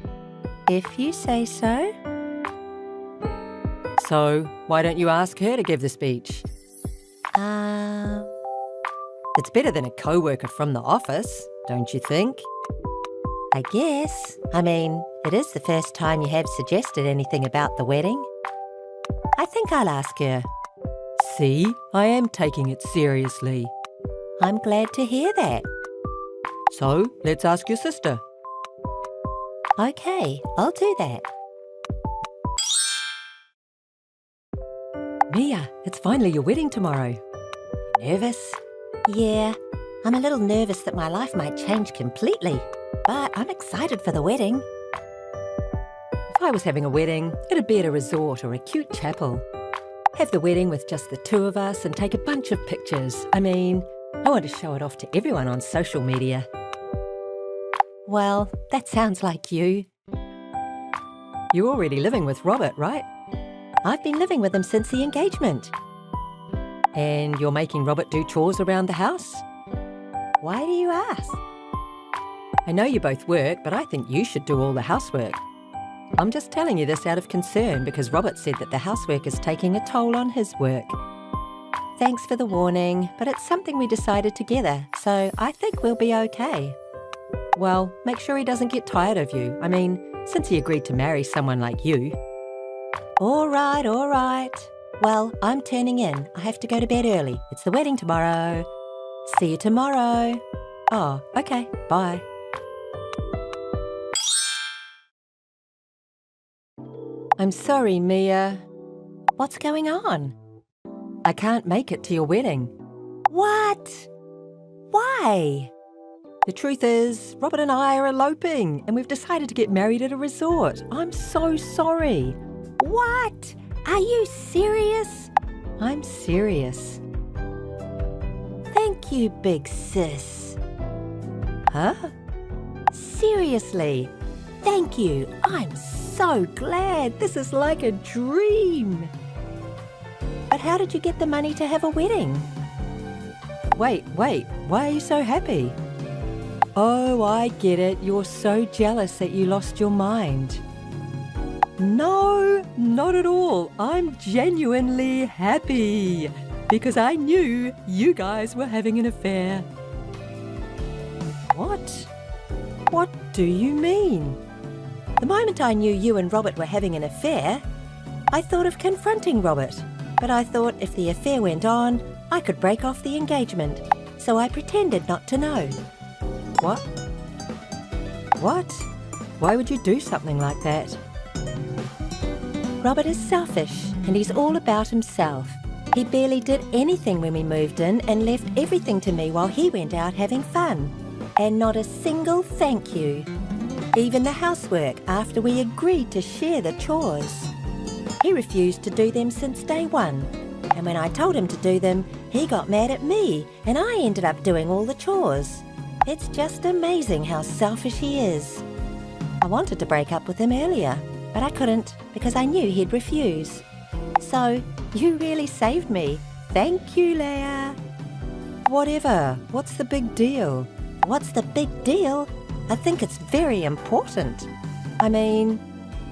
If you say so. So, why don't you ask her to give the speech? It's better than a co-worker from the office, don't you think? I guess. I mean, it is the first time you have suggested anything about the wedding. I think I'll ask her. See, I am taking it seriously. I'm glad to hear that. So, let's ask your sister. Okay, I'll do that. Mia, it's finally your wedding tomorrow. Nervous? Yeah, I'm a little nervous that my life might change completely, but I'm excited for the wedding. If I was having a wedding, it'd be at a resort or a cute chapel. Have the wedding with just the two of us and take a bunch of pictures. I mean, I want to show it off to everyone on social media. Well, that sounds like you. You're already living with Robert, right? I've been living with him since the engagement. And you're making Robert do chores around the house? Why do you ask? I know you both work, but I think you should do all the housework. I'm just telling you this out of concern because Robert said that the housework is taking a toll on his work. Thanks for the warning, but it's something we decided together, so I think we'll be okay. Well, make sure he doesn't get tired of you. I mean, since he agreed to marry someone like you. All right, all right. Well, I'm turning in. I have to go to bed early. It's the wedding tomorrow. See you tomorrow. Oh, okay. Bye. I'm sorry, Mia. What's going on? I can't make it to your wedding. What? Why? The truth is, Robert and I are eloping, and we've decided to get married at a resort. I'm so sorry. What? Are you serious? I'm serious. Thank you, big sis. Huh? Seriously, thank you. I'm so glad. This is like a dream. But how did you get the money to have a wedding? Wait, why are you so happy? Oh, I get it. You're so jealous that you lost your mind. No, not at all. I'm genuinely happy because I knew you guys were having an affair. What? What do you mean? The moment I knew you and Robert were having an affair, I thought of confronting Robert. But I thought if the affair went on, I could break off the engagement. So I pretended not to know. What? What? Why would you do something like that? Robert is selfish and he's all about himself. He barely did anything when we moved in and left everything to me while he went out having fun. And not a single thank you. Even the housework after we agreed to share the chores. He refused to do them since day one. And when I told him to do them, he got mad at me and I ended up doing all the chores. It's just amazing how selfish he is. I wanted to break up with him earlier, but I couldn't because I knew he'd refuse. So, you really saved me. Thank you, Leah. Whatever. What's the big deal? What's the big deal? I think it's very important. I mean,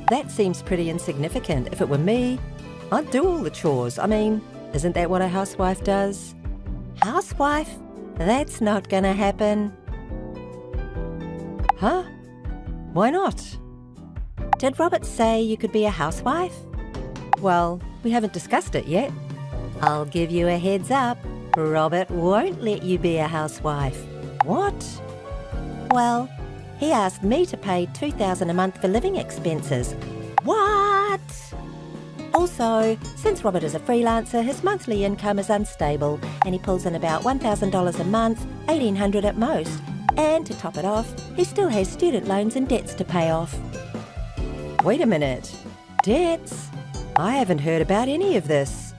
that seems pretty insignificant. If it were me, I'd do all the chores. I mean, isn't that what a housewife does? Housewife? That's not gonna happen. Huh? Why not? Did Robert say you could be a housewife? Well, we haven't discussed it yet. I'll give you a heads up. Robert won't let you be a housewife. What? Well, he asked me to pay $2,000 a month for living expenses. What? Also, since Robert is a freelancer, his monthly income is unstable and he pulls in about $1,000 a month, $1,800 at most. And to top it off, he still has student loans and debts to pay off. Wait a minute. Debts? I haven't heard about any of this.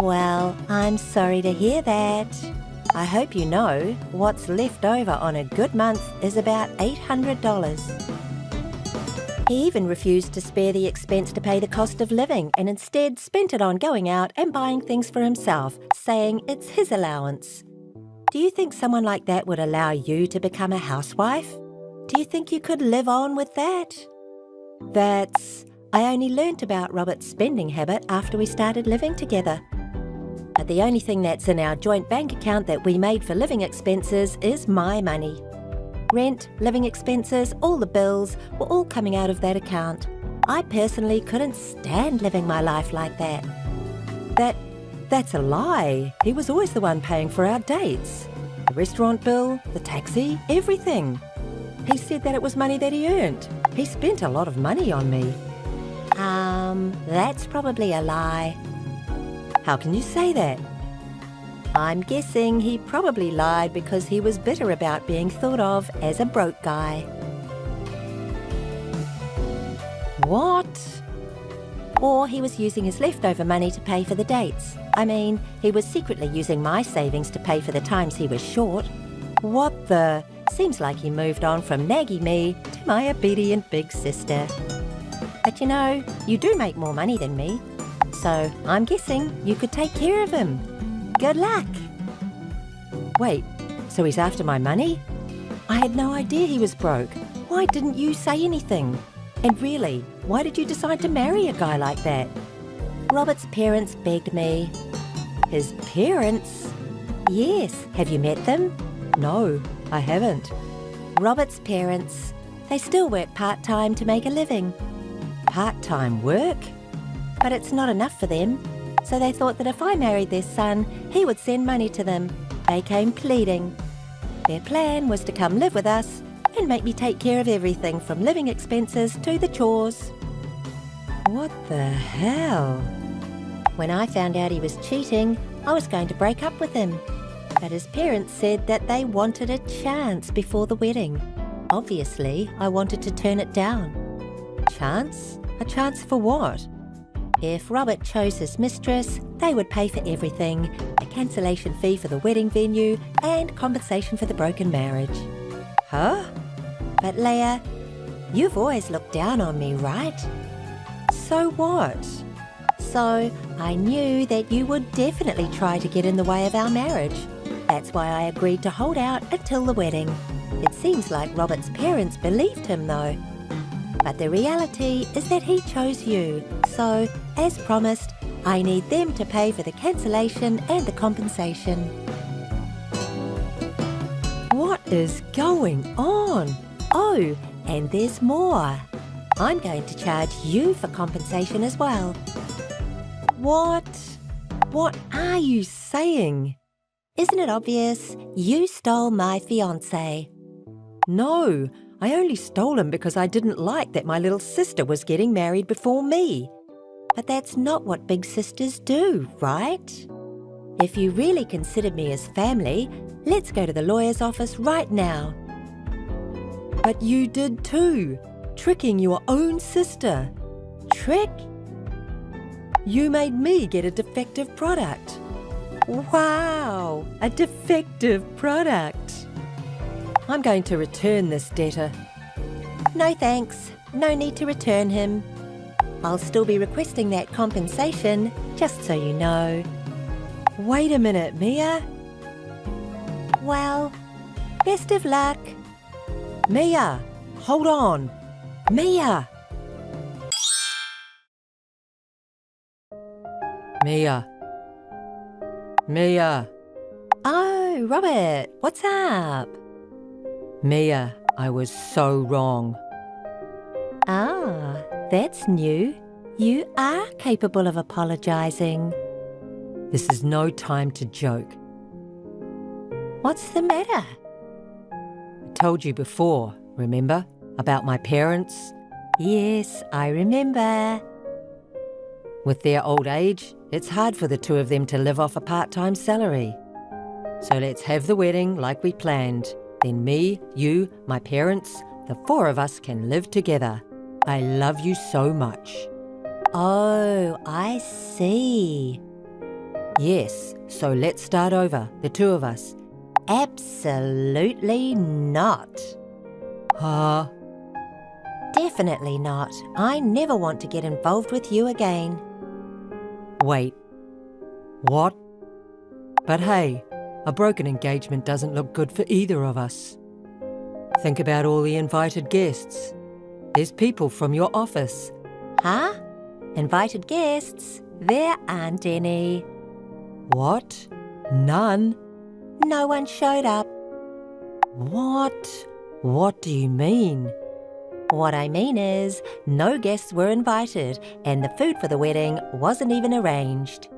Well, I'm sorry to hear that. I hope you know what's left over on a good month is about $800. He even refused to spare the expense to pay the cost of living and instead spent it on going out and buying things for himself, saying it's his allowance. Do you think someone like that would allow you to become a housewife? Do you think you could live on with that? I only learnt about Robert's spending habit after we started living together. But the only thing that's in our joint bank account that we made for living expenses is my money. Rent, living expenses, all the bills were all coming out of that account. I personally couldn't stand living my life like that. That's a lie. He was always the one paying for our dates. The restaurant bill, the taxi, everything. He said that it was money that he earned. He spent a lot of money on me. That's probably a lie. How can you say that? I'm guessing he probably lied because he was bitter about being thought of as a broke guy. What? Or he was using his leftover money to pay for the dates. I mean, he was secretly using my savings to pay for the times he was short. What the? Seems like he moved on from naggy me to my obedient big sister. But you know, you do make more money than me. So I'm guessing you could take care of him. Good luck. Wait, so he's after my money? I had no idea he was broke. Why didn't you say anything? And really, why did you decide to marry a guy like that? Robert's parents begged me. His parents? Yes, have you met them? No, I haven't. Robert's parents. They still work part-time to make a living. Part-time work? But it's not enough for them. So they thought that if I married their son, he would send money to them. They came pleading. Their plan was to come live with us and make me take care of everything from living expenses to the chores. What the hell? When I found out he was cheating, I was going to break up with him. But his parents said that they wanted a chance before the wedding. Obviously, I wanted to turn it down. Chance? A chance for what? If Robert chose his mistress, they would pay for everything, a cancellation fee for the wedding venue and compensation for the broken marriage. Huh? But Leia, you've always looked down on me, right? So what? So I knew that you would definitely try to get in the way of our marriage. That's why I agreed to hold out until the wedding. It seems like Robert's parents believed him though. But the reality is that he chose you. So, as promised, I need them to pay for the cancellation and the compensation. What is going on? Oh, and there's more. I'm going to charge you for compensation as well. What? What are you saying? Isn't it obvious? You stole my fiancé. No, I only stole him because I didn't like that my little sister was getting married before me. But that's not what big sisters do, right? If you really consider me as family, let's go to the lawyer's office right now. But you did too, tricking your own sister. Trick? You made me get a defective product. Wow, a defective product. I'm going to return this debtor. No thanks, no need to return him. I'll still be requesting that compensation, just so you know. Wait a minute, Mia. Well, best of luck. Mia, hold on. Mia. Mia. Mia. Oh, Robert, what's up? Mia, I was so wrong. Ah, that's new. You are capable of apologising. This is no time to joke. What's the matter? I told you before, remember? About my parents? Yes, I remember. With their old age, it's hard for the two of them to live off a part-time salary. So let's have the wedding like we planned. Then me, you, my parents, the four of us can live together. I love you so much. Oh, I see. Yes, so let's start over, the two of us. Absolutely not. Huh? Definitely not. I never want to get involved with you again. Wait. What? But hey, a broken engagement doesn't look good for either of us. Think about all the invited guests. There's people from your office. Huh? Invited guests? There aren't any. What? None? No one showed up. What? What do you mean? What I mean is, no guests were invited, and the food for the wedding wasn't even arranged.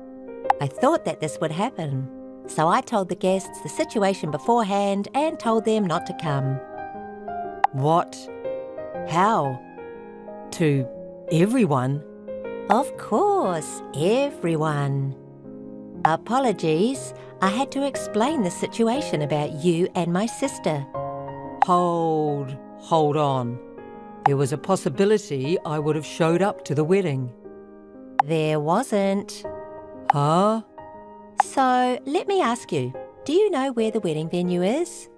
I thought that this would happen, so I told the guests the situation beforehand and told them not to come. What? How? To everyone? Of course, everyone. Apologies, I had to explain the situation about you and my sister. Hold on. There was a possibility I would have showed up to the wedding. There wasn't. Huh? So, let me ask you, do you know where the wedding venue is?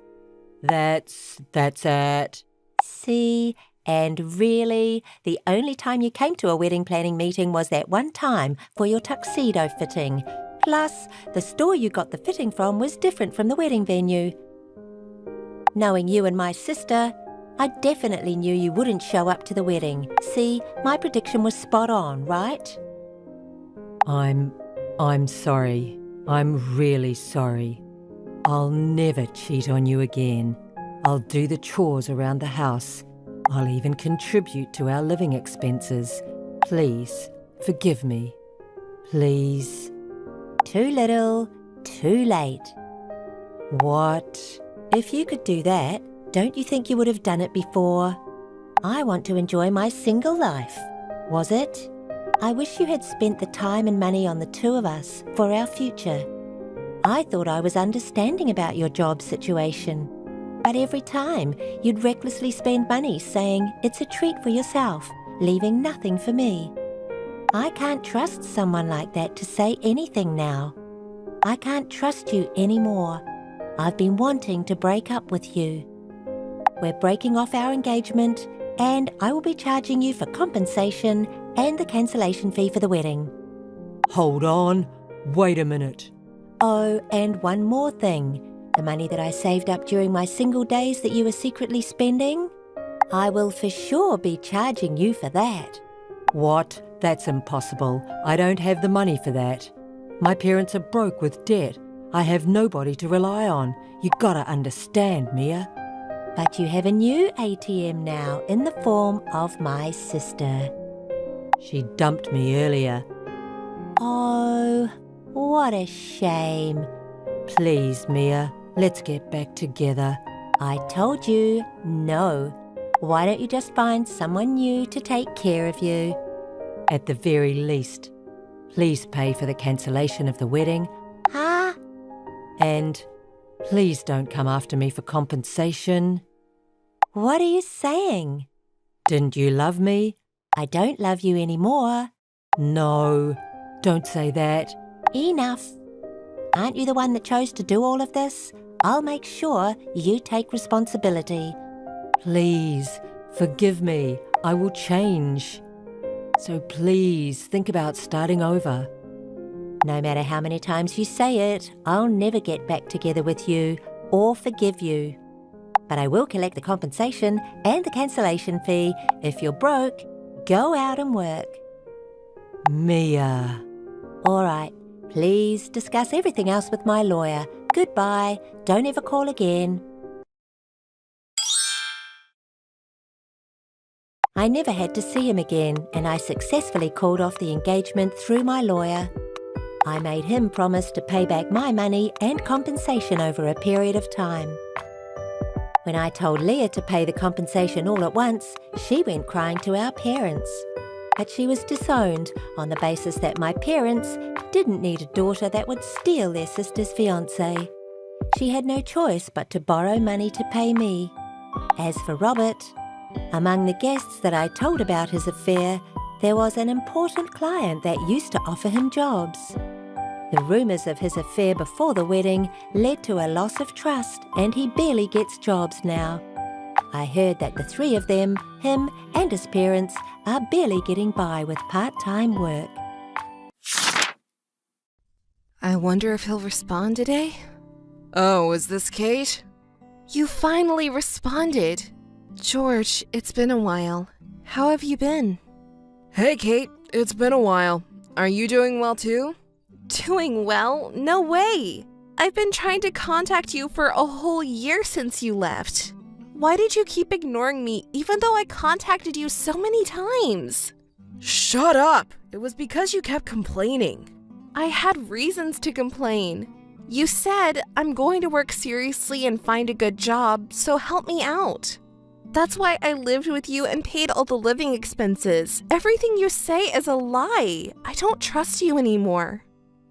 That's at... See, and really, the only time you came to a wedding planning meeting was that one time for your tuxedo fitting. Plus, the store you got the fitting from was different from the wedding venue. Knowing you and my sister, I definitely knew you wouldn't show up to the wedding. See, my prediction was spot on, right? I'm sorry. I'm really sorry. I'll never cheat on you again. I'll do the chores around the house. I'll even contribute to our living expenses. Please, forgive me. Please. Too little, too late. What? If you could do that, don't you think you would have done it before? I want to enjoy my single life. Was it? I wish you had spent the time and money on the two of us for our future. I thought I was understanding about your job situation. But every time, you'd recklessly spend money saying it's a treat for yourself, leaving nothing for me. I can't trust someone like that to say anything now. I can't trust you anymore. I've been wanting to break up with you. We're breaking off our engagement, and I will be charging you for compensation and the cancellation fee for the wedding. Hold on. Wait a minute. Oh, and one more thing. The money that I saved up during my single days that you were secretly spending, I will for sure be charging you for that. What? That's impossible. I don't have the money for that. My parents are broke with debt. I have nobody to rely on. You gotta understand, Mia. But you have a new ATM now in the form of my sister. She dumped me earlier. Oh, what a shame. Please, Mia, let's get back together. I told you, no. Why don't you just find someone new to take care of you? At the very least, please pay for the cancellation of the wedding. Huh? And please don't come after me for compensation. What are you saying? Didn't you love me? I don't love you anymore. No, don't say that. Enough. Aren't you the one that chose to do all of this? I'll make sure you take responsibility. Please, forgive me. I will change. So please think about starting over. No matter how many times you say it, I'll never get back together with you or forgive you. But I will collect the compensation and the cancellation fee. If you're broke, go out and work. Mia. All right. Please discuss everything else with my lawyer. Goodbye. Don't ever call again. I never had to see him again, and I successfully called off the engagement through my lawyer. I made him promise to pay back my money and compensation over a period of time. When I told Leah to pay the compensation all at once, she went crying to our parents. But she was disowned on the basis that my parents didn't need a daughter that would steal their sister's fiancé. She had no choice but to borrow money to pay me. As for Robert, among the guests that I told about his affair, there was an important client that used to offer him jobs. The rumours of his affair before the wedding led to a loss of trust, and he barely gets jobs now. I heard that the three of them, him and his parents, are barely getting by with part-time work. I wonder if he'll respond today? Oh, is this Kate? You finally responded. George, it's been a while. How have you been? Hey, Kate. It's been a while. Are you doing well too? Doing well? No way! I've been trying to contact you for a whole year since you left. Why did you keep ignoring me even though I contacted you so many times? Shut up! It was because you kept complaining. I had reasons to complain. You said I'm going to work seriously and find a good job, so help me out. That's why I lived with you and paid all the living expenses. Everything you say is a lie. I don't trust you anymore.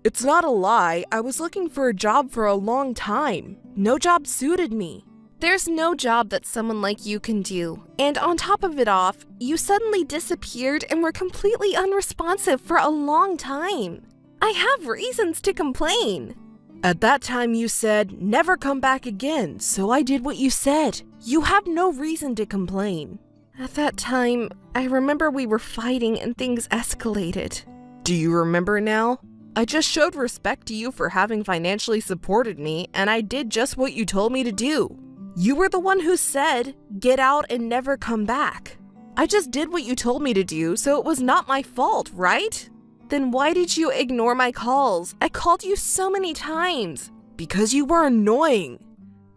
It's not a lie. I was looking for a job for a long time. No job suited me. There's no job that someone like you can do. And on top of it off, you suddenly disappeared and were completely unresponsive for a long time. I have reasons to complain. At that time you said, never come back again, so I did what you said. You have no reason to complain. At that time, I remember we were fighting and things escalated. Do you remember now? I just showed respect to you for having financially supported me, and I did just what you told me to do. You were the one who said, get out and never come back. I just did what you told me to do, so it was not my fault, right? Then why did you ignore my calls? I called you so many times. Because you were annoying.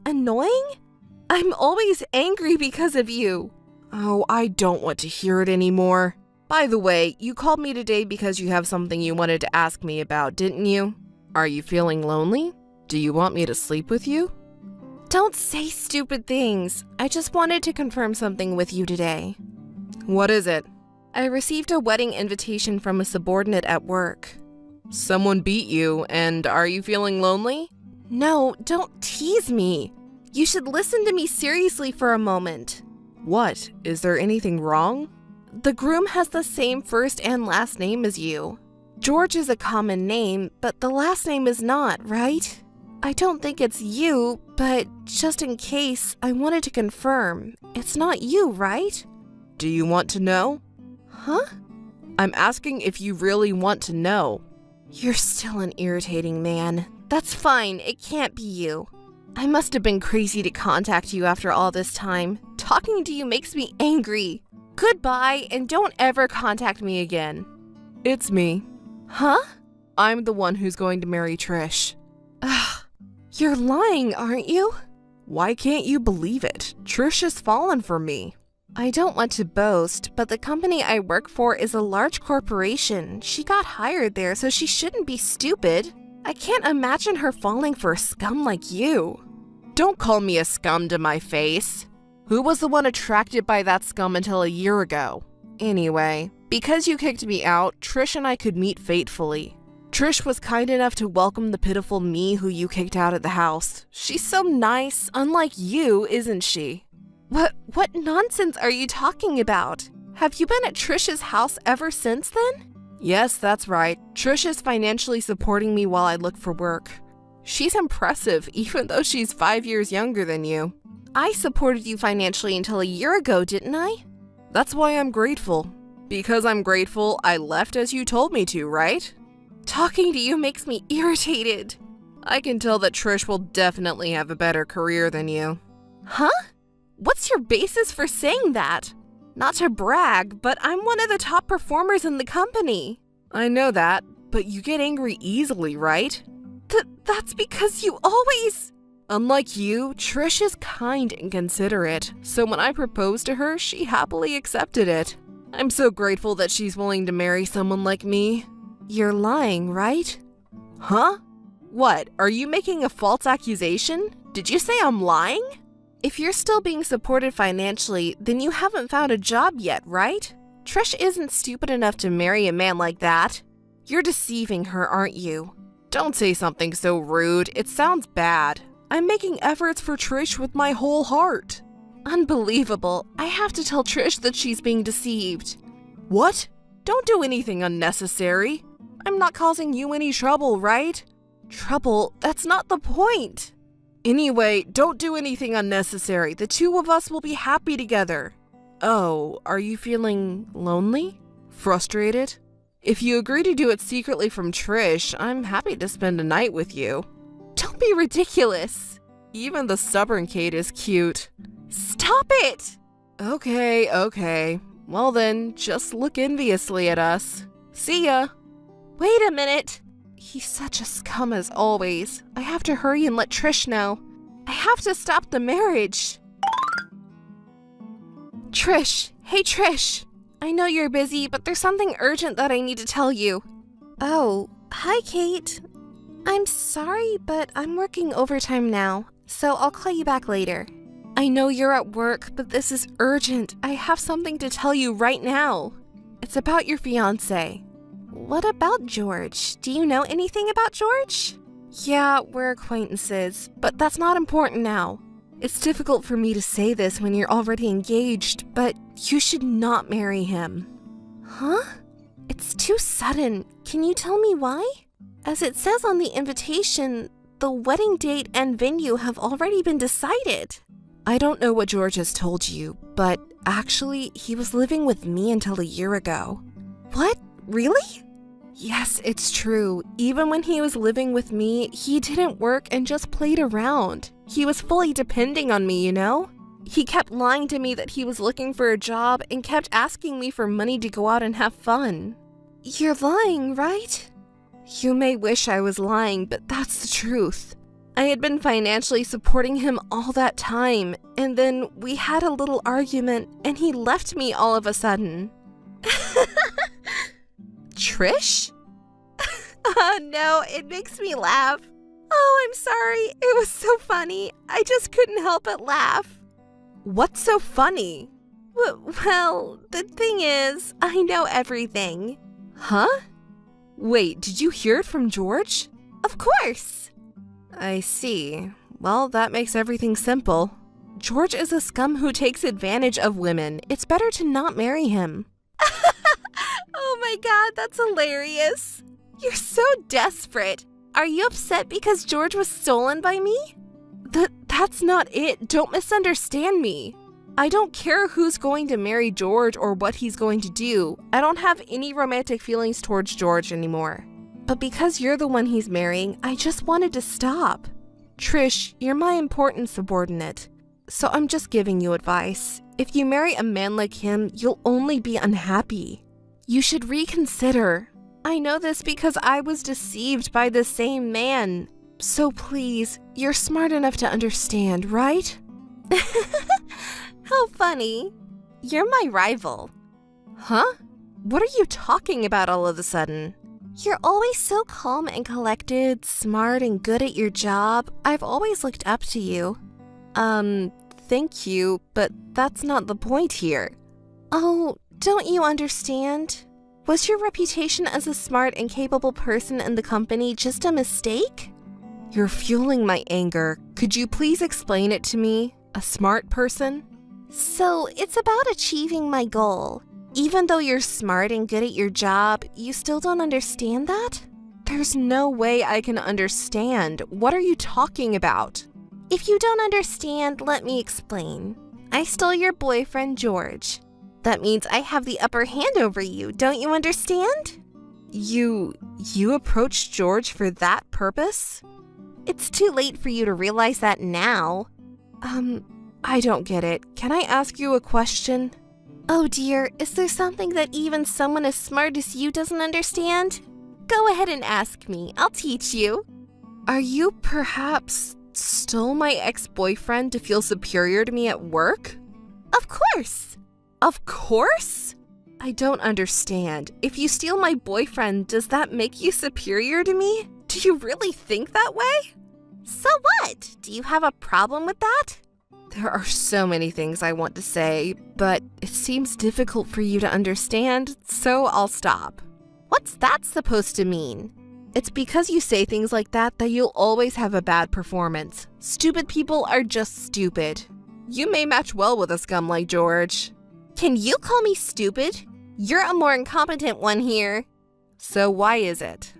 Annoying? I'm always angry because of you. Oh, I don't want to hear it anymore. By the way, you called me today because you have something you wanted to ask me about, didn't you? Are you feeling lonely? Do you want me to sleep with you? Don't say stupid things. I just wanted to confirm something with you today. What is it? I received a wedding invitation from a subordinate at work. Someone beat you, and are you feeling lonely? No, don't tease me. You should listen to me seriously for a moment. What? Is there anything wrong? The groom has the same first and last name as you. George is a common name, but the last name is not, right? I don't think it's you, but just in case, I wanted to confirm. It's not you, right? Do you want to know? Huh? I'm asking if you really want to know. You're still an irritating man. That's fine, it can't be you. I must have been crazy to contact you after all this time. Talking to you makes me angry. Goodbye, and don't ever contact me again. It's me. Huh? I'm the one who's going to marry Trish. Ugh, you're lying, aren't you? Why can't you believe it? Trish has fallen for me. I don't want to boast, but the company I work for is a large corporation. She got hired there, so she shouldn't be stupid. I can't imagine her falling for a scum like you. Don't call me a scum to my face. Who was the one attracted by that scum until a year ago? Anyway, because you kicked me out, Trish and I could meet fatefully. Trish was kind enough to welcome the pitiful me who you kicked out of the house. She's so nice, unlike you, isn't she? What nonsense are you talking about? Have you been at Trish's house ever since then? Yes, that's right. Trish is financially supporting me while I look for work. She's impressive, even though she's 5 years younger than you. I supported you financially until a year ago, didn't I? That's why I'm grateful. Because I'm grateful, I left as you told me to, right? Talking to you makes me irritated. I can tell that Trish will definitely have a better career than you. Huh? What's your basis for saying that? Not to brag, but I'm one of the top performers in the company. I know that, but you get angry easily, right? That's because you always... Unlike you, Trish is kind and considerate, so when I proposed to her, she happily accepted it. I'm so grateful that she's willing to marry someone like me. You're lying, right? Huh? What, are you making a false accusation? Did you say I'm lying? If you're still being supported financially, then you haven't found a job yet, right? Trish isn't stupid enough to marry a man like that. You're deceiving her, aren't you? Don't say something so rude. It sounds bad. I'm making efforts for Trish with my whole heart. Unbelievable. I have to tell Trish that she's being deceived. What? Don't do anything unnecessary. I'm not causing you any trouble, right? Trouble? That's not the point. Anyway, don't do anything unnecessary. The two of us will be happy together. Oh, are you feeling lonely? Frustrated? If you agree to do it secretly from Trish, I'm happy to spend a night with you. Don't be ridiculous. Even the stubborn Kate is cute. Stop it! Okay. Well then, just look enviously at us. See ya. Wait a minute. He's such a scum as always. I have to hurry and let Trish know. I have to stop the marriage. Trish. Hey, Trish. I know you're busy, but there's something urgent that I need to tell you. Oh, hi, Kate. I'm sorry, but I'm working overtime now, so I'll call you back later. I know you're at work, but this is urgent. I have something to tell you right now. It's about your fiancé. What about George? Do you know anything about George? Yeah, we're acquaintances, but that's not important now. It's difficult for me to say this when you're already engaged, but you should not marry him. Huh? It's too sudden. Can you tell me why? As it says on the invitation, the wedding date and venue have already been decided. I don't know what George has told you, but actually, he was living with me until a year ago. What? Really? Yes, it's true. Even when he was living with me, he didn't work and just played around. He was fully depending on me, you know? He kept lying to me that he was looking for a job and kept asking me for money to go out and have fun. You're lying, right? You may wish I was lying, but that's the truth. I had been financially supporting him all that time, and then we had a little argument, and he left me all of a sudden. Trish? Oh no, it makes me laugh. Oh, I'm sorry. It was so funny. I just couldn't help but laugh. What's so funny? Well, the thing is, I know everything. Huh? Wait, did you hear it from George? Of course. I see. Well, that makes everything simple. George is a scum who takes advantage of women. It's better to not marry him. Oh my god, that's hilarious. You're so desperate. Are you upset because George was stolen by me? That's not it. Don't misunderstand me. I don't care who's going to marry George or what he's going to do. I don't have any romantic feelings towards George anymore. But because you're the one he's marrying, I just wanted to stop. Trish, you're my important subordinate. So I'm just giving you advice. If you marry a man like him, you'll only be unhappy. You should reconsider. I know this because I was deceived by the same man. So please, you're smart enough to understand, right? How funny. You're my rival. Huh? What are you talking about all of a sudden? You're always so calm and collected, smart and good at your job. I've always looked up to you. Thank you, but that's not the point here. Oh, don't you understand? Was your reputation as a smart and capable person in the company just a mistake? You're fueling my anger. Could you please explain it to me? A smart person? So, it's about achieving my goal. Even though you're smart and good at your job, you still don't understand that? There's no way I can understand. What are you talking about? If you don't understand, let me explain. I stole your boyfriend, George. That means I have the upper hand over you, don't you understand? You approached George for that purpose? It's too late for you to realize that now. I don't get it. Can I ask you a question? Oh dear, is there something that even someone as smart as you doesn't understand? Go ahead and ask me. I'll teach you. Are you perhaps stole my ex-boyfriend to feel superior to me at work? Of course. Of course? I don't understand. If you steal my boyfriend, does that make you superior to me? Do you really think that way? So what? Do you have a problem with that? There are so many things I want to say, but it seems difficult for you to understand, so I'll stop. What's that supposed to mean? It's because you say things like that you'll always have a bad performance. Stupid people are just stupid. You may match well with a scum like George. Can you call me stupid? You're a more incompetent one here. So why is it?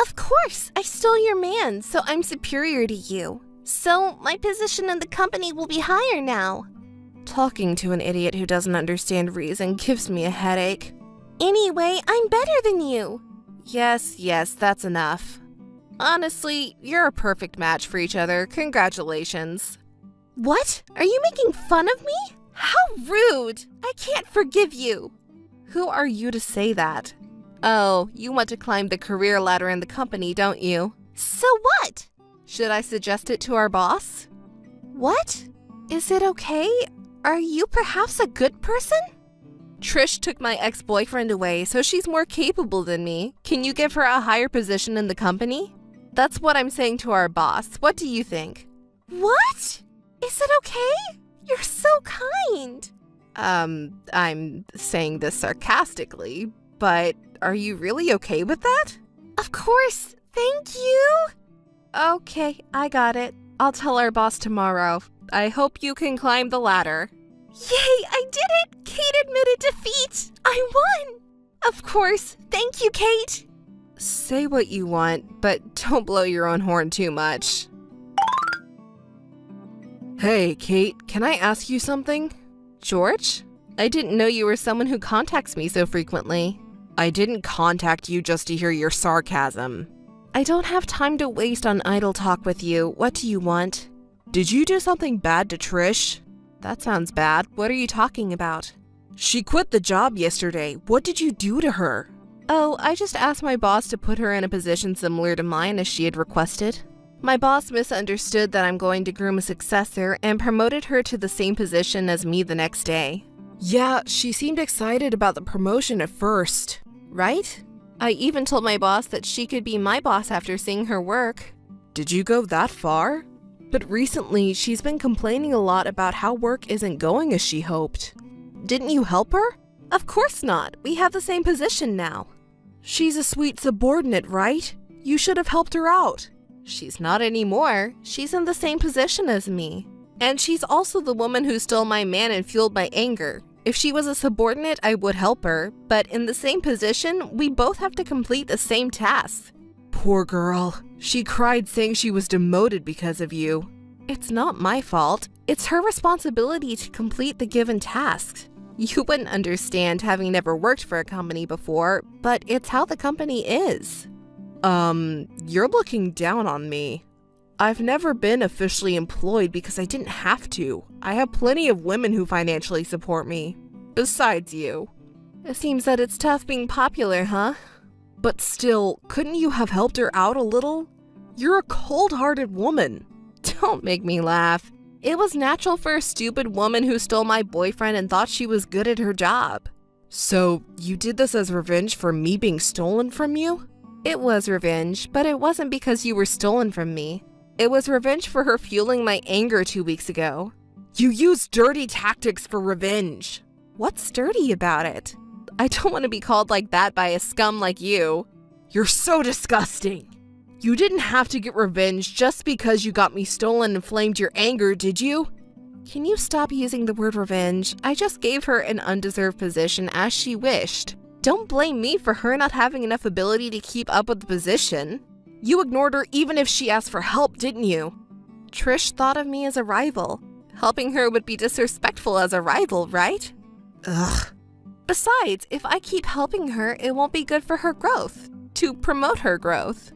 Of course, I stole your man, so I'm superior to you. So my position in the company will be higher now. Talking to an idiot who doesn't understand reason gives me a headache. Anyway, I'm better than you. Yes, that's enough. Honestly, you're a perfect match for each other. Congratulations. What? Are you making fun of me? How rude! I can't forgive you. Who are you to say that? Oh, you want to climb the career ladder in the company, don't you? So what? Should I suggest it to our boss? What? Is it okay? Are you perhaps a good person? Trish took my ex-boyfriend away, so she's more capable than me. Can you give her a higher position in the company? That's what I'm saying to our boss. What do you think? What? Is it okay? You're so kind. I'm saying this sarcastically, but are you really okay with that? Of course. Thank you. Okay, I got it. I'll tell our boss tomorrow. I hope you can climb the ladder. Yay, I did it! Kate admitted defeat! I won! Of course. Thank you, Kate. Say what you want, but don't blow your own horn too much. Hey, Kate, can I ask you something? George? I didn't know you were someone who contacts me so frequently. I didn't contact you just to hear your sarcasm. I don't have time to waste on idle talk with you. What do you want? Did you do something bad to Trish? That sounds bad. What are you talking about? She quit the job yesterday. What did you do to her? Oh, I just asked my boss to put her in a position similar to mine as she had requested. My boss misunderstood that I'm going to groom a successor and promoted her to the same position as me the next day. Yeah, she seemed excited about the promotion at first, right? I even told my boss that she could be my boss after seeing her work. Did you go that far? But recently, she's been complaining a lot about how work isn't going as she hoped. Didn't you help her? Of course not. We have the same position now. She's a sweet subordinate, right? You should have helped her out. She's not anymore. She's in the same position as me. And she's also the woman who stole my man and fueled my anger. If she was a subordinate, I would help her, but in the same position, we both have to complete the same task. Poor girl. She cried saying she was demoted because of you. It's not my fault. It's her responsibility to complete the given tasks. You wouldn't understand having never worked for a company before, but it's how the company is. You're looking down on me. I've never been officially employed because I didn't have to. I have plenty of women who financially support me. Besides you. It seems that it's tough being popular, huh? But still, couldn't you have helped her out a little? You're a cold-hearted woman. Don't make me laugh. It was natural for a stupid woman who stole my boyfriend and thought she was good at her job. So, you did this as revenge for me being stolen from you? It was revenge, but it wasn't because you were stolen from me. It was revenge for her fueling my anger 2 weeks ago. You used dirty tactics for revenge. What's dirty about it? I don't want to be called like that by a scum like you. You're so disgusting. You didn't have to get revenge just because you got me stolen and inflamed your anger, did you? Can you stop using the word revenge? I just gave her an undeserved position as she wished. Don't blame me for her not having enough ability to keep up with the position. You ignored her even if she asked for help, didn't you? Trish thought of me as a rival. Helping her would be disrespectful as a rival, right? Ugh. Besides, if I keep helping her, it won't be good for her growth. To promote her growth.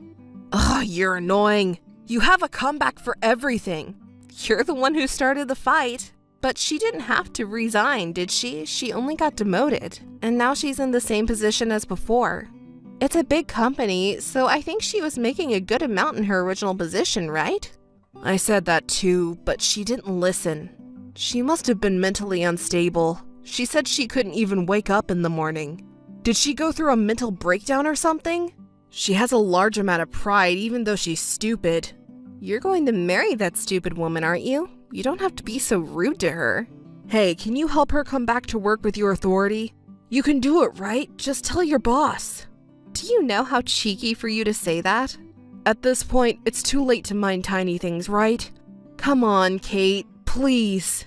Ugh, you're annoying. You have a comeback for everything. You're the one who started the fight. But she didn't have to resign, did she? She only got demoted. And now she's in the same position as before. It's a big company, so I think she was making a good amount in her original position, right? I said that too, but she didn't listen. She must have been mentally unstable. She said she couldn't even wake up in the morning. Did she go through a mental breakdown or something? She has a large amount of pride, even though she's stupid. You're going to marry that stupid woman, aren't you? You don't have to be so rude to her. Hey, can you help her come back to work with your authority? You can do it, right? Just tell your boss. Do you know how cheeky for you to say that? At this point, it's too late to mind tiny things, right? Come on, Kate, please.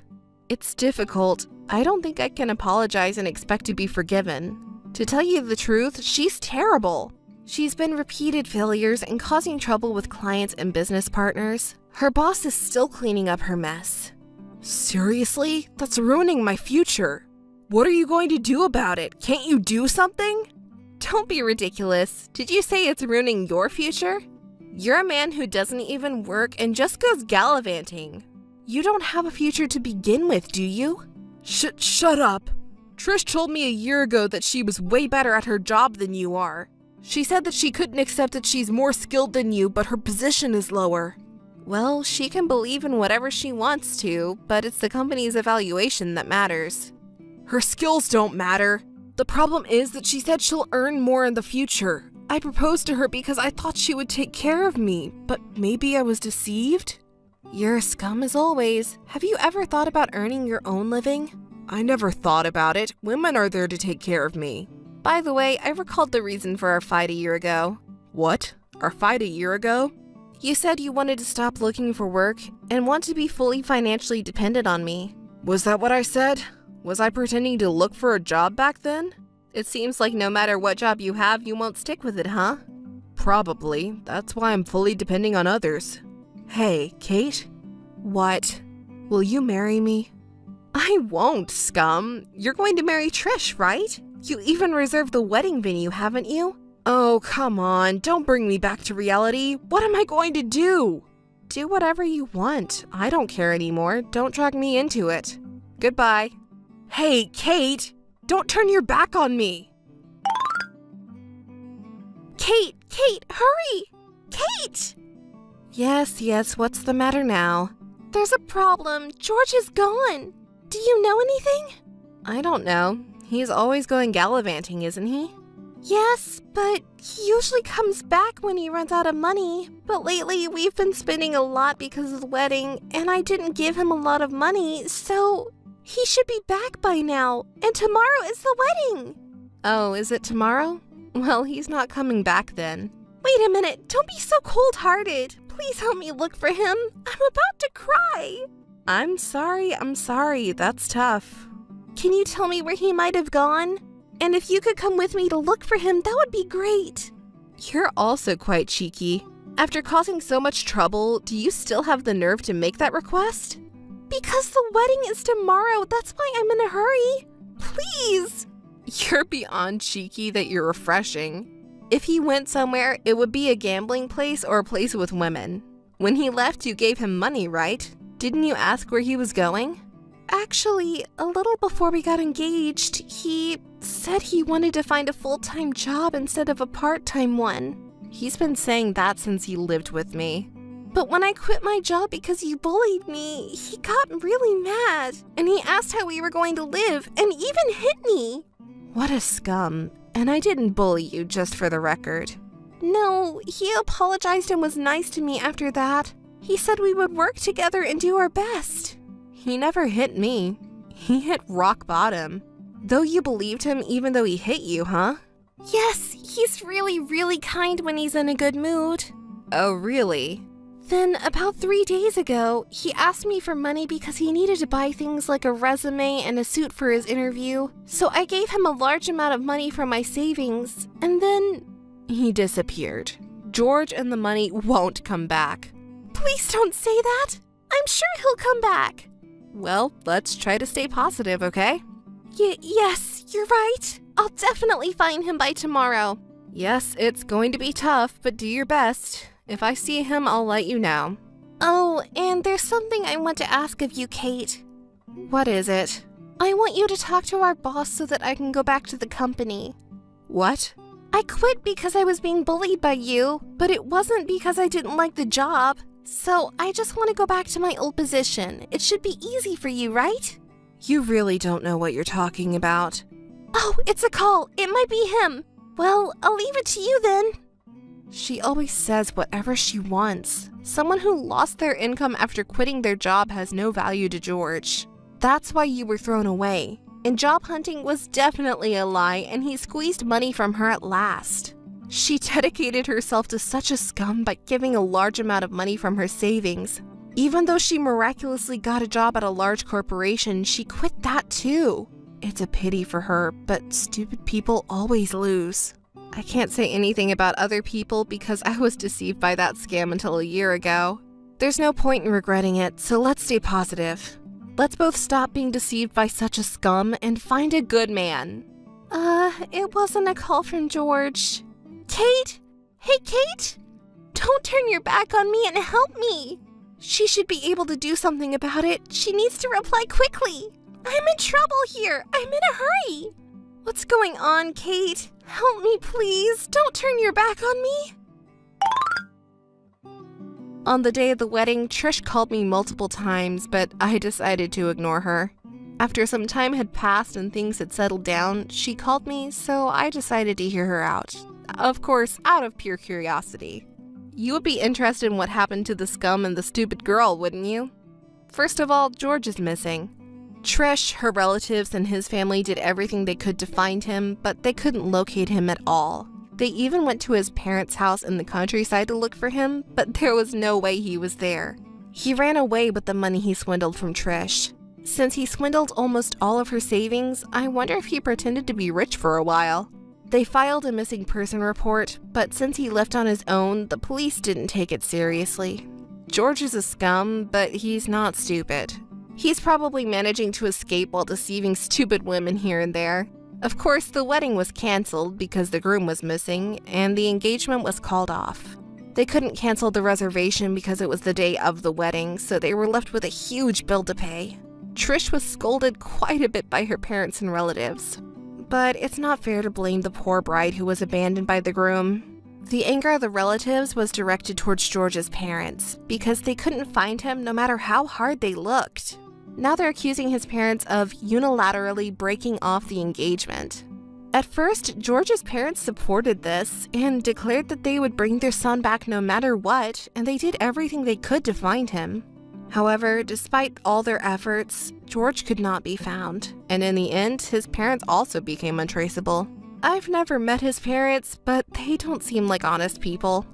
It's difficult. I don't think I can apologize and expect to be forgiven. To tell you the truth, she's terrible. She's been repeated failures and causing trouble with clients and business partners. Her boss is still cleaning up her mess. Seriously? That's ruining my future. What are you going to do about it? Can't you do something? Don't be ridiculous. Did you say it's ruining your future? You're a man who doesn't even work and just goes gallivanting. You don't have a future to begin with, do you? Shut up. Trish told me a year ago that she was way better at her job than you are. She said that she couldn't accept that she's more skilled than you, but her position is lower. Well, she can believe in whatever she wants to, but it's the company's evaluation that matters. Her skills don't matter. The problem is that she said she'll earn more in the future. I proposed to her because I thought she would take care of me, but maybe I was deceived? You're a scum as always. Have you ever thought about earning your own living? I never thought about it. Women are there to take care of me. By the way, I recalled the reason for our fight a year ago. What? Our fight a year ago? You said you wanted to stop looking for work and want to be fully financially dependent on me. Was that what I said? Was I pretending to look for a job back then? It seems like no matter what job you have, you won't stick with it, huh? Probably. That's why I'm fully depending on others. Hey, Kate? What? Will you marry me? I won't, scum. You're going to marry Trish, right? You even reserved the wedding venue, haven't you? Oh, come on. Don't bring me back to reality. What am I going to do? Do whatever you want. I don't care anymore. Don't drag me into it. Goodbye. Hey, Kate! Don't turn your back on me! Kate! Hurry! Kate! Yes, what's the matter now? There's a problem. George is gone. Do you know anything? I don't know. He's always going gallivanting, isn't he? Yes, but he usually comes back when he runs out of money. But lately, we've been spending a lot because of the wedding, and I didn't give him a lot of money, so he should be back by now. And tomorrow is the wedding. Oh, is it tomorrow? Well, he's not coming back then. Wait a minute, don't be so cold-hearted. Please help me look for him. I'm about to cry. I'm sorry. That's tough. Can you tell me where he might have gone? And if you could come with me to look for him, that would be great. You're also quite cheeky. After causing so much trouble, do you still have the nerve to make that request? Because the wedding is tomorrow, that's why I'm in a hurry. Please. You're beyond cheeky that you're refreshing. If he went somewhere, it would be a gambling place or a place with women. When he left, you gave him money, right? Didn't you ask where he was going? Actually, a little before we got engaged, he said he wanted to find a full-time job instead of a part-time one. He's been saying that since he lived with me. But when I quit my job because you bullied me, he got really mad. And he asked how we were going to live and even hit me. What a scum. And I didn't bully you, just for the record. No, he apologized and was nice to me after that. He said we would work together and do our best. He never hit me. He hit rock bottom. Though you believed him even though he hit you, huh? Yes, he's really kind when he's in a good mood. Oh, really? Then, about 3 days ago, he asked me for money because he needed to buy things like a resume and a suit for his interview. So I gave him a large amount of money from my savings, and then he disappeared. George and the money won't come back. Please don't say that. I'm sure he'll come back. Well, let's try to stay positive, okay? Yes, you're right. I'll definitely find him by tomorrow. Yes, it's going to be tough, but do your best. If I see him, I'll let you know. Oh, and there's something I want to ask of you, Kate. What is it? I want you to talk to our boss so that I can go back to the company. What? I quit because I was being bullied by you, but it wasn't because I didn't like the job. So I just want to go back to my old position. It should be easy for you, right? You really don't know what you're talking about. Oh, it's a call. It might be him. Well, I'll leave it to you then. She always says whatever she wants. Someone who lost their income after quitting their job has no value to George. That's why you were thrown away. And job hunting was definitely a lie, and he squeezed money from her at last. She dedicated herself to such a scum by giving a large amount of money from her savings. Even though she miraculously got a job at a large corporation, she quit that too. It's a pity for her, but stupid people always lose. I can't say anything about other people because I was deceived by that scam until a year ago. There's no point in regretting it, so let's stay positive. Let's both stop being deceived by such a scum and find a good man. It wasn't a call from George. Kate? Hey, Kate? Don't turn your back on me and help me. She should be able to do something about it. She needs to reply quickly. I'm in trouble here. I'm in a hurry. What's going on, Kate? Help me, please. Don't turn your back on me. On the day of the wedding, Trish called me multiple times, but I decided to ignore her. After some time had passed and things had settled down, she called me, so I decided to hear her out. Of course, out of pure curiosity. You would be interested in what happened to the scum and the stupid girl, wouldn't you? First of all, George is missing. Trish, her relatives, and his family did everything they could to find him, but they couldn't locate him at all. They even went to his parents' house in the countryside to look for him, but there was no way he was there. He ran away with the money he swindled from Trish. Since he swindled almost all of her savings, I wonder if he pretended to be rich for a while. They filed a missing person report, but since he left on his own, the police didn't take it seriously. George is a scum, but he's not stupid. He's probably managing to escape while deceiving stupid women here and there. Of course, the wedding was canceled because the groom was missing, and the engagement was called off. They couldn't cancel the reservation because it was the day of the wedding, so they were left with a huge bill to pay. Trish was scolded quite a bit by her parents and relatives. But it's not fair to blame the poor bride who was abandoned by the groom. The anger of the relatives was directed towards George's parents because they couldn't find him no matter how hard they looked. Now they're accusing his parents of unilaterally breaking off the engagement. At first, George's parents supported this and declared that they would bring their son back no matter what, and they did everything they could to find him. However, despite all their efforts, George could not be found, and in the end, his parents also became untraceable. I've never met his parents, but they don't seem like honest people.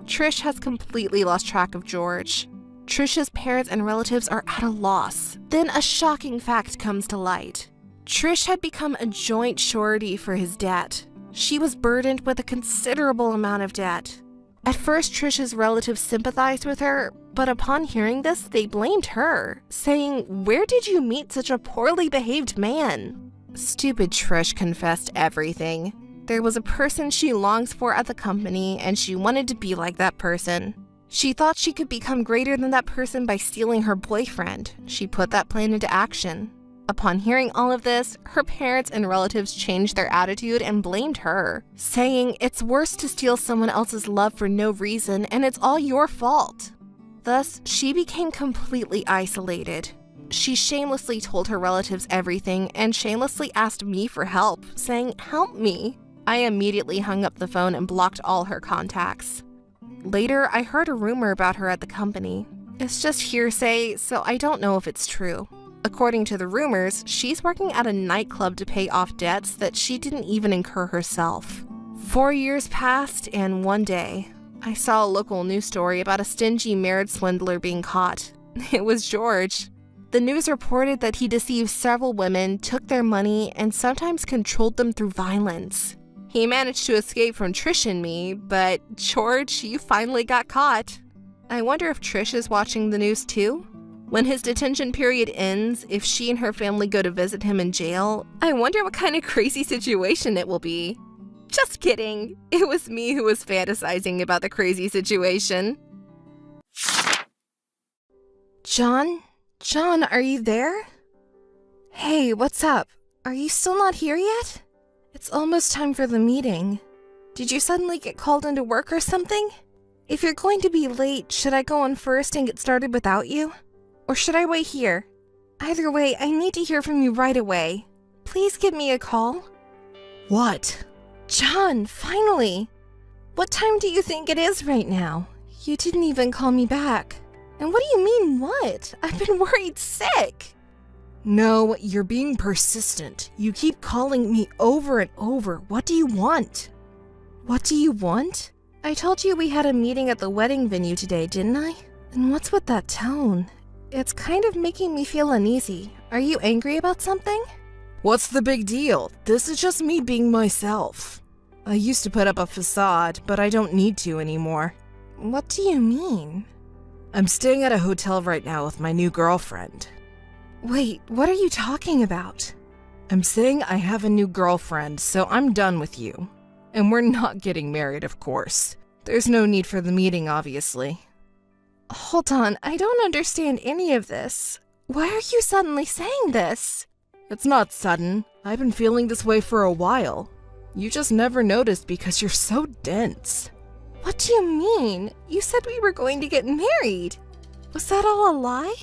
Trish has completely lost track of George. Trish's parents and relatives are at a loss. Then a shocking fact comes to light. Trish had become a joint surety for his debt. She was burdened with a considerable amount of debt. At first, Trish's relatives sympathized with her, but upon hearing this, they blamed her, saying, "Where did you meet such a poorly behaved man?" Stupid Trish confessed everything. There was a person she longs for at the company, and she wanted to be like that person. She thought she could become greater than that person by stealing her boyfriend. She put that plan into action. Upon hearing all of this, her parents and relatives changed their attitude and blamed her, saying it's worse to steal someone else's love for no reason and it's all your fault. Thus, she became completely isolated. She shamelessly told her relatives everything and shamelessly asked me for help, saying, "Help me." I immediately hung up the phone and blocked all her contacts. Later, I heard a rumor about her at the company. It's just hearsay, so I don't know if it's true. According to the rumors, she's working at a nightclub to pay off debts that she didn't even incur herself. 4 years passed, and one day, I saw a local news story about a stingy marriage swindler being caught. It was George. The news reported that he deceived several women, took their money, and sometimes controlled them through violence. He managed to escape from Trish and me, but George, you finally got caught. I wonder if Trish is watching the news too? When his detention period ends, if she and her family go to visit him in jail, I wonder what kind of crazy situation it will be. Just kidding. It was me who was fantasizing about the crazy situation. John? John, are you there? Hey, what's up? Are you still not here yet? It's almost time for the meeting. Did you suddenly get called into work or something? If you're going to be late, should I go on first and get started without you? Or should I wait here? Either way, I need to hear from you right away. Please give me a call. What? John, finally! What time do you think it is right now? You didn't even call me back. And what do you mean, what? I've been worried sick. No, you're being persistent. You keep calling me over and over. What do you want? What do you want? I told you we had a meeting at the wedding venue today, didn't I? And what's with that tone? It's kind of making me feel uneasy. Are you angry about something? What's the big deal? This is just me being myself. I used to put up a facade, but I don't need to anymore. What do you mean? I'm staying at a hotel right now with my new girlfriend. Wait, what are you talking about? I'm saying I have a new girlfriend, so I'm done with you. And we're not getting married, of course. There's no need for the meeting, obviously. Hold on, I don't understand any of this. Why are you suddenly saying this? It's not sudden. I've been feeling this way for a while. You just never noticed because you're so dense. What do you mean? You said we were going to get married. Was that all a lie?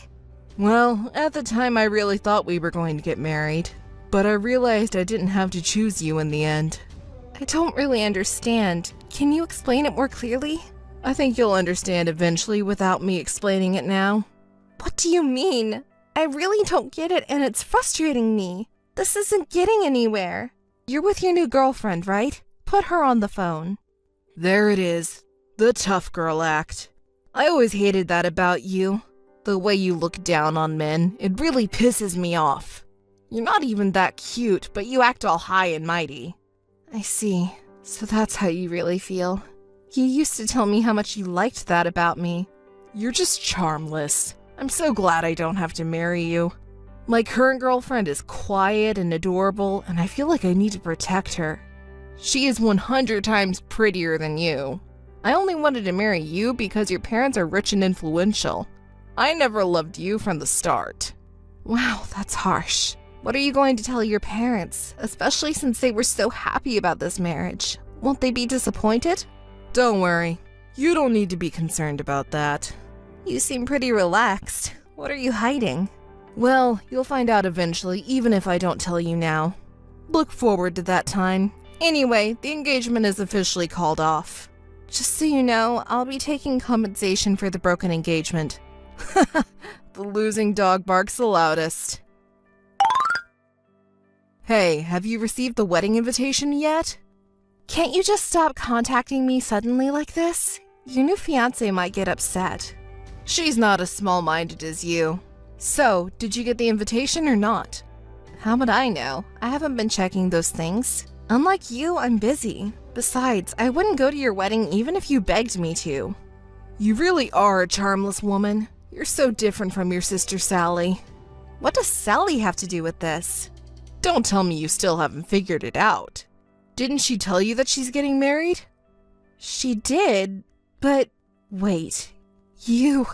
Well, at the time I really thought we were going to get married. But I realized I didn't have to choose you in the end. I don't really understand. Can you explain it more clearly? I think you'll understand eventually without me explaining it now. What do you mean? I really don't get it and it's frustrating me. This isn't getting anywhere. You're with your new girlfriend, right? Put her on the phone. There it is. The tough girl act. I always hated that about you. The way you look down on men. It really pisses me off. You're not even that cute, but you act all high and mighty. I see. So that's how you really feel. You used to tell me how much you liked that about me. You're just charmless. I'm so glad I don't have to marry you. My current girlfriend is quiet and adorable, and I feel like I need to protect her. She is 100 times prettier than you. I only wanted to marry you because your parents are rich and influential. I never loved you from the start. Wow, that's harsh. What are you going to tell your parents, especially since they were so happy about this marriage? Won't they be disappointed? Don't worry. You don't need to be concerned about that. You seem pretty relaxed. What are you hiding? Well, you'll find out eventually, even if I don't tell you now. Look forward to that time. Anyway, the engagement is officially called off. Just so you know, I'll be taking compensation for the broken engagement. The losing dog barks the loudest. Hey, have you received the wedding invitation yet? Can't you just stop contacting me suddenly like this? Your new fiancé might get upset. She's not as small-minded as you. So, did you get the invitation or not? How would I know? I haven't been checking those things. Unlike you, I'm busy. Besides, I wouldn't go to your wedding even if you begged me to. You really are a charmless woman. You're so different from your sister Sally. What does Sally have to do with this? Don't tell me you still haven't figured it out. Didn't she tell you that she's getting married? She did, but wait. You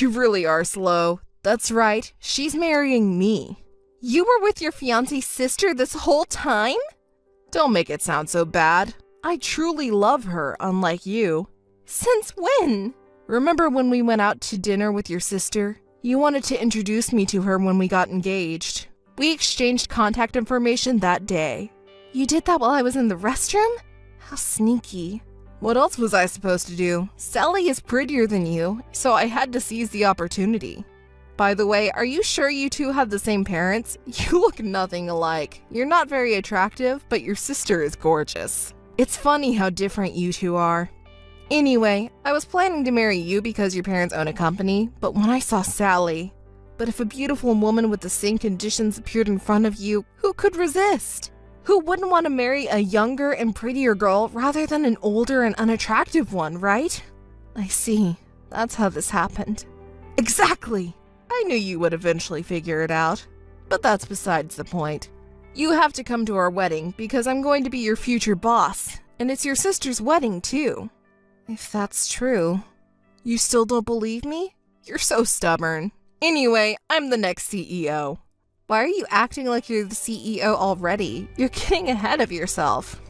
really are slow. That's right, she's marrying me. You were with your fiancé's sister this whole time? Don't make it sound so bad. I truly love her, unlike you. Since when? Remember when we went out to dinner with your sister? You wanted to introduce me to her when we got engaged. We exchanged contact information that day. You did that while I was in the restroom? How sneaky. What else was I supposed to do? Sally is prettier than you, so I had to seize the opportunity. By the way, are you sure you two have the same parents? You look nothing alike. You're not very attractive, but your sister is gorgeous. It's funny how different you two are. Anyway, I was planning to marry you because your parents own a company, but when I saw Sally... But if a beautiful woman with the same conditions appeared in front of you, who could resist? Who wouldn't want to marry a younger and prettier girl rather than an older and unattractive one, right? I see. That's how this happened. Exactly! I knew you would eventually figure it out. But that's besides the point. You have to come to our wedding because I'm going to be your future boss, and it's your sister's wedding too. If that's true. You still don't believe me? You're so stubborn. Anyway, I'm the next CEO. Why are you acting like you're the CEO already? You're getting ahead of yourself.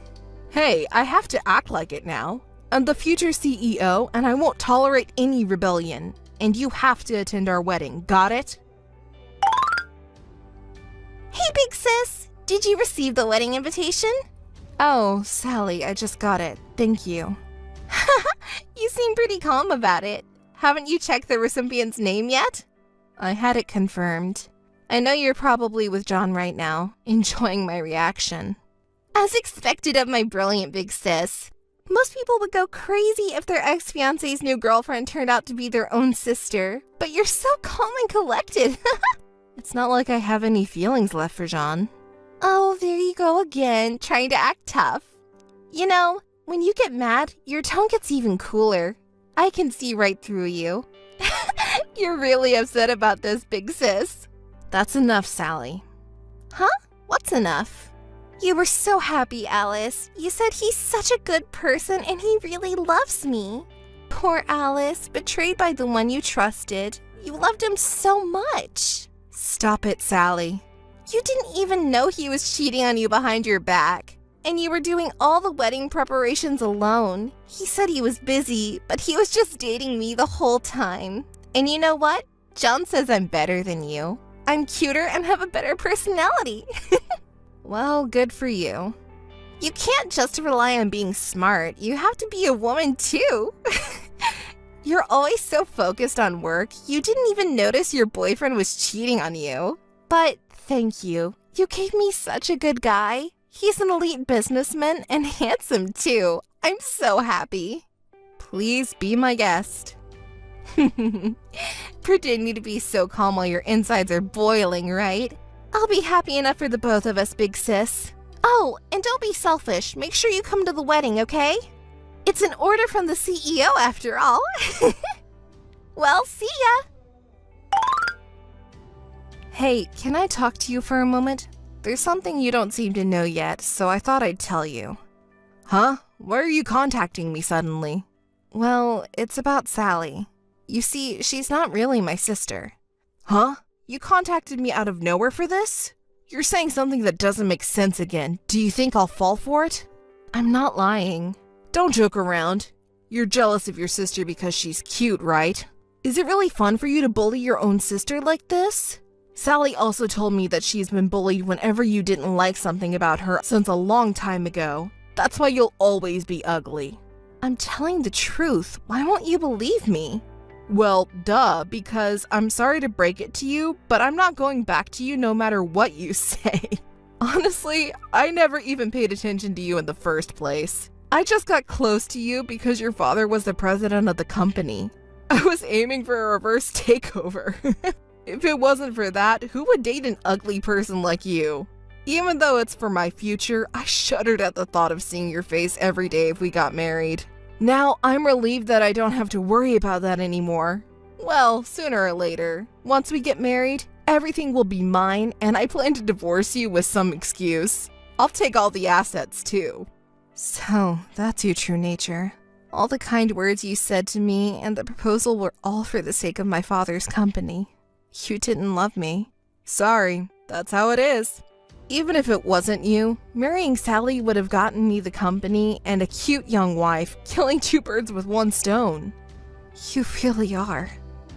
Hey, I have to act like it now. I'm the future CEO, and I won't tolerate any rebellion. And you have to attend our wedding, got it? Hey, big sis! Did you receive the wedding invitation? Oh, Sally, I just got it. Thank you. You seem pretty calm about it. Haven't you checked the recipient's name yet? I had it confirmed. I know you're probably with John right now, enjoying my reaction. As expected of my brilliant big sis. Most people would go crazy if their ex-fiancé's new girlfriend turned out to be their own sister. But you're so calm and collected. It's not like I have any feelings left for John. Oh, there you go again, trying to act tough. You know, when you get mad, your tone gets even cooler. I can see right through you. You're really upset about this, big sis. That's enough, Sally. Huh? What's enough? You were so happy, Alice. You said he's such a good person and he really loves me. Poor Alice, betrayed by the one you trusted. You loved him so much. Stop it, Sally. You didn't even know he was cheating on you behind your back. And you were doing all the wedding preparations alone. He said he was busy, but he was just dating me the whole time. And you know what? John says I'm better than you. I'm cuter and have a better personality. Well, good for you. You can't just rely on being smart. You have to be a woman too. You're always so focused on work, you didn't even notice your boyfriend was cheating on you. But thank you. You gave me such a good guy. He's an elite businessman and handsome too. I'm so happy. Please be my guest. Pretending to be so calm while your insides are boiling, right? I'll be happy enough for the both of us, big sis. Oh, and don't be selfish. Make sure you come to the wedding, okay? It's an order from the CEO after all. Well, see ya! Hey, can I talk to you for a moment? There's something you don't seem to know yet, so I thought I'd tell you. Huh? Why are you contacting me suddenly? Well, it's about Sally. You see, she's not really my sister. Huh? You contacted me out of nowhere for this? You're saying something that doesn't make sense again. Do you think I'll fall for it? I'm not lying. Don't joke around. You're jealous of your sister because she's cute, right? Is it really fun for you to bully your own sister like this? Sally also told me that she's been bullied whenever you didn't like something about her since a long time ago. That's why you'll always be ugly. I'm telling the truth. Why won't you believe me? Well, duh, because I'm sorry to break it to you, but I'm not going back to you no matter what you say. Honestly, I never even paid attention to you in the first place. I just got close to you because your father was the president of the company. I was aiming for a reverse takeover. If it wasn't for that, who would date an ugly person like you? Even though it's for my future, I shuddered at the thought of seeing your face every day if we got married. Now, I'm relieved that I don't have to worry about that anymore. Well, sooner or later, once we get married, everything will be mine, and I plan to divorce you with some excuse. I'll take all the assets, too. So, that's your true nature. All the kind words you said to me and the proposal were all for the sake of my father's company. You didn't love me. Sorry, that's how it is. Even if it wasn't you, marrying Sally would have gotten me the company and a cute young wife, killing two birds with one stone. You really are.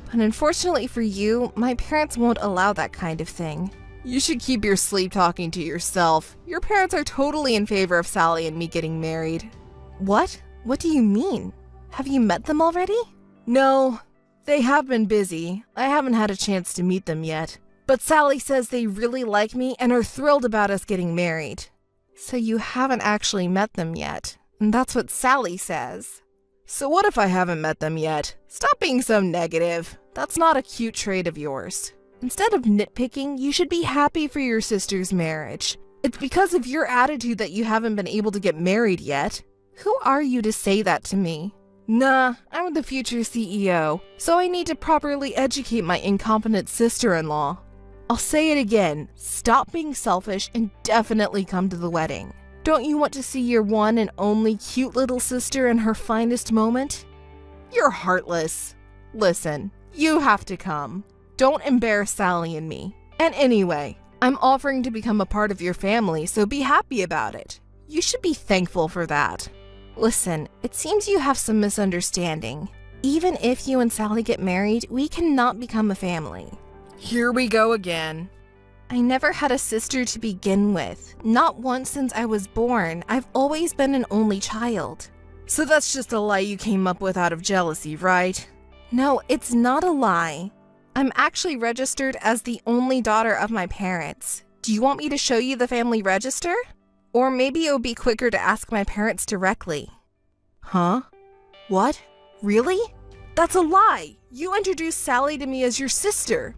But unfortunately for you, my parents won't allow that kind of thing. You should keep your sleep talking to yourself. Your parents are totally in favor of Sally and me getting married. What? What do you mean? Have you met them already? No, they have been busy. I haven't had a chance to meet them yet. But Sally says they really like me and are thrilled about us getting married. So you haven't actually met them yet. And that's what Sally says. So what if I haven't met them yet? Stop being so negative. That's not a cute trait of yours. Instead of nitpicking, you should be happy for your sister's marriage. It's because of your attitude that you haven't been able to get married yet. Who are you to say that to me? Nah, I'm the future CEO, so I need to properly educate my incompetent sister-in-law. I'll say it again, stop being selfish and definitely come to the wedding. Don't you want to see your one and only cute little sister in her finest moment? You're heartless. Listen, you have to come. Don't embarrass Sally and me. And anyway, I'm offering to become a part of your family, so be happy about it. You should be thankful for that. Listen, it seems you have some misunderstanding. Even if you and Sally get married, we cannot become a family. Here we go again. I never had a sister to begin with. Not once since I was born. I've always been an only child. So that's just a lie you came up with out of jealousy, right? No, it's not a lie. I'm actually registered as the only daughter of my parents. Do you want me to show you the family register? Or maybe it would be quicker to ask my parents directly. Huh? What? Really? That's a lie! You introduced Sally to me as your sister.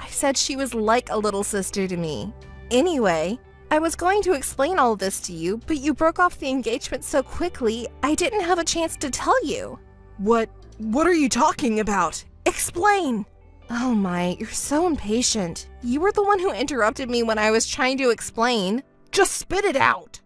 I said she was like a little sister to me. Anyway, I was going to explain all of this to you, but you broke off the engagement so quickly, I didn't have a chance to tell you. What are you talking about? Explain! Oh my, you're so impatient. You were the one who interrupted me when I was trying to explain. Just spit it out!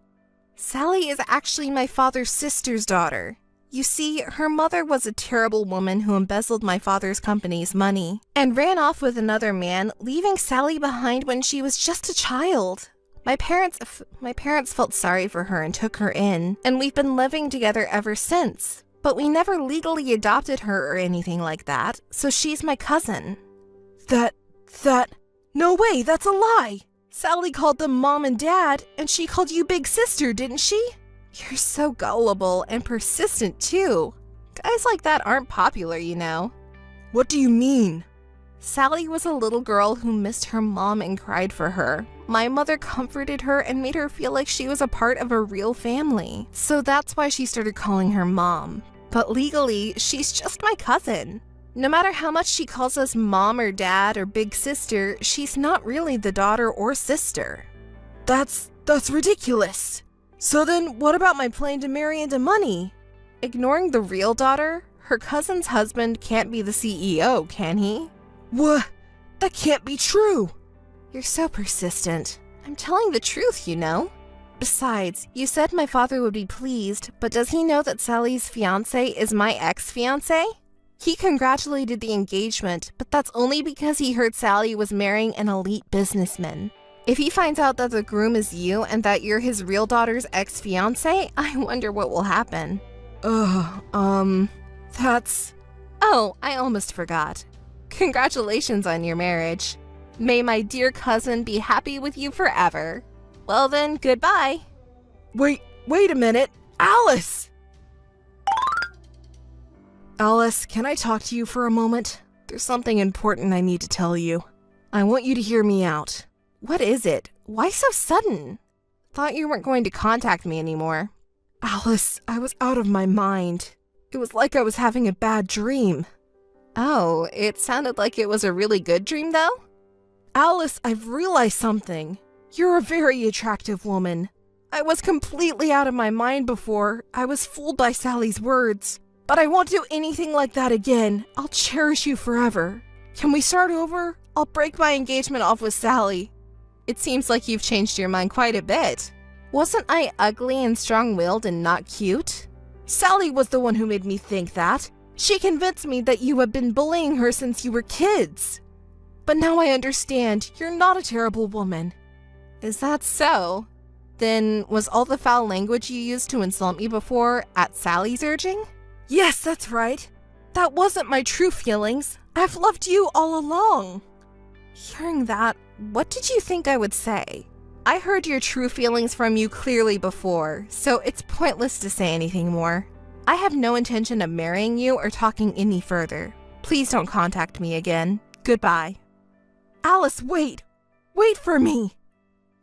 Sally is actually my father's sister's daughter. You see, her mother was a terrible woman who embezzled my father's company's money and ran off with another man, leaving Sally behind when she was just a child. My parents felt sorry for her and took her in, and we've been living together ever since. But we never legally adopted her or anything like that, so she's my cousin. No way, that's a lie! Sally called them mom and dad, and she called you big sister, didn't she? You're so gullible and persistent, too. Guys like that aren't popular, you know. What do you mean? Sally was a little girl who missed her mom and cried for her. My mother comforted her and made her feel like she was a part of a real family. So that's why she started calling her mom. But legally, she's just my cousin. No matter how much she calls us mom or dad or big sister, she's not really the daughter or sister. That's ridiculous. So then, what about my plan to marry into money? Ignoring the real daughter, her cousin's husband can't be the CEO, can he? What? That can't be true! You're so persistent. I'm telling the truth, you know. Besides, you said my father would be pleased, but does he know that Sally's fiance is my ex-fiance? He congratulated the engagement, but that's only because he heard Sally was marrying an elite businessman. If he finds out that the groom is you and that you're his real daughter's ex-fiance, I wonder what will happen. That's... Oh, I almost forgot. Congratulations on your marriage. May my dear cousin be happy with you forever. Well then, goodbye. Wait a minute. Alice! Alice, can I talk to you for a moment? There's something important I need to tell you. I want you to hear me out. What is it? Why so sudden? Thought you weren't going to contact me anymore. Alice, I was out of my mind. It was like I was having a bad dream. Oh, it sounded like it was a really good dream though? Alice, I've realized something. You're a very attractive woman. I was completely out of my mind before. I was fooled by Sally's words. But I won't do anything like that again. I'll cherish you forever. Can we start over? I'll break my engagement off with Sally. It seems like you've changed your mind quite a bit. Wasn't I ugly and strong-willed and not cute? Sally was the one who made me think that. She convinced me that you have been bullying her since you were kids. But now I understand. You're not a terrible woman. Is that so? Then was all the foul language you used to insult me before at Sally's urging? Yes, that's right. That wasn't my true feelings. I've loved you all along. Hearing that, what did you think I would say? I heard your true feelings from you clearly before, so it's pointless to say anything more. I have no intention of marrying you or talking any further. Please don't contact me again. Goodbye. Alice, wait! Wait for me!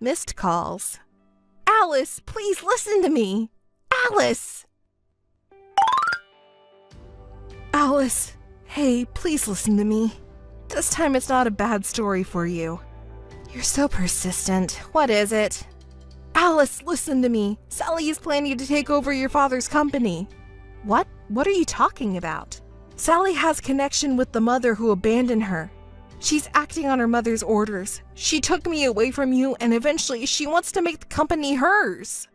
Missed calls. Alice, please listen to me! Alice! Alice, hey, please listen to me. This time it's not a bad story for you. You're so persistent. What is it? Alice, listen to me. Sally is planning to take over your father's company. What? What are you talking about? Sally has connection with the mother who abandoned her. She's acting on her mother's orders. She took me away from you and eventually she wants to make the company hers.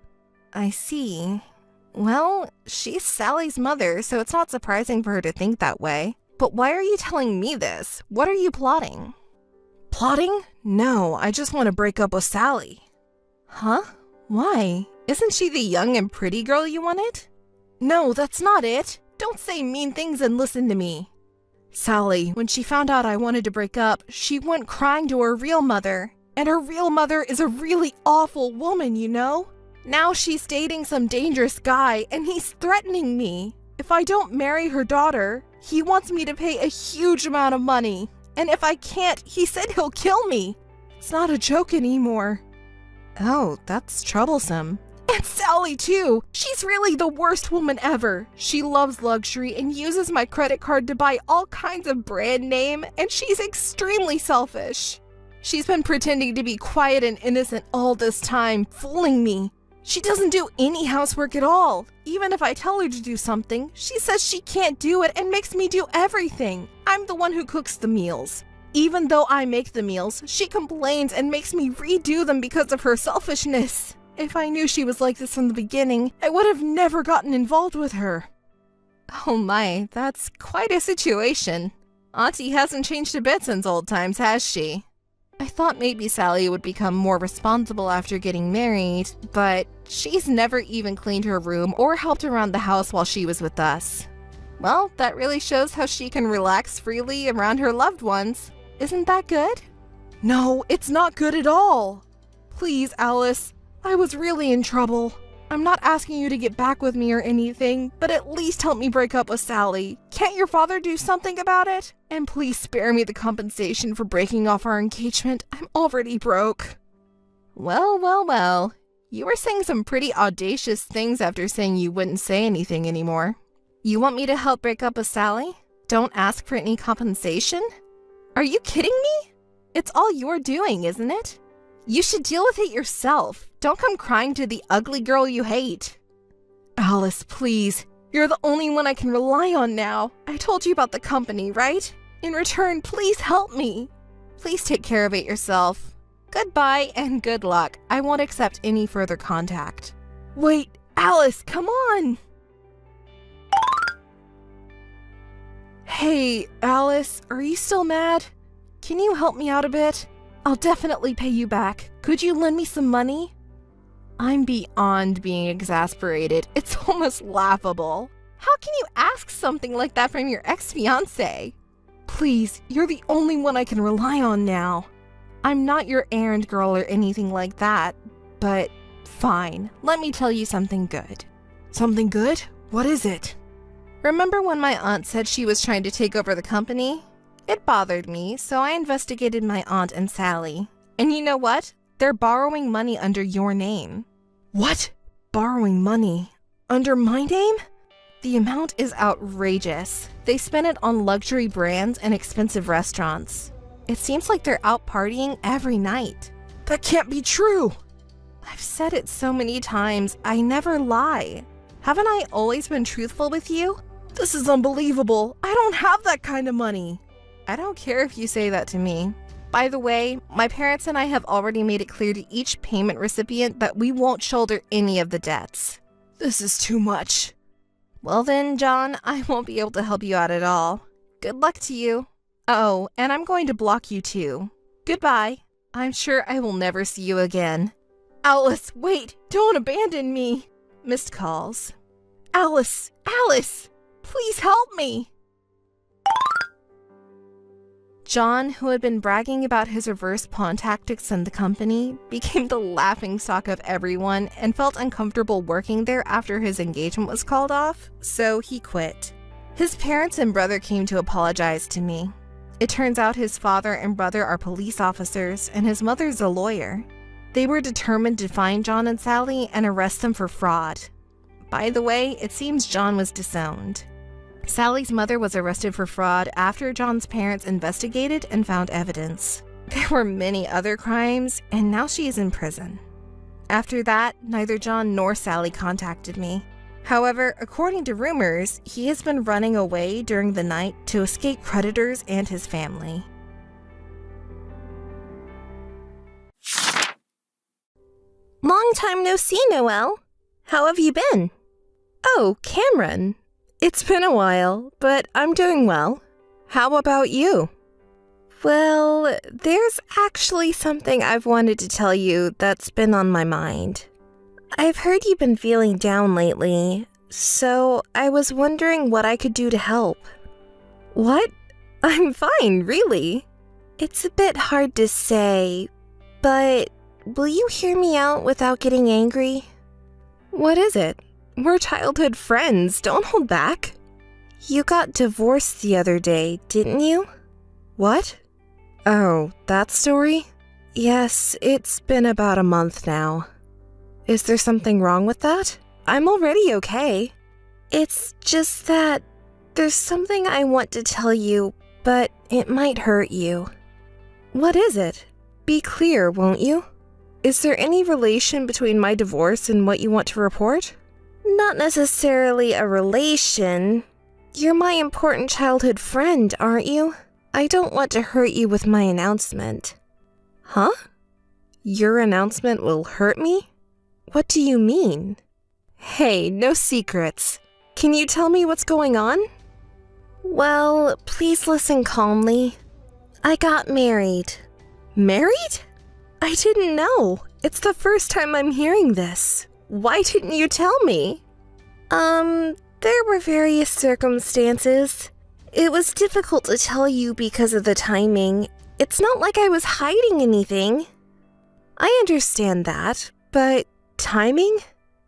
I see. Well, she's Sally's mother, so it's not surprising for her to think that way. But why are you telling me this? What are you plotting? Plotting? No, I just want to break up with Sally. Huh? Why? Isn't she the young and pretty girl you wanted? No, that's not it. Don't say mean things and listen to me. Sally, when she found out I wanted to break up, she went crying to her real mother. And her real mother is a really awful woman, you know? Now she's dating some dangerous guy and he's threatening me. If I don't marry her daughter, he wants me to pay a huge amount of money. And if I can't, he said he'll kill me. It's not a joke anymore. Oh, that's troublesome. And Sally too. She's really the worst woman ever. She loves luxury and uses my credit card to buy all kinds of brand name, and she's extremely selfish. She's been pretending to be quiet and innocent all this time, fooling me. She doesn't do any housework at all. Even if I tell her to do something, she says she can't do it and makes me do everything. I'm the one who cooks the meals. Even though I make the meals, she complains and makes me redo them because of her selfishness. If I knew she was like this from the beginning, I would have never gotten involved with her. Oh my, that's quite a situation. Auntie hasn't changed a bit since old times, has she? I thought maybe Sally would become more responsible after getting married, but she's never even cleaned her room or helped around the house while she was with us. Well, that really shows how she can relax freely around her loved ones. Isn't that good? No, it's not good at all. Please, Alice, I was really in trouble. I'm not asking you to get back with me or anything, but at least help me break up with Sally. Can't your father do something about it? And please spare me the compensation for breaking off our engagement. I'm already broke. Well. You were saying some pretty audacious things after saying you wouldn't say anything anymore. You want me to help break up with Sally? Don't ask for any compensation? Are you kidding me? It's all you're doing, isn't it? You should deal with it yourself. Don't come crying to the ugly girl you hate. Alice, please. You're the only one I can rely on now. I told you about the company, right? In return, please help me. Please take care of it yourself. Goodbye and good luck. I won't accept any further contact. Wait, Alice, come on! Hey, Alice, are you still mad? Can you help me out a bit? I'll definitely pay you back. Could you lend me some money? I'm beyond being exasperated. It's almost laughable. How can you ask something like that from your ex-fiancé? Please, you're the only one I can rely on now. I'm not your errand girl or anything like that, but fine. Let me tell you something good. Something good? What is it? Remember when my aunt said she was trying to take over the company? It bothered me, so I investigated my aunt and Sally. And you know what? They're borrowing money under your name. What? Borrowing money? Under my name? The amount is outrageous. They spend it on luxury brands and expensive restaurants. It seems like they're out partying every night. That can't be true! I've said it so many times, I never lie. Haven't I always been truthful with you? This is unbelievable. I don't have that kind of money. I don't care if you say that to me. By the way, my parents and I have already made it clear to each payment recipient that we won't shoulder any of the debts. This is too much. Well then, John, I won't be able to help you out at all. Good luck to you. Oh, and I'm going to block you too. Goodbye. I'm sure I will never see you again. Alice, wait! Don't abandon me! Missed calls. Alice! Alice! Please help me! John, who had been bragging about his reverse pawn tactics in the company, became the laughingstock of everyone and felt uncomfortable working there after his engagement was called off, so he quit. His parents and brother came to apologize to me. It turns out his father and brother are police officers, and his mother's a lawyer. They were determined to find John and Sally and arrest them for fraud. By the way, it seems John was disowned. Sally's mother was arrested for fraud after John's parents investigated and found evidence. There were many other crimes, and now she is in prison. After that, neither John nor Sally contacted me. However, according to rumors, he has been running away during the night to escape creditors and his family. Long time no see, Noelle. How have you been? Oh, Cameron. It's been a while, but I'm doing well. How about you? Well, there's actually something I've wanted to tell you that's been on my mind. I've heard you've been feeling down lately, so I was wondering what I could do to help. What? I'm fine, really. It's a bit hard to say, but will you hear me out without getting angry? What is it? We're childhood friends, don't hold back. You got divorced the other day, didn't you? What? Oh, that story? Yes, it's been about a month now. Is there something wrong with that? I'm already okay. It's just that there's something I want to tell you, but it might hurt you. What is it? Be clear, won't you? Is there any relation between my divorce and what you want to report? Not necessarily a relation. You're my important childhood friend, aren't you? I don't want to hurt you with my announcement. Huh? Your announcement will hurt me? What do you mean? Hey, no secrets. Can you tell me what's going on? Well, please listen calmly. I got married. Married? I didn't know. It's the first time I'm hearing this. Why didn't you tell me? There were various circumstances. It was difficult to tell you because of the timing. It's not like I was hiding anything. I understand that, but timing?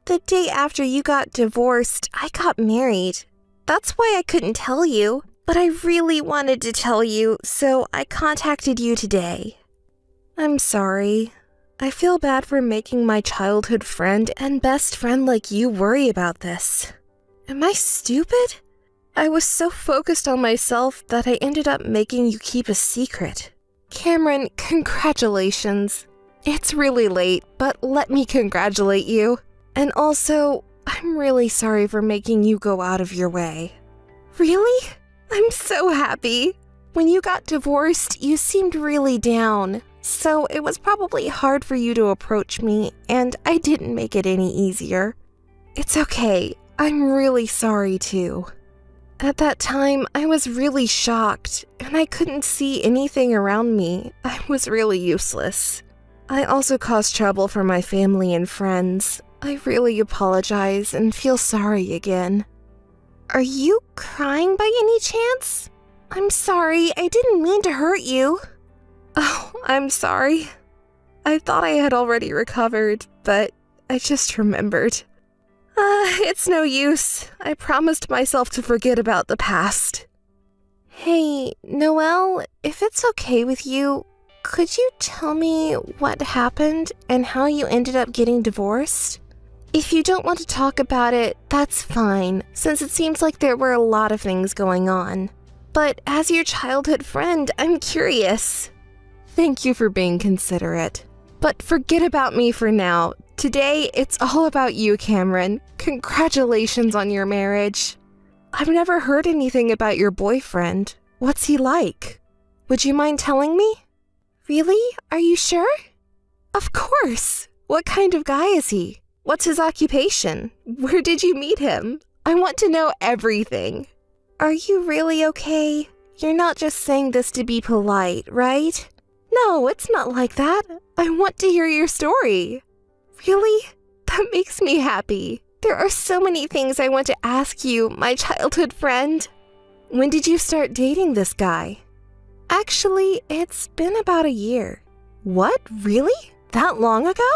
The day after you got divorced, I got married. That's why I couldn't tell you, but I really wanted to tell you, so I contacted you today. I'm sorry. I feel bad for making my childhood friend and best friend like you worry about this. Am I stupid? I was so focused on myself that I ended up making you keep a secret. Cameron, congratulations. It's really late, but let me congratulate you. And also, I'm really sorry for making you go out of your way. Really? I'm so happy. When you got divorced, you seemed really down. So it was probably hard for you to approach me, and I didn't make it any easier. It's okay. I'm really sorry too. At that time, I was really shocked, and I couldn't see anything around me. I was really useless. I also caused trouble for my family and friends. I really apologize and feel sorry again. Are you crying by any chance? I'm sorry, I didn't mean to hurt you. Oh, I'm sorry. I thought I had already recovered, but I just remembered. It's no use. I promised myself to forget about the past. Hey, Noelle, if it's okay with you, could you tell me what happened and how you ended up getting divorced? If you don't want to talk about it, that's fine, since it seems like there were a lot of things going on. But as your childhood friend, I'm curious. Thank you for being considerate. But forget about me for now. Today, it's all about you, Cameron. Congratulations on your marriage. I've never heard anything about your boyfriend. What's he like? Would you mind telling me? Really? Are you sure? Of course. What kind of guy is he? What's his occupation? Where did you meet him? I want to know everything. Are you really okay? You're not just saying this to be polite, right? No, it's not like that. I want to hear your story. Really? That makes me happy. There are so many things I want to ask you, my childhood friend. When did you start dating this guy? Actually, it's been about a year. What? Really? That long ago?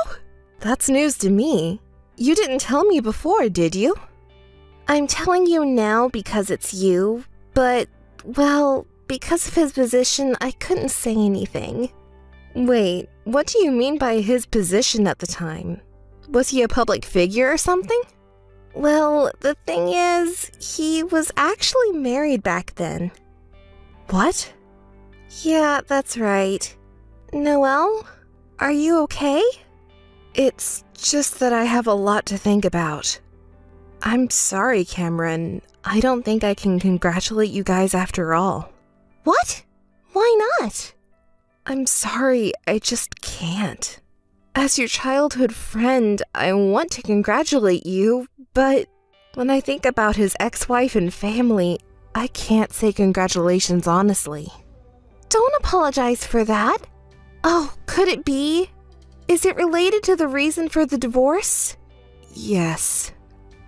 That's news to me. You didn't tell me before, did you? I'm telling you now because it's you, but, well, because of his position, I couldn't say anything. Wait, what do you mean by his position at the time? Was he a public figure or something? Well, the thing is, he was actually married back then. What? Yeah, that's right. Noelle, are you okay? It's just that I have a lot to think about. I'm sorry, Cameron. I don't think I can congratulate you guys after all. What? Why not? I'm sorry, I just can't. As your childhood friend, I want to congratulate you, but when I think about his ex-wife and family, I can't say congratulations honestly. Don't apologize for that. Oh, could it be? Is it related to the reason for the divorce? Yes.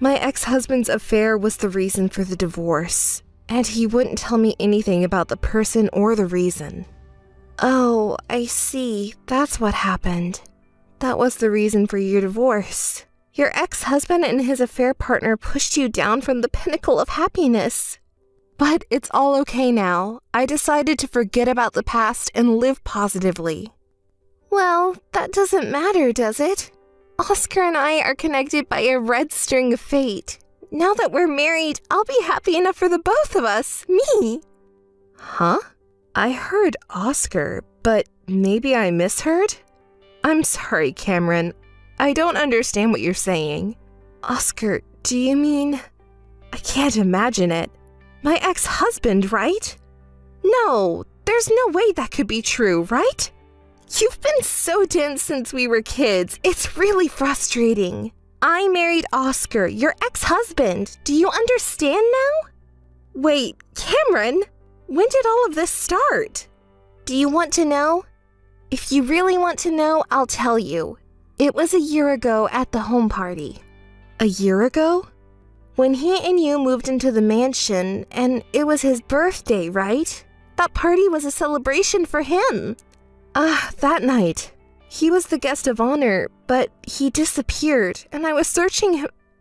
My ex-husband's affair was the reason for the divorce, and he wouldn't tell me anything about the person or the reason. Oh, I see. That's what happened. That was the reason for your divorce. Your ex-husband and his affair partner pushed you down from the pinnacle of happiness. But it's all okay now. I decided to forget about the past and live positively. Well, that doesn't matter, does it? Oscar and I are connected by a red string of fate. Now that we're married, I'll be happy enough for the both of us. Me. Huh? I heard Oscar, but maybe I misheard? I'm sorry, Cameron. I don't understand what you're saying. Oscar, do you mean... I can't imagine it. My ex-husband, right? No, there's no way that could be true, right? You've been so dense since we were kids. It's really frustrating. I married Oscar, your ex-husband. Do you understand now? Wait, Cameron, when did all of this start? Do you want to know? If you really want to know, I'll tell you. It was a year ago at the home party. A year ago? When he and you moved into the mansion, and it was his birthday, right? That party was a celebration for him. That night. He was the guest of honor, but he disappeared, and I was searching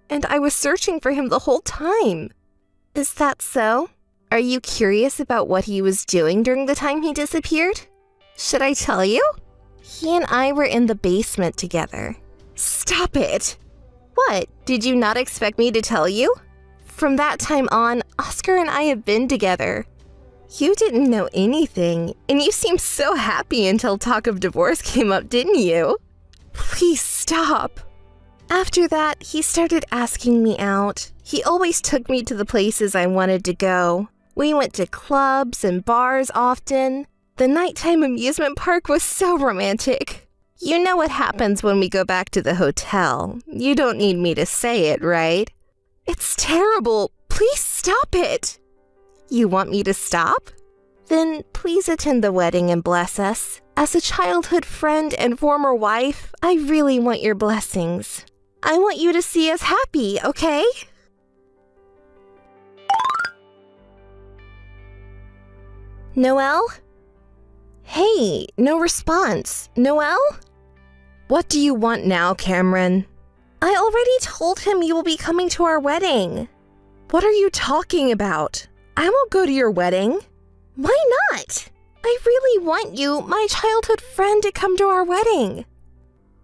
for him the whole time. Is that so? Are you curious about what he was doing during the time he disappeared? Should I tell you? He and I were in the basement together. Stop it! What, did you not expect me to tell you? From that time on, Oscar and I have been together. You didn't know anything, and you seemed so happy until talk of divorce came up, didn't you? Please stop. After that, he started asking me out. He always took me to the places I wanted to go. We went to clubs and bars often. The nighttime amusement park was so romantic. You know what happens when we go back to the hotel. You don't need me to say it, right? It's terrible. Please stop it. You want me to stop? Then please attend the wedding and bless us. As a childhood friend and former wife, I really want your blessings. I want you to see us happy, okay? Noelle? Hey, no response. Noelle? What do you want now, Cameron? I already told him you will be coming to our wedding. What are you talking about? I won't go to your wedding. Why not? I really want you, my childhood friend, to come to our wedding.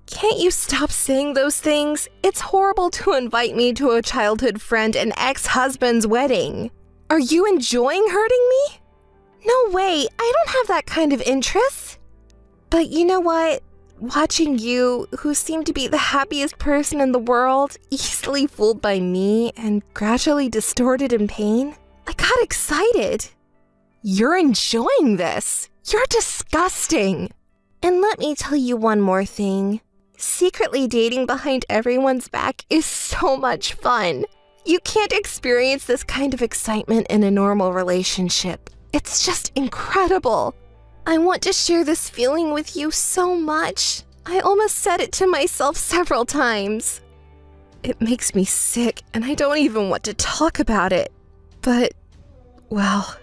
Can't you stop saying those things? It's horrible to invite me to a childhood friend and ex-husband's wedding. Are you enjoying hurting me? No way, I don't have that kind of interest. But you know what? Watching you, who seem to be the happiest person in the world, easily fooled by me and gradually distorted in pain, I got excited. You're enjoying this. You're disgusting. And let me tell you one more thing. Secretly dating behind everyone's back is so much fun. You can't experience this kind of excitement in a normal relationship. It's just incredible. I want to share this feeling with you so much. I almost said it to myself several times. It makes me sick, and I don't even want to talk about it. But, well,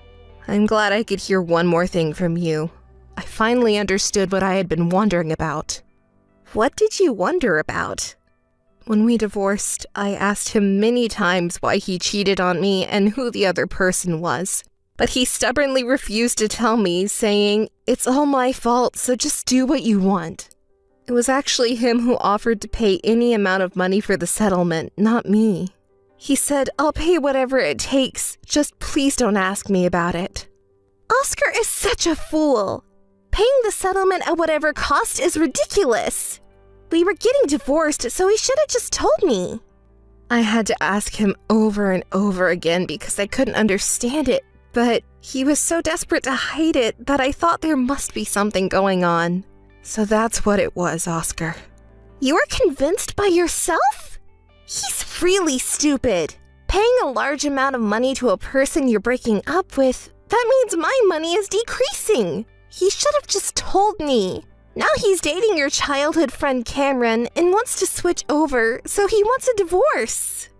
I'm glad I could hear one more thing from you. I finally understood what I had been wondering about. What did you wonder about? When we divorced, I asked him many times why he cheated on me and who the other person was. But he stubbornly refused to tell me, saying, "It's all my fault, so just do what you want." It was actually him who offered to pay any amount of money for the settlement, not me. He said, "I'll pay whatever it takes, just please don't ask me about it." Oscar is such a fool. Paying the settlement at whatever cost is ridiculous. We were getting divorced, so he should have just told me. I had to ask him over and over again because I couldn't understand it. But he was so desperate to hide it that I thought there must be something going on. So that's what it was, Oscar. You were convinced by yourself? He's really stupid. Paying a large amount of money to a person you're breaking up with, that means my money is decreasing. He should have just told me. Now he's dating your childhood friend Cameron and wants to switch over, so he wants a divorce.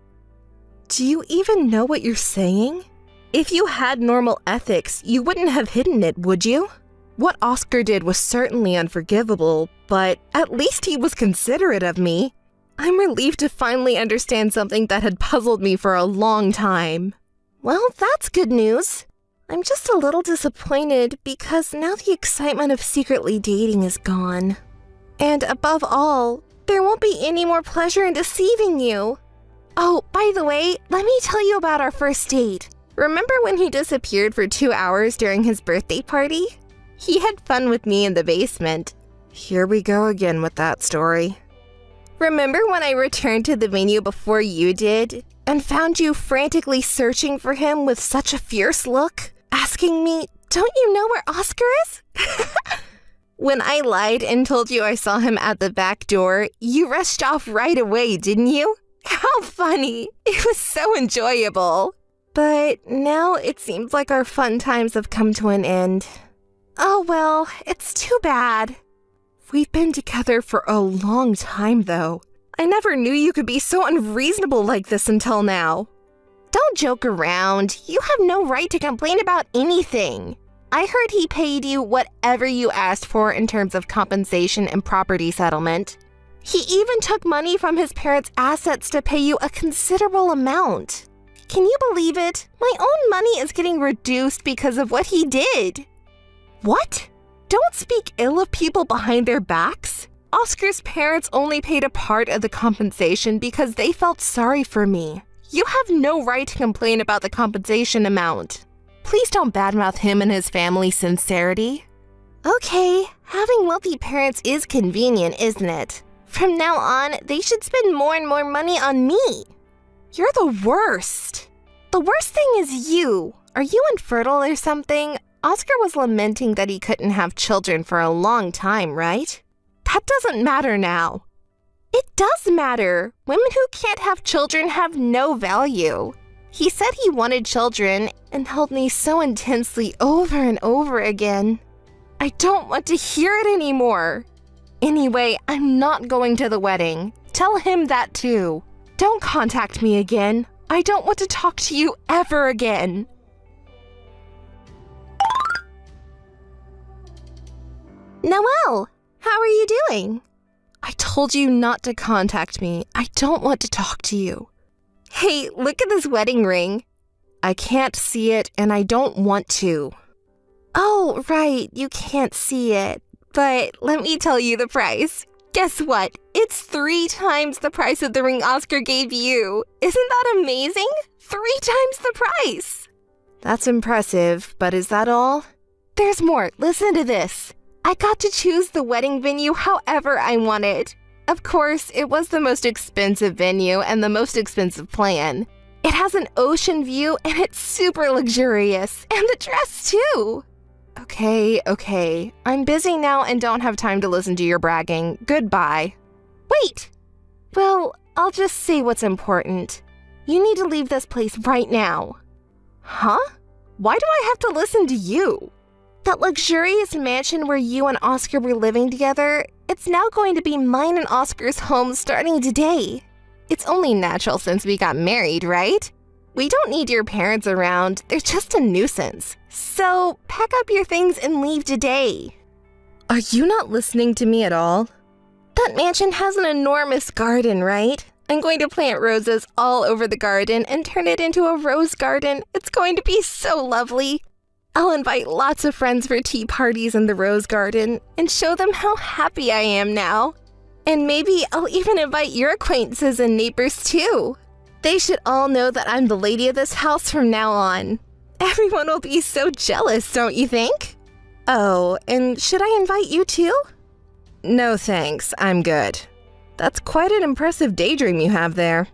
Do you even know what you're saying? If you had normal ethics, you wouldn't have hidden it, would you? What Oscar did was certainly unforgivable, but at least he was considerate of me. I'm relieved to finally understand something that had puzzled me for a long time. Well, that's good news. I'm just a little disappointed because now the excitement of secretly dating is gone. And above all, there won't be any more pleasure in deceiving you. Oh, by the way, let me tell you about our first date. Remember when he disappeared for 2 hours during his birthday party? He had fun with me in the basement. Here we go again with that story. Remember when I returned to the venue before you did and found you frantically searching for him with such a fierce look, asking me, "Don't you know where Oscar is?" When I lied and told you I saw him at the back door, you rushed off right away, didn't you? How funny! It was so enjoyable. But now it seems like our fun times have come to an end. Oh well, it's too bad. We've been together for a long time, though. I never knew you could be so unreasonable like this until now. Don't joke around. You have no right to complain about anything. I heard he paid you whatever you asked for in terms of compensation and property settlement. He even took money from his parents' assets to pay you a considerable amount. Can you believe it? My own money is getting reduced because of what he did. What? Don't speak ill of people behind their backs. Oscar's parents only paid a part of the compensation because they felt sorry for me. You have no right to complain about the compensation amount. Please don't badmouth him and his family's sincerity. Okay, having wealthy parents is convenient, isn't it? From now on, they should spend more and more money on me. You're the worst. The worst thing is you. Are you infertile or something? Oscar was lamenting that he couldn't have children for a long time, right? That doesn't matter now. It does matter. Women who can't have children have no value. He said he wanted children and held me so intensely over and over again. I don't want to hear it anymore. Anyway, I'm not going to the wedding. Tell him that too. Don't contact me again. I don't want to talk to you ever again. Noelle, how are you doing? I told you not to contact me. I don't want to talk to you. Hey, look at this wedding ring. I can't see it and I don't want to. Oh, right, you can't see it. But let me tell you the price. Guess what? It's 3 times the price of the ring Oscar gave you. Isn't that amazing? 3 times the price. That's impressive, but is that all? There's more. Listen to this. I got to choose the wedding venue however I wanted. Of course, it was the most expensive venue and the most expensive plan. It has an ocean view and it's super luxurious. And the dress too. Okay. I'm busy now and don't have time to listen to your bragging. Goodbye. Wait! Well, I'll just say what's important. You need to leave this place right now. Huh? Why do I have to listen to you? That luxurious mansion where you and Oscar were living together, it's now going to be mine and Oscar's home starting today. It's only natural since we got married, right? We don't need your parents around. They're just a nuisance. So, pack up your things and leave today. Are you not listening to me at all? That mansion has an enormous garden, right? I'm going to plant roses all over the garden and turn it into a rose garden. It's going to be so lovely. I'll invite lots of friends for tea parties in the rose garden and show them how happy I am now. And maybe I'll even invite your acquaintances and neighbors too. They should all know that I'm the lady of this house from now on. Everyone will be so jealous, don't you think? Oh, and should I invite you too? No thanks, I'm good. That's quite an impressive daydream you have there.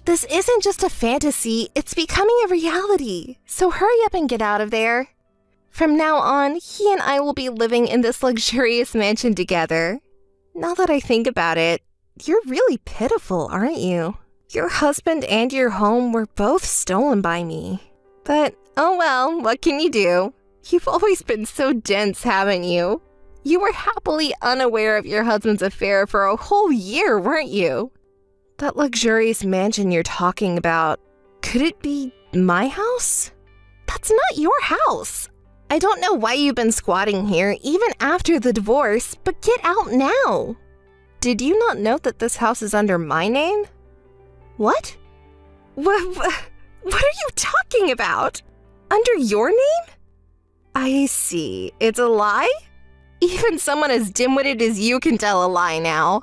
This isn't just a fantasy, it's becoming a reality. So hurry up and get out of there. From now on, he and I will be living in this luxurious mansion together. Now that I think about it, you're really pitiful, aren't you? Your husband and your home were both stolen by me. But, oh well, what can you do? You've always been so dense, haven't you? You were happily unaware of your husband's affair for a whole year, weren't you? That luxurious mansion you're talking about, could it be my house? That's not your house. I don't know why you've been squatting here even after the divorce, but get out now. Did you not know that this house is under my name? What? What are you talking about? Under your name? I see. It's a lie? Even someone as dim-witted as you can tell a lie now.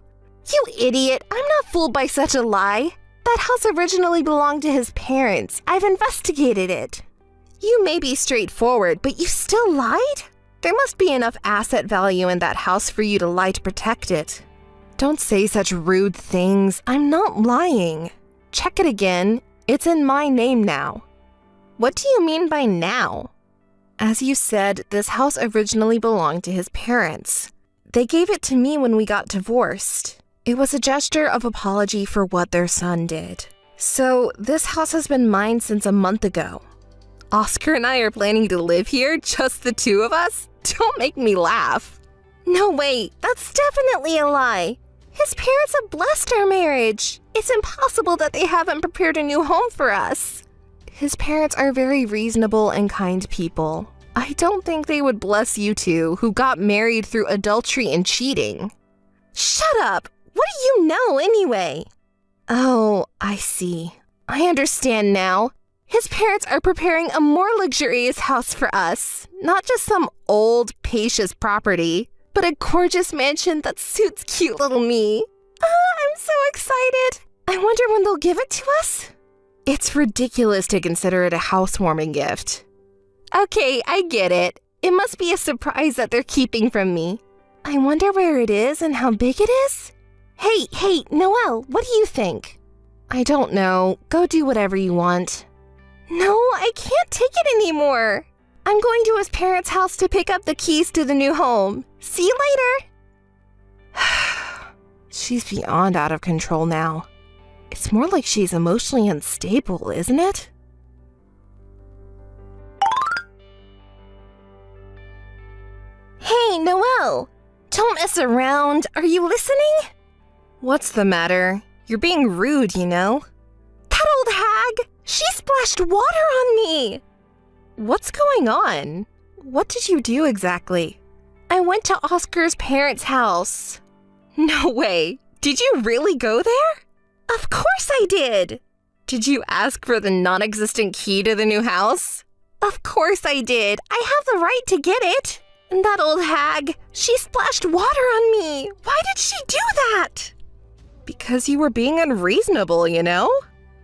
You idiot, I'm not fooled by such a lie. That house originally belonged to his parents. I've investigated it. You may be straightforward, but you still lied? There must be enough asset value in that house for you to lie to protect it. Don't say such rude things. I'm not lying. Check it again. It's in my name now. What do you mean by now? As you said, this house originally belonged to his parents. They gave it to me when we got divorced. It was a gesture of apology for what their son did. So, this house has been mine since a month ago. Oscar and I are planning to live here, just the two of us? Don't make me laugh. No way, that's definitely a lie. His parents have blessed our marriage. It's impossible that they haven't prepared a new home for us. His parents are very reasonable and kind people. I don't think they would bless you two, who got married through adultery and cheating. Shut up! What do you know anyway? Oh, I see. I understand now. His parents are preparing a more luxurious house for us. Not just some old, spacious property, but a gorgeous mansion that suits cute little me. I'm so excited. I wonder when they'll give it to us? It's ridiculous to consider it a housewarming gift. Okay, I get it. It must be a surprise that they're keeping from me. I wonder where it is and how big it is? Hey, Noelle, what do you think? I don't know. Go do whatever you want. No, I can't take it anymore. I'm going to his parents' house to pick up the keys to the new home. See you later. She's beyond out of control now. It's more like she's emotionally unstable, isn't it? Hey, Noelle! Don't mess around. Are you listening? What's the matter? You're being rude, you know. That old hag! She splashed water on me! What's going on? What did you do exactly? I went to Oscar's parents' house. No way. Did you really go there? Of course I did. Did you ask for the non-existent key to the new house? Of course I did. I have the right to get it. And that old hag, she splashed water on me. Why did she do that? Because you were being unreasonable, you know?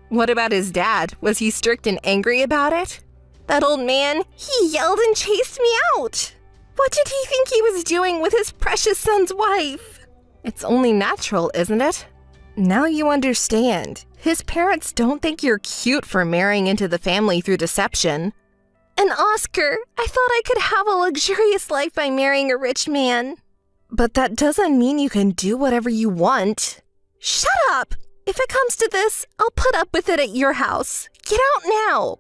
What about his dad? Was he strict and angry about it? That old man, he yelled and chased me out. What did he think he was doing with his precious son's wife? It's only natural, isn't it? Now you understand. His parents don't think you're cute for marrying into the family through deception. And Oscar, I thought I could have a luxurious life by marrying a rich man. But that doesn't mean you can do whatever you want. Shut up! If it comes to this, I'll put up with it at your house. Get out now!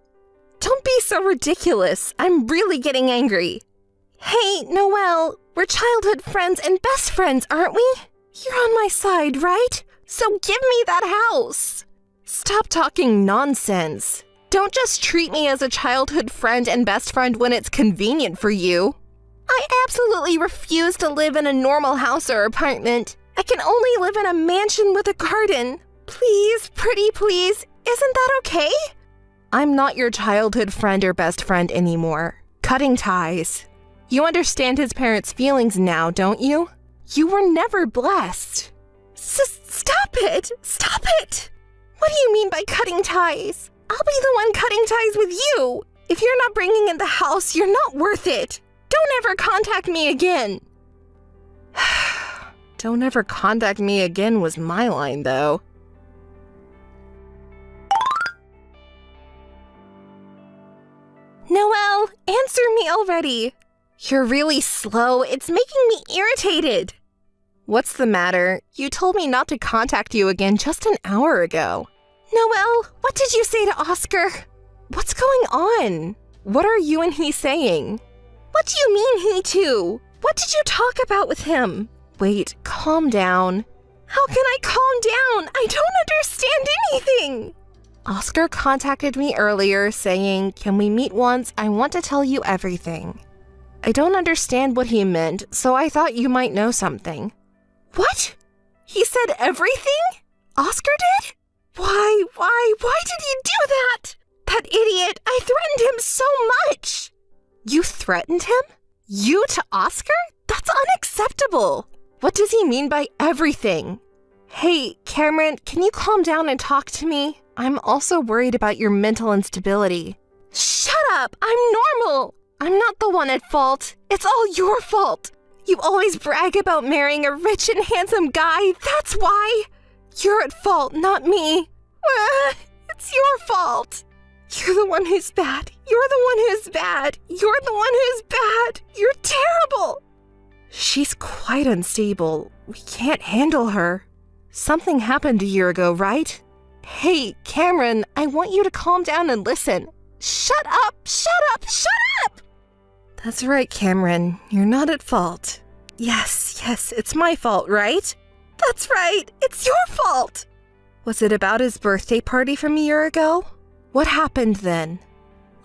Don't be so ridiculous. I'm really getting angry. Hey, Noelle, we're childhood friends and best friends, aren't we? You're on my side, right? So give me that house. Stop talking nonsense. Don't just treat me as a childhood friend and best friend when it's convenient for you. I absolutely refuse to live in a normal house or apartment. I can only live in a mansion with a garden. Please, pretty please, isn't that okay? I'm not your childhood friend or best friend anymore. Cutting ties. You understand his parents' feelings now, don't you? You were never blessed. Stop it! Stop it! What do you mean by cutting ties? I'll be the one cutting ties with you. If you're not bringing in the house, you're not worth it. Don't ever contact me again. Don't ever contact me again was my line, though. Noelle, answer me already. You're really slow. It's making me irritated. What's the matter? You told me not to contact you again just an hour ago. Noelle, what did you say to Oscar? What's going on? What are you and he saying? What do you mean, he too? What did you talk about with him? Wait, calm down. How can I calm down? I don't understand anything. Oscar contacted me earlier saying, "Can we meet once? I want to tell you everything." I don't understand what he meant, so I thought you might know something. What? He said everything? Oscar did? Why did he do that? That idiot, I threatened him so much. You threatened him? You to Oscar? That's unacceptable. What does he mean by everything? Hey, Cameron, can you calm down and talk to me? I'm also worried about your mental instability. Shut up! I'm normal! I'm not the one at fault. It's all your fault. You always brag about marrying a rich and handsome guy. That's why. You're at fault, not me. It's your fault. You're the one who's bad. You're the one who's bad. You're the one who's bad. You're terrible. She's quite unstable. We can't handle her. Something happened a year ago, right? Hey, Cameron, I want you to calm down and listen. Shut up! Shut up! Shut up! That's right, Cameron. You're not at fault. Yes, it's my fault, right? That's right. It's your fault. Was it about his birthday party from a year ago? What happened then?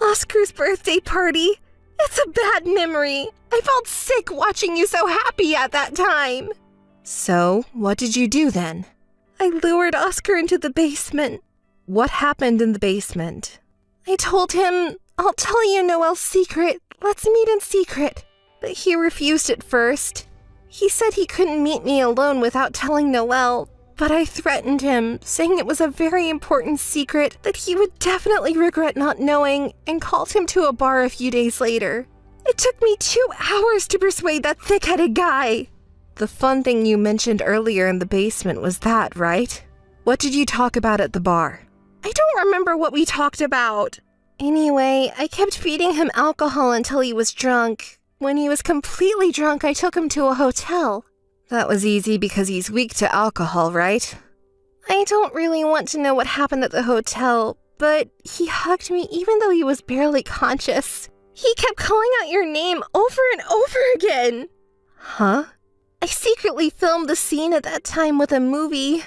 Oscar's birthday party? It's a bad memory. I felt sick watching you so happy at that time. So, what did you do then? I lured Oscar into the basement. What happened in the basement? I told him, "I'll tell you Noelle's secret. Let's meet in secret." But he refused at first. He said he couldn't meet me alone without telling Noelle, but I threatened him, saying it was a very important secret that he would definitely regret not knowing, and called him to a bar a few days later. It took me 2 hours to persuade that thick-headed guy. The fun thing you mentioned earlier in the basement was that, right? What did you talk about at the bar? I don't remember what we talked about. Anyway, I kept feeding him alcohol until he was drunk. When he was completely drunk, I took him to a hotel. That was easy because he's weak to alcohol, right? I don't really want to know what happened at the hotel, but he hugged me even though he was barely conscious. He kept calling out your name over and over again. Huh? I secretly filmed the scene at that time with a movie.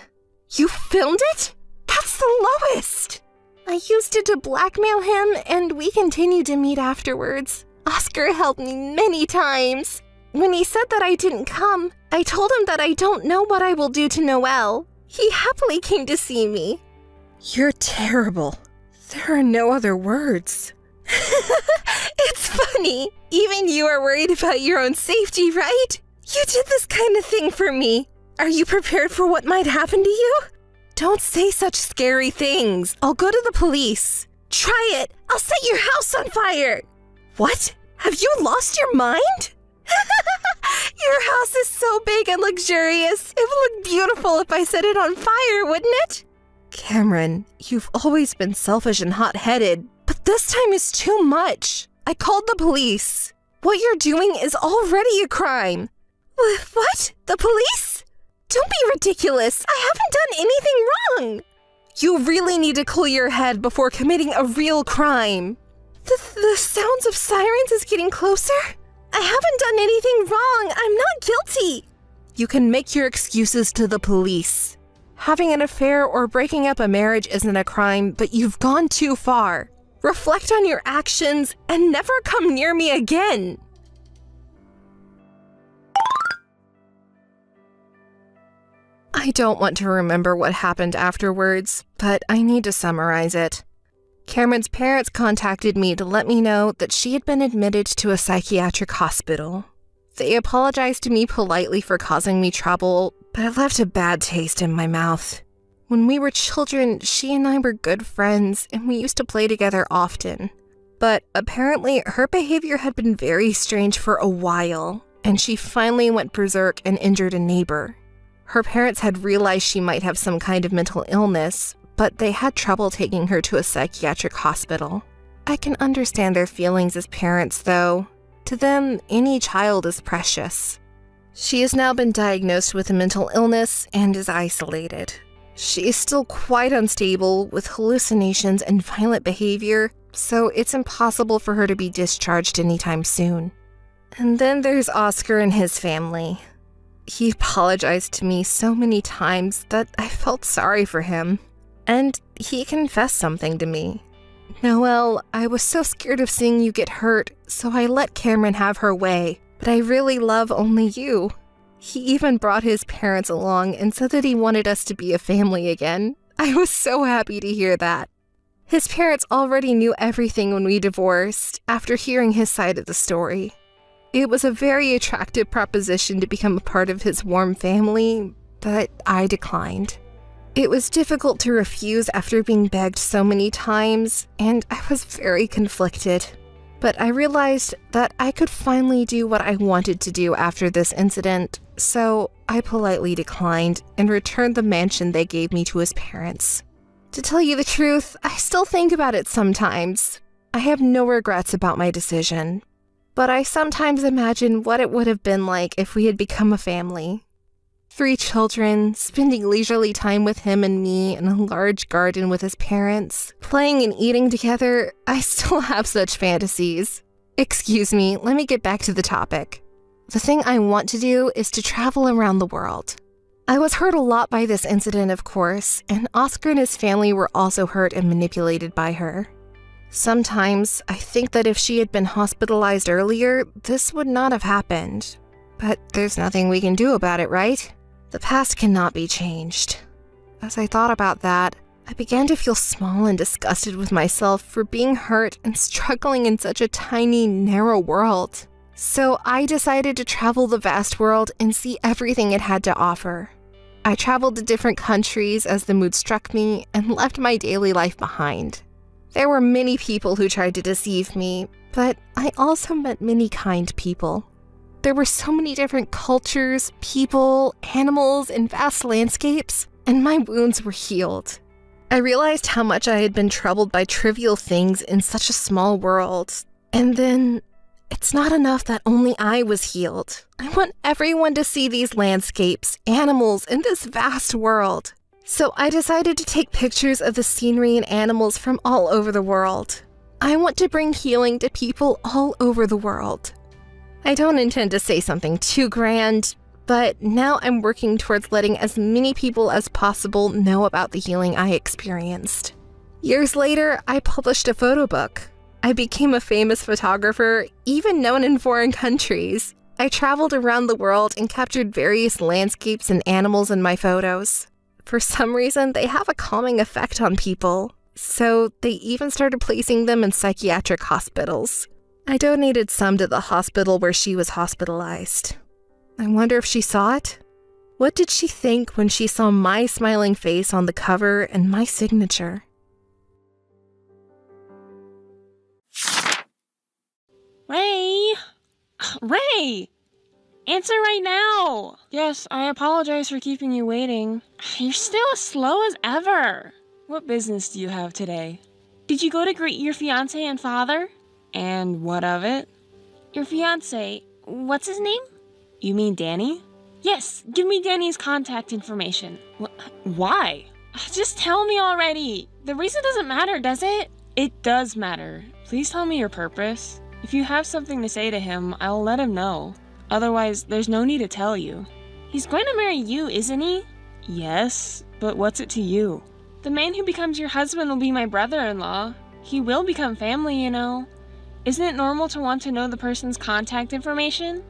You filmed it? That's the lowest! I used it to blackmail him, and we continued to meet afterwards. Oscar helped me many times. When he said that I didn't come, I told him that I don't know what I will do to Noelle. He happily came to see me. You're terrible. There are no other words. It's funny. Even you are worried about your own safety, right? You did this kind of thing for me. Are you prepared for what might happen to you? Don't say such scary things. I'll go to the police. Try it. I'll set your house on fire. What? Have you lost your mind? Your house is so big and luxurious. It would look beautiful if I set it on fire, wouldn't it? Cameron, you've always been selfish and hot-headed, but this time is too much. I called the police. What you're doing is already a crime. What? The police? Don't be ridiculous. I haven't done anything wrong. You really need to cool your head before committing a real crime. The sounds of sirens is getting closer. I haven't done anything wrong. I'm not guilty. You can make your excuses to the police. Having an affair or breaking up a marriage isn't a crime, but you've gone too far. Reflect on your actions and never come near me again. I don't want to remember what happened afterwards, but I need to summarize it. Cameron's parents contacted me to let me know that she had been admitted to a psychiatric hospital. They apologized to me politely for causing me trouble, but it left a bad taste in my mouth. When we were children, she and I were good friends, and we used to play together often. But apparently, her behavior had been very strange for a while, and she finally went berserk and injured a neighbor. Her parents had realized she might have some kind of mental illness, but they had trouble taking her to a psychiatric hospital. I can understand their feelings as parents, though. To them, any child is precious. She has now been diagnosed with a mental illness and is isolated. She is still quite unstable with hallucinations and violent behavior, so it's impossible for her to be discharged anytime soon. And then there's Oscar and his family. He apologized to me so many times that I felt sorry for him. And he confessed something to me. Noelle, I was so scared of seeing you get hurt, so I let Cameron have her way, but I really love only you. He even brought his parents along and said that he wanted us to be a family again. I was so happy to hear that. His parents already knew everything when we divorced, after hearing his side of the story. It was a very attractive proposition to become a part of his warm family, but I declined. It was difficult to refuse after being begged so many times, and I was very conflicted. But I realized that I could finally do what I wanted to do after this incident, so I politely declined and returned the mansion they gave me to his parents. To tell you the truth, I still think about it sometimes. I have no regrets about my decision, but I sometimes imagine what it would have been like if we had become a family. 3 children, spending leisurely time with him and me in a large garden with his parents, playing and eating together. I still have such fantasies. Excuse me, let me get back to the topic. The thing I want to do is to travel around the world. I was hurt a lot by this incident, of course, and Oscar and his family were also hurt and manipulated by her. Sometimes I think that if she had been hospitalized earlier, this would not have happened. But there's nothing we can do about it, right? The past cannot be changed. As I thought about that, I began to feel small and disgusted with myself for being hurt and struggling in such a tiny, narrow world. So I decided to travel the vast world and see everything it had to offer. I traveled to different countries as the mood struck me and left my daily life behind. There were many people who tried to deceive me, but I also met many kind people. There were so many different cultures, people, animals, and vast landscapes, and my wounds were healed. I realized how much I had been troubled by trivial things in such a small world. And then, it's not enough that only I was healed. I want everyone to see these landscapes, animals, and this vast world. So I decided to take pictures of the scenery and animals from all over the world. I want to bring healing to people all over the world. I don't intend to say something too grand, but now I'm working towards letting as many people as possible know about the healing I experienced. Years later, I published a photo book. I became a famous photographer, even known in foreign countries. I traveled around the world and captured various landscapes and animals in my photos. For some reason, they have a calming effect on people, so they even started placing them in psychiatric hospitals. I donated some to the hospital where she was hospitalized. I wonder if she saw it? What did she think when she saw my smiling face on the cover and my signature? Ray! Ray! Answer right now! Yes, I apologize for keeping you waiting. You're still as slow as ever. What business do you have today? Did you go to greet your fiancé and father? And what of it? Your fiancé, what's his name? You mean Danny? Yes, give me Danny's contact information. Why? Just tell me already. The reason doesn't matter, does it? It does matter. Please tell me your purpose. If you have something to say to him, I'll let him know. Otherwise, there's no need to tell you. He's going to marry you, isn't he? Yes, but what's it to you? The man who becomes your husband will be my brother-in-law. He will become family, you know. Isn't it normal to want to know the person's contact information?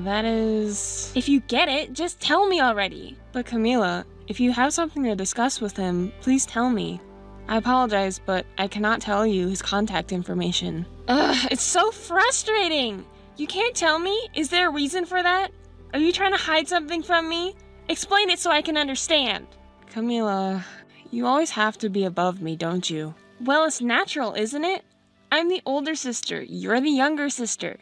That is... If you get it, just tell me already. But Camila, if you have something to discuss with him, please tell me. I apologize, but I cannot tell you his contact information. Ugh, it's so frustrating! You can't tell me? Is there a reason for that? Are you trying to hide something from me? Explain it so I can understand. Camila, you always have to be above me, don't you? Well, it's natural, isn't it? I'm the older sister. You're the younger sister.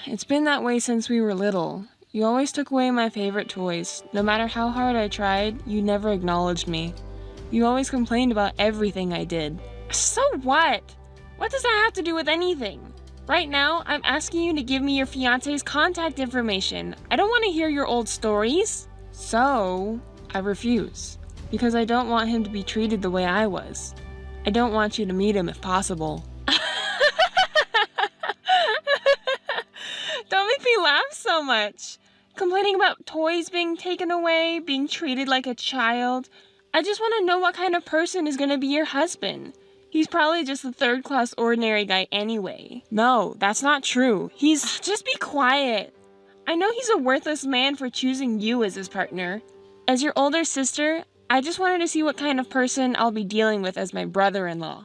It's been that way since we were little. You always took away my favorite toys. No matter how hard I tried, you never acknowledged me. You always complained about everything I did. So what? What does that have to do with anything? Right now, I'm asking you to give me your fiancé's contact information. I don't want to hear your old stories. So, I refuse. Because I don't want him to be treated the way I was. I don't want you to meet him if possible. Don't make me laugh so much. Complaining about toys being taken away, being treated like a child. I just want to know what kind of person is going to be your husband. He's probably just a third-class ordinary guy anyway. No, that's not true. He's... Just be quiet. I know he's a worthless man for choosing you as his partner. As your older sister, I just wanted to see what kind of person I'll be dealing with as my brother-in-law.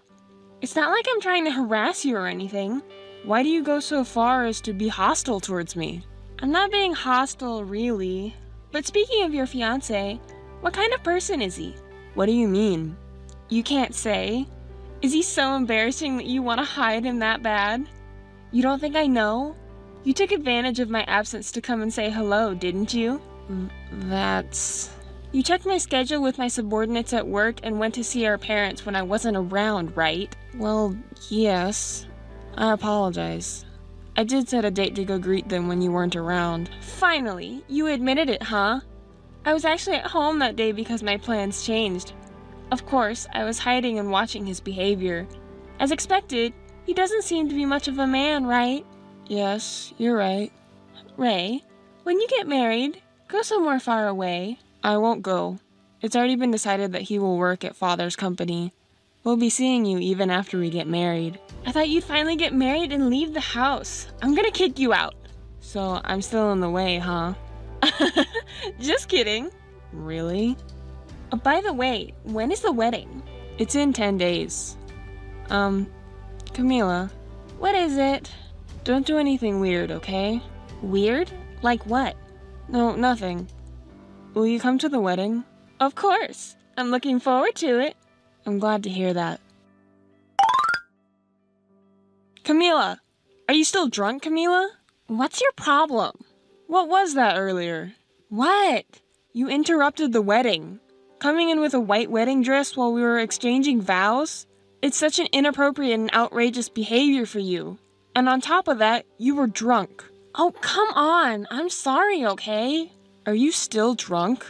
It's not like I'm trying to harass you or anything. Why do you go so far as to be hostile towards me? I'm not being hostile, really. But speaking of your fiancé, what kind of person is he? What do you mean? You can't say. Is he so embarrassing that you want to hide him that bad? You don't think I know? You took advantage of my absence to come and say hello, didn't you? That's... You checked my schedule with my subordinates at work and went to see our parents when I wasn't around, right? Well, yes. I apologize. I did set a date to go greet them when you weren't around. Finally, you admitted it, huh? I was actually at home that day because my plans changed. Of course, I was hiding and watching his behavior. As expected, he doesn't seem to be much of a man, right? Yes, you're right. Ray, when you get married, go somewhere far away. I won't go. It's already been decided that he will work at Father's company. We'll be seeing you even after we get married. I thought you'd finally get married and leave the house. I'm gonna kick you out. So I'm still in the way, huh? Just kidding. Really? By the way, when is the wedding? It's in 10 days. Camila. What is it? Don't do anything weird, okay? Weird? Like what? No, nothing. Will you come to the wedding? Of course. I'm looking forward to it. I'm glad to hear that. Camila! Are you still drunk, Camila? What's your problem? What was that earlier? What? You interrupted the wedding. Coming in with a white wedding dress while we were exchanging vows? It's such an inappropriate and outrageous behavior for you. And on top of that, you were drunk. Oh, come on. I'm sorry, okay? Are you still drunk?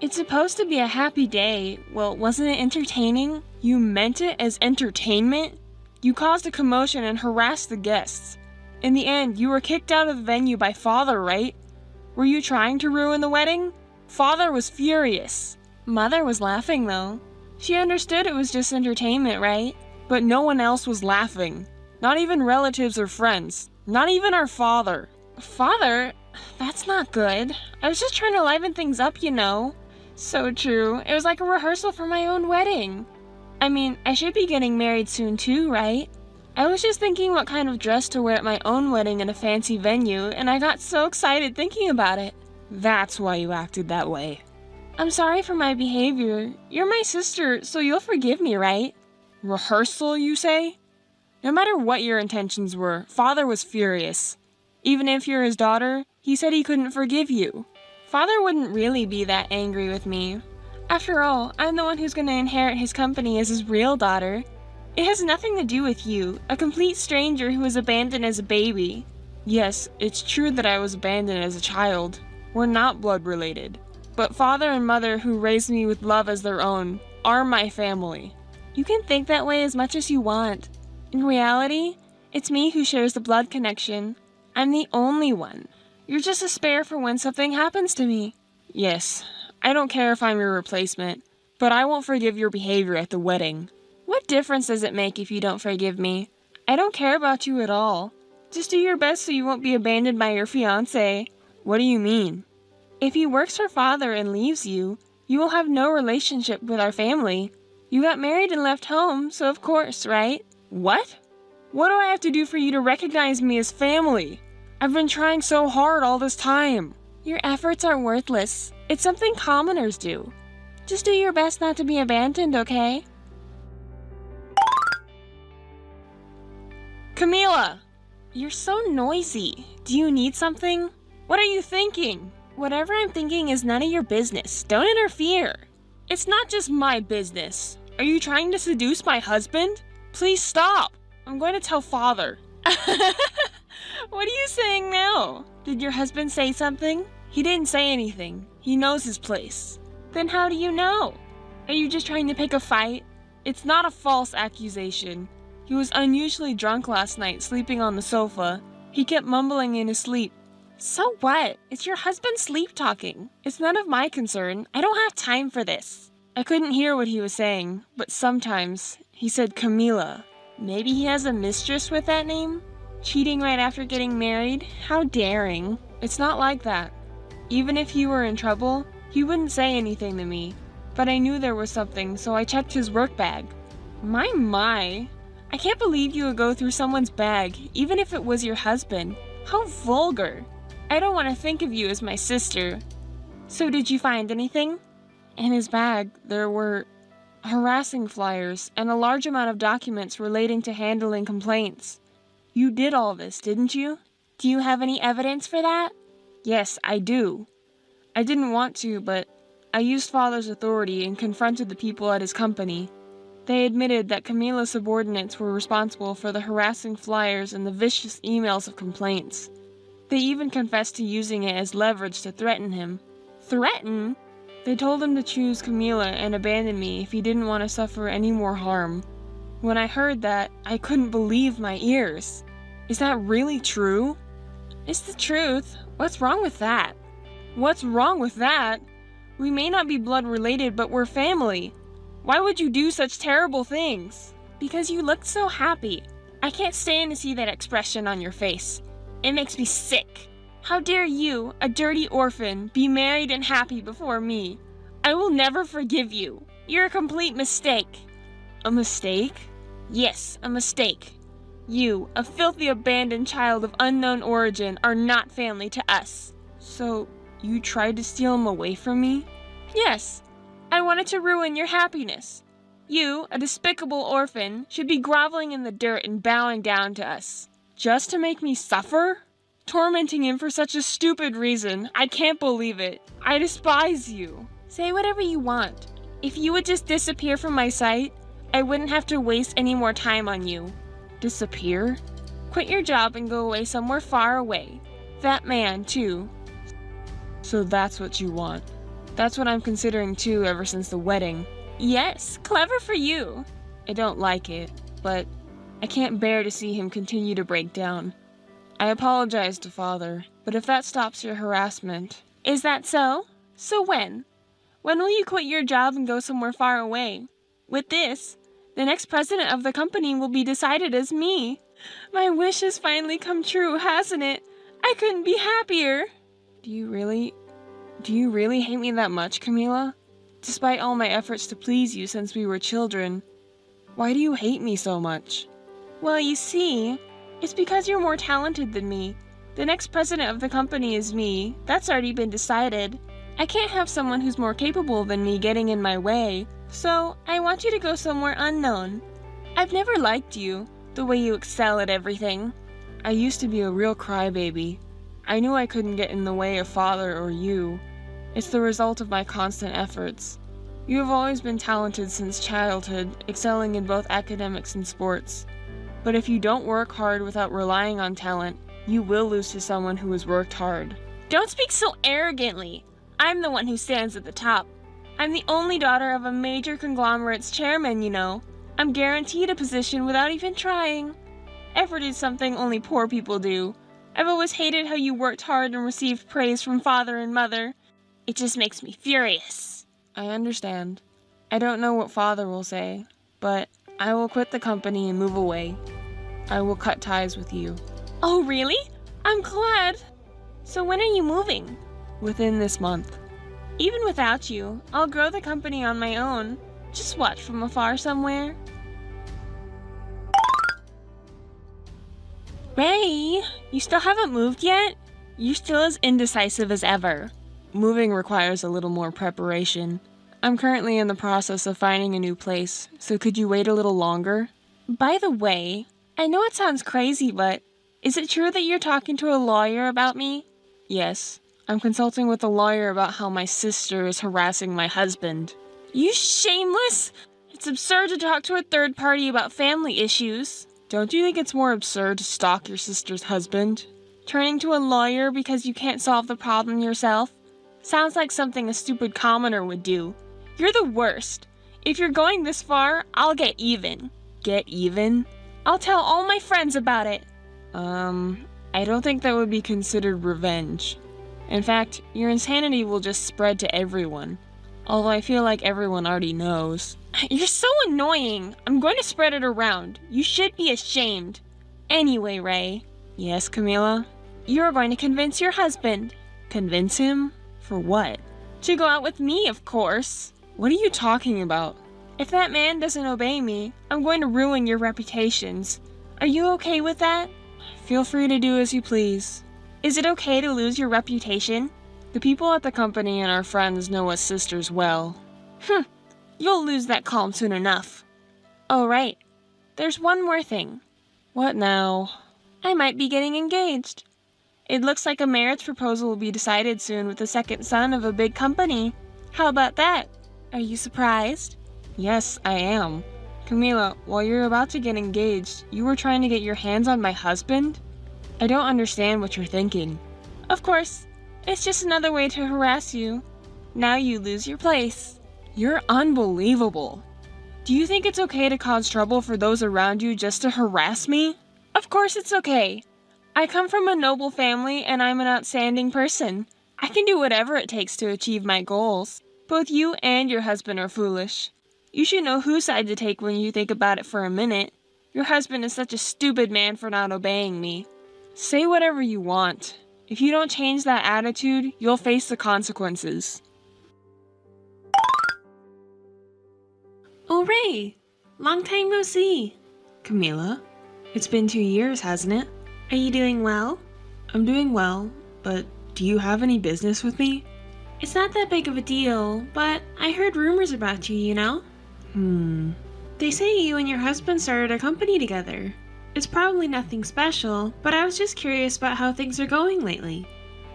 It's supposed to be a happy day. Well, wasn't it entertaining? You meant it as entertainment? You caused a commotion and harassed the guests. In the end, you were kicked out of the venue by Father, right? Were you trying to ruin the wedding? Father was furious. Mother was laughing, though. She understood it was just entertainment, right? But no one else was laughing. Not even relatives or friends. Not even our father. Father? That's not good. I was just trying to liven things up, you know. So true. It was like a rehearsal for my own wedding. I mean, I should be getting married soon too, right? I was just thinking what kind of dress to wear at my own wedding in a fancy venue, and I got so excited thinking about it. That's why you acted that way. I'm sorry for my behavior. You're my sister, so you'll forgive me, right? Rehearsal, you say? No matter what your intentions were, Father was furious. Even if you're his daughter, he said he couldn't forgive you. Father wouldn't really be that angry with me. After all, I'm the one who's going to inherit his company as his real daughter. It has nothing to do with you, a complete stranger who was abandoned as a baby. Yes, it's true that I was abandoned as a child. We're not blood related. But Father and Mother, who raised me with love as their own, are my family. You can think that way as much as you want. In reality, it's me who shares the blood connection. I'm the only one. You're just a spare for when something happens to me. Yes, I don't care if I'm your replacement, but I won't forgive your behavior at the wedding. What difference does it make if you don't forgive me? I don't care about you at all. Just do your best so you won't be abandoned by your fiancé. What do you mean? If he works for Father and leaves you, you will have no relationship with our family. You got married and left home, so of course, right? What? What do I have to do for you to recognize me as family? I've been trying so hard all this time. Your efforts are worthless. It's something commoners do. Just do your best not to be abandoned, okay? Camila! You're so noisy. Do you need something? What are you thinking? Whatever I'm thinking is none of your business. Don't interfere. It's not just my business. Are you trying to seduce my husband? Please stop. I'm going to tell Father. What are you saying now? Did your husband say something? He didn't say anything. He knows his place. Then how do you know? Are you just trying to pick a fight? It's not a false accusation. He was unusually drunk last night, sleeping on the sofa. He kept mumbling in his sleep. So what? It's your husband sleep-talking. It's none of my concern. I don't have time for this. I couldn't hear what he was saying, but sometimes he said Camila. Maybe he has a mistress with that name? Cheating right after getting married? How daring. It's not like that. Even if he were in trouble, he wouldn't say anything to me. But I knew there was something, so I checked his work bag. My. I can't believe you would go through someone's bag, even if it was your husband. How vulgar. I don't want to think of you as my sister. So did you find anything? In his bag, there were harassing flyers and a large amount of documents relating to handling complaints. You did all this, didn't you? Do you have any evidence for that? Yes, I do. I didn't want to, but I used Father's authority and confronted the people at his company. They admitted that Camila's subordinates were responsible for the harassing flyers and the vicious emails of complaints. They even confessed to using it as leverage to threaten him. Threaten? They told him to choose Camila and abandon me if he didn't want to suffer any more harm. When I heard that, I couldn't believe my ears. Is that really true? It's the truth. What's wrong with that? What's wrong with that? We may not be blood related, but we're family. Why would you do such terrible things? Because you looked so happy. I can't stand to see that expression on your face. It makes me sick. How dare you, a dirty orphan, be married and happy before me? I will never forgive you. You're a complete mistake. A mistake? Yes, a mistake. You, a filthy abandoned child of unknown origin, are not family to us. So, you tried to steal him away from me? Yes. I wanted to ruin your happiness. You, a despicable orphan, should be groveling in the dirt and bowing down to us. Just to make me suffer? Tormenting him for such a stupid reason. I can't believe it. I despise you. Say whatever you want. If you would just disappear from my sight, I wouldn't have to waste any more time on you. Disappear? Quit your job and go away somewhere far away. That man, too. So that's what you want. That's what I'm considering too ever since the wedding. Yes, clever for you. I don't like it, but I can't bear to see him continue to break down. I apologize to Father, but if that stops your harassment... Is that so? So when? When will you quit your job and go somewhere far away? With this, the next president of the company will be decided as me. My wish has finally come true, hasn't it? I couldn't be happier. Do you really hate me that much, Camila? Despite all my efforts to please you since we were children, why do you hate me so much? Well, you see, it's because you're more talented than me. The next president of the company is me. That's already been decided. I can't have someone who's more capable than me getting in my way. So, I want you to go somewhere unknown. I've never liked you, the way you excel at everything. I used to be a real crybaby. I knew I couldn't get in the way of Father or you. It's the result of my constant efforts. You have always been talented since childhood, excelling in both academics and sports. But if you don't work hard without relying on talent, you will lose to someone who has worked hard. Don't speak so arrogantly. I'm the one who stands at the top. I'm the only daughter of a major conglomerate's chairman, you know. I'm guaranteed a position without even trying. Effort is something only poor people do. I've always hated how you worked hard and received praise from Father and Mother. It just makes me furious. I understand. I don't know what Father will say, but I will quit the company and move away. I will cut ties with you. Oh, really? I'm glad. So when are you moving? Within this month. Even without you, I'll grow the company on my own. Just watch from afar somewhere. Ray, you still haven't moved yet? You're still as indecisive as ever. Moving requires a little more preparation. I'm currently in the process of finding a new place, so could you wait a little longer? By the way, I know it sounds crazy, but is it true that you're talking to a lawyer about me? Yes. I'm consulting with a lawyer about how my sister is harassing my husband. You shameless! It's absurd to talk to a third party about family issues. Don't you think it's more absurd to stalk your sister's husband? Turning to a lawyer because you can't solve the problem yourself? Sounds like something a stupid commoner would do. You're the worst. If you're going this far, I'll get even. Get even? I'll tell all my friends about it. I don't think that would be considered revenge. In fact, your insanity will just spread to everyone. Although I feel like everyone already knows. You're so annoying. I'm going to spread it around. You should be ashamed. Anyway, Ray. Yes, Camila? You're going to convince your husband. Convince him? For what? To go out with me, of course. What are you talking about? If that man doesn't obey me, I'm going to ruin your reputations. Are you okay with that? Feel free to do as you please. Is it okay to lose your reputation? The people at the company and our friends know us sisters well. You'll lose that calm soon enough. Oh, right. There's one more thing. What now? I might be getting engaged. It looks like a marriage proposal will be decided soon with the second son of a big company. How about that? Are you surprised? Yes, I am. Camila, while you're about to get engaged, you were trying to get your hands on my husband? I don't understand what you're thinking. Of course. It's just another way to harass you. Now you lose your place. You're unbelievable. Do you think it's okay to cause trouble for those around you just to harass me? Of course it's okay. I come from a noble family and I'm an outstanding person. I can do whatever it takes to achieve my goals. Both you and your husband are foolish. You should know whose side to take when you think about it for a minute. Your husband is such a stupid man for not obeying me. Say whatever you want. If you don't change that attitude, you'll face the consequences. Oh, Ray! Long time no see. Camila, it's been 2 years, hasn't it? Are you doing well? I'm doing well, but do you have any business with me? It's not that big of a deal, but I heard rumors about you, you know? They say you and your husband started a company together. It's probably nothing special, but I was just curious about how things are going lately.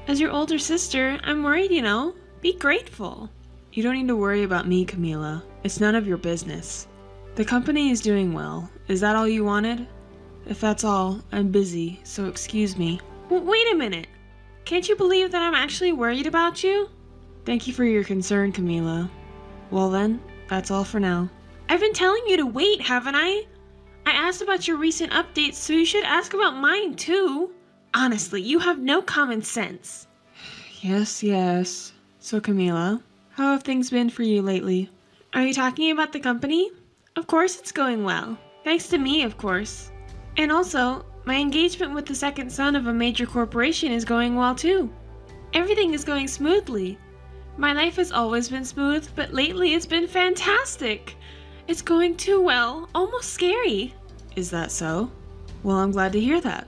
As your older sister, I'm worried, you know? Be grateful. You don't need to worry about me, Camila. It's none of your business. The company is doing well. Is that all you wanted? If that's all, I'm busy, so excuse me. Wait a minute. Can't you believe that I'm actually worried about you? Thank you for your concern, Camila. Well then, that's all for now. I've been telling you to wait, haven't I? I asked about your recent updates, so you should ask about mine too. Honestly, you have no common sense. Yes. So Camila, how have things been for you lately? Are you talking about the company? Of course it's going well. Thanks to me, of course. And also, my engagement with the second son of a major corporation is going well too. Everything is going smoothly. My life has always been smooth, but lately it's been fantastic. It's going too well, almost scary. Is that so? Well, I'm glad to hear that.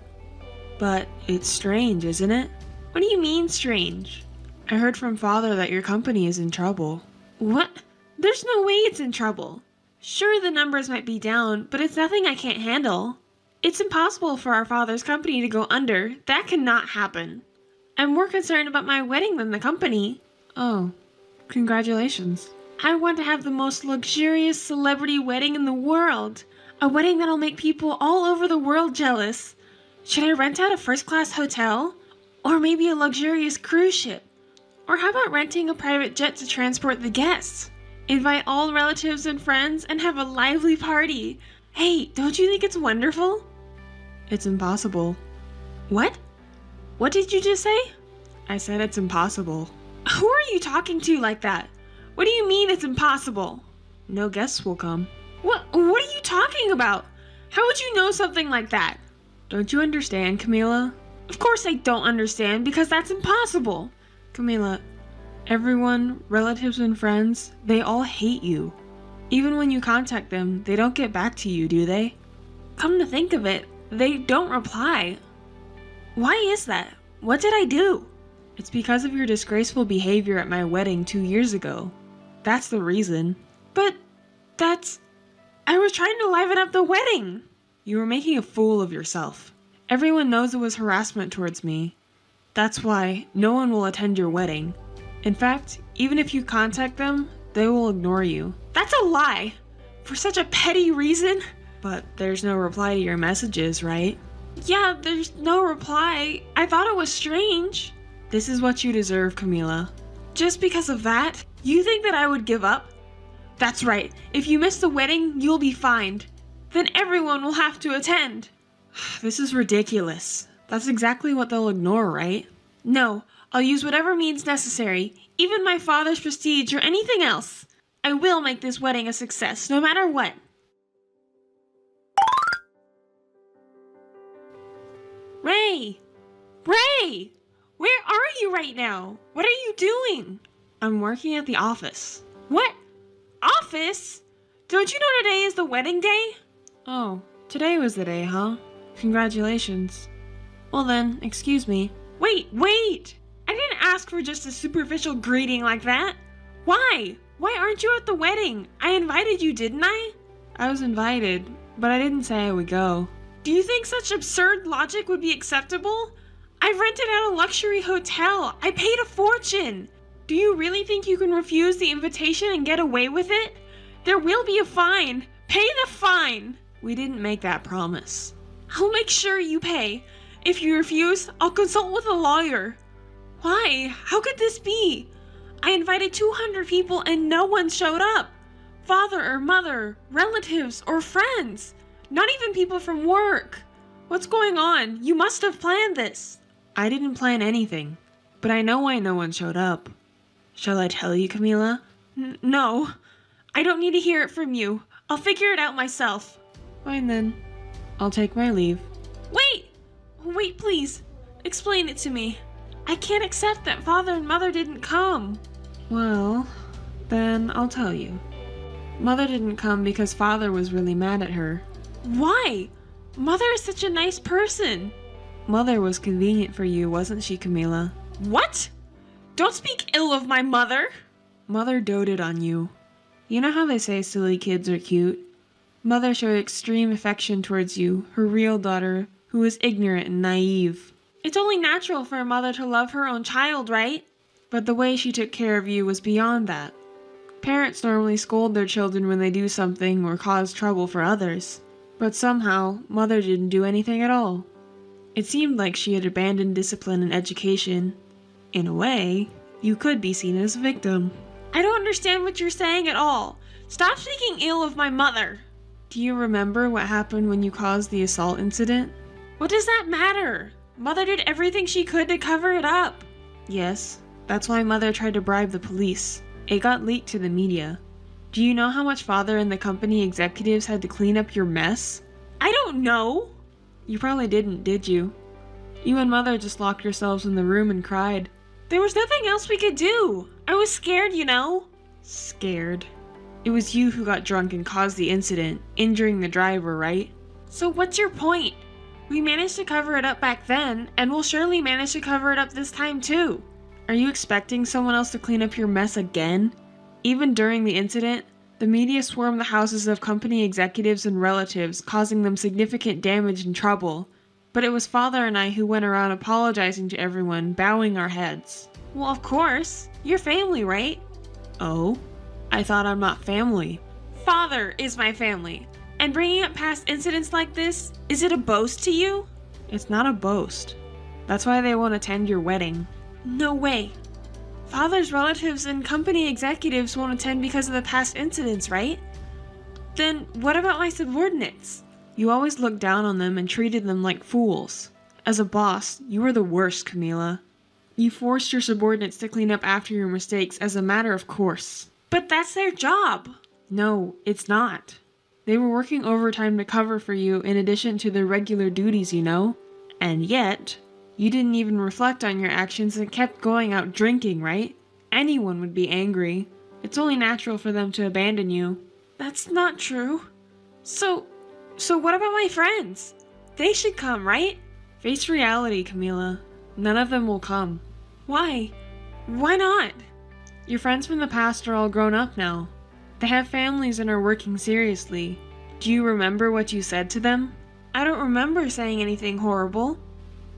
But it's strange, isn't it? What do you mean strange? I heard from Father that your company is in trouble. What? There's no way it's in trouble. Sure, the numbers might be down, but it's nothing I can't handle. It's impossible for our father's company to go under. That cannot happen. I'm more concerned about my wedding than the company. Oh, congratulations. I want to have the most luxurious celebrity wedding in the world. A wedding that'll make people all over the world jealous. Should I rent out a first-class hotel? Or maybe a luxurious cruise ship? Or how about renting a private jet to transport the guests? Invite all relatives and friends and have a lively party. Hey, don't you think it's wonderful? It's impossible. What? What did you just say? I said it's impossible. Who are you talking to like that? What do you mean it's impossible? No guests will come. What are you talking about? How would you know something like that? Don't you understand, Camila? Of course I don't understand, because that's impossible. Camila, everyone, relatives and friends, they all hate you. Even when you contact them, they don't get back to you, do they? Come to think of it, they don't reply. Why is that? What did I do? It's because of your disgraceful behavior at my wedding 2 years ago. That's the reason. But I was trying to liven up the wedding. You were making a fool of yourself. Everyone knows it was harassment towards me. That's why no one will attend your wedding. In fact, even if you contact them, they will ignore you. That's a lie! For such a petty reason? But there's no reply to your messages, right? Yeah, there's no reply. I thought it was strange. This is what you deserve, Camila. Just because of that, you think that I would give up? That's right. If you miss the wedding, you'll be fined. Then everyone will have to attend. This is ridiculous. That's exactly what they'll ignore, right? No, I'll use whatever means necessary, even my father's prestige or anything else. I will make this wedding a success, no matter what. Ray! Ray! Where are you right now? What are you doing? I'm working at the office. What? Office? Don't you know today is the wedding day? Oh, today was the day, huh? Congratulations. Well then, excuse me. Wait! I didn't ask for just a superficial greeting like that. Why? Why aren't you at the wedding? I invited you, didn't I? I was invited, but I didn't say I would go. Do you think such absurd logic would be acceptable? I rented out a luxury hotel. I paid a fortune. Do you really think you can refuse the invitation and get away with it? There will be a fine. Pay the fine. We didn't make that promise. I'll make sure you pay. If you refuse, I'll consult with a lawyer. Why? How could this be? I invited 200 people and no one showed up. Father or mother, relatives or friends. Not even people from work. What's going on? You must have planned this. I didn't plan anything, but I know why no one showed up. Shall I tell you, Camila? No. I don't need to hear it from you. I'll figure it out myself. Fine then. I'll take my leave. Wait, please. Explain it to me. I can't accept that Father and Mother didn't come. Well, then I'll tell you. Mother didn't come because Father was really mad at her. Why? Mother is such a nice person. Mother was convenient for you, wasn't she, Camila? What? Don't speak ill of my mother. Mother doted on you. You know how they say silly kids are cute? Mother showed extreme affection towards you, her real daughter, who was ignorant and naive. It's only natural for a mother to love her own child, right? But the way she took care of you was beyond that. Parents normally scold their children when they do something or cause trouble for others, but somehow, Mother didn't do anything at all. It seemed like she had abandoned discipline and education. In a way, you could be seen as a victim. I don't understand what you're saying at all. Stop speaking ill of my mother. Do you remember what happened when you caused the assault incident? What does that matter? Mother did everything she could to cover it up. Yes, that's why Mother tried to bribe the police. It got leaked to the media. Do you know how much Father and the company executives had to clean up your mess? I don't know. You probably didn't, did you? You and Mother just locked yourselves in the room and cried. There was nothing else we could do. I was scared, you know. Scared? It was you who got drunk and caused the incident, injuring the driver, right? So what's your point? We managed to cover it up back then, and we'll surely manage to cover it up this time too. Are you expecting someone else to clean up your mess again? Even during the incident, the media swarmed the houses of company executives and relatives, causing them significant damage and trouble. But it was Father and I who went around apologizing to everyone, bowing our heads. Well, of course. You're family, right? Oh? I thought I'm not family. Father is my family. And bringing up past incidents like this, is it a boast to you? It's not a boast. That's why they won't attend your wedding. No way. Father's relatives and company executives won't attend because of the past incidents, right? Then what about my subordinates? You always looked down on them and treated them like fools. As a boss, you were the worst, Camila. You forced your subordinates to clean up after your mistakes as a matter of course. But that's their job. No, it's not. They were working overtime to cover for you in addition to their regular duties, you know? And yet, you didn't even reflect on your actions and kept going out drinking, right? Anyone would be angry. It's only natural for them to abandon you. That's not true. So what about my friends? They should come, right? Face reality, Camila. None of them will come. Why? Why not? Your friends from the past are all grown up now. They have families and are working seriously. Do you remember what you said to them? I don't remember saying anything horrible.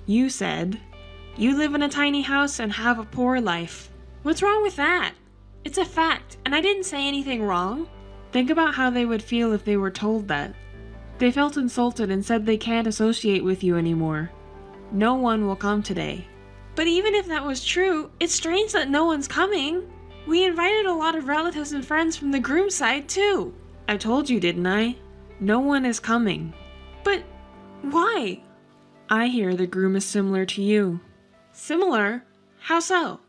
You said, "You live in a tiny house and have a poor life." What's wrong with that? It's a fact, and I didn't say anything wrong. Think about how they would feel if they were told that. They felt insulted and said they can't associate with you anymore. No one will come today. But even if that was true, it's strange that no one's coming. We invited a lot of relatives and friends from the groom's side too. I told you, didn't I? No one is coming. But why? I hear the groom is similar to you. Similar? How so?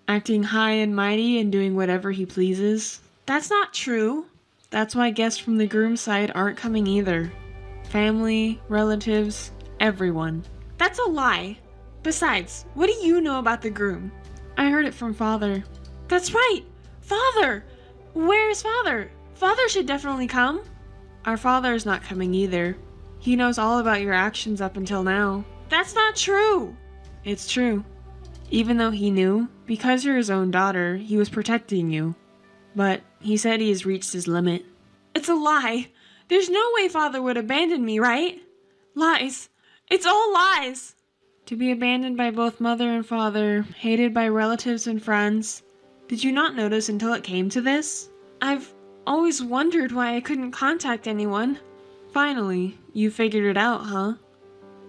Acting high and mighty and doing whatever he pleases. That's not true. That's why guests from the groom's side aren't coming either. Family, relatives, everyone. That's a lie. Besides, what do you know about the groom? I heard it from Father. That's right! Father! Where is Father? Father should definitely come. Our father is not coming either. He knows all about your actions up until now. That's not true! It's true. Even though he knew, because you're his own daughter, he was protecting you. But he said he has reached his limit. It's a lie! There's no way Father would abandon me, right? Lies! It's all lies! To be abandoned by both mother and father, hated by relatives and friends. Did you not notice until it came to this? I've always wondered why I couldn't contact anyone. Finally, you figured it out, huh?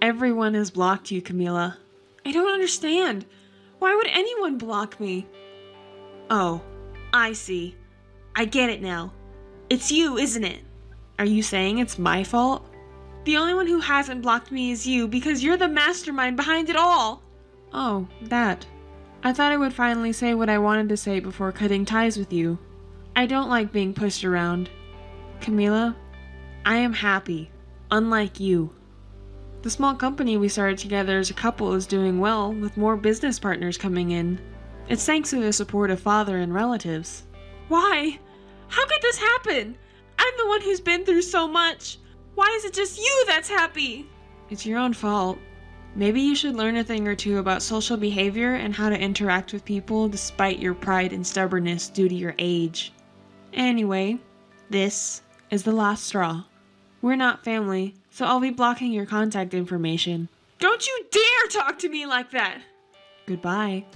Everyone has blocked you, Camila. I don't understand. Why would anyone block me? Oh, I see. I get it now. It's you, isn't it? Are you saying it's my fault? The only one who hasn't blocked me is you because you're the mastermind behind it all. Oh, that. I thought I would finally say what I wanted to say before cutting ties with you. I don't like being pushed around. Camila, I am happy, unlike you. The small company we started together as a couple is doing well, with more business partners coming in. It's thanks to the support of Father and relatives. Why? How could this happen? I'm the one who's been through so much. Why is it just you that's happy? It's your own fault. Maybe you should learn a thing or two about social behavior and how to interact with people despite your pride and stubbornness due to your age. Anyway, this is the last straw. We're not family, so I'll be blocking your contact information. Don't you dare talk to me like that! Goodbye.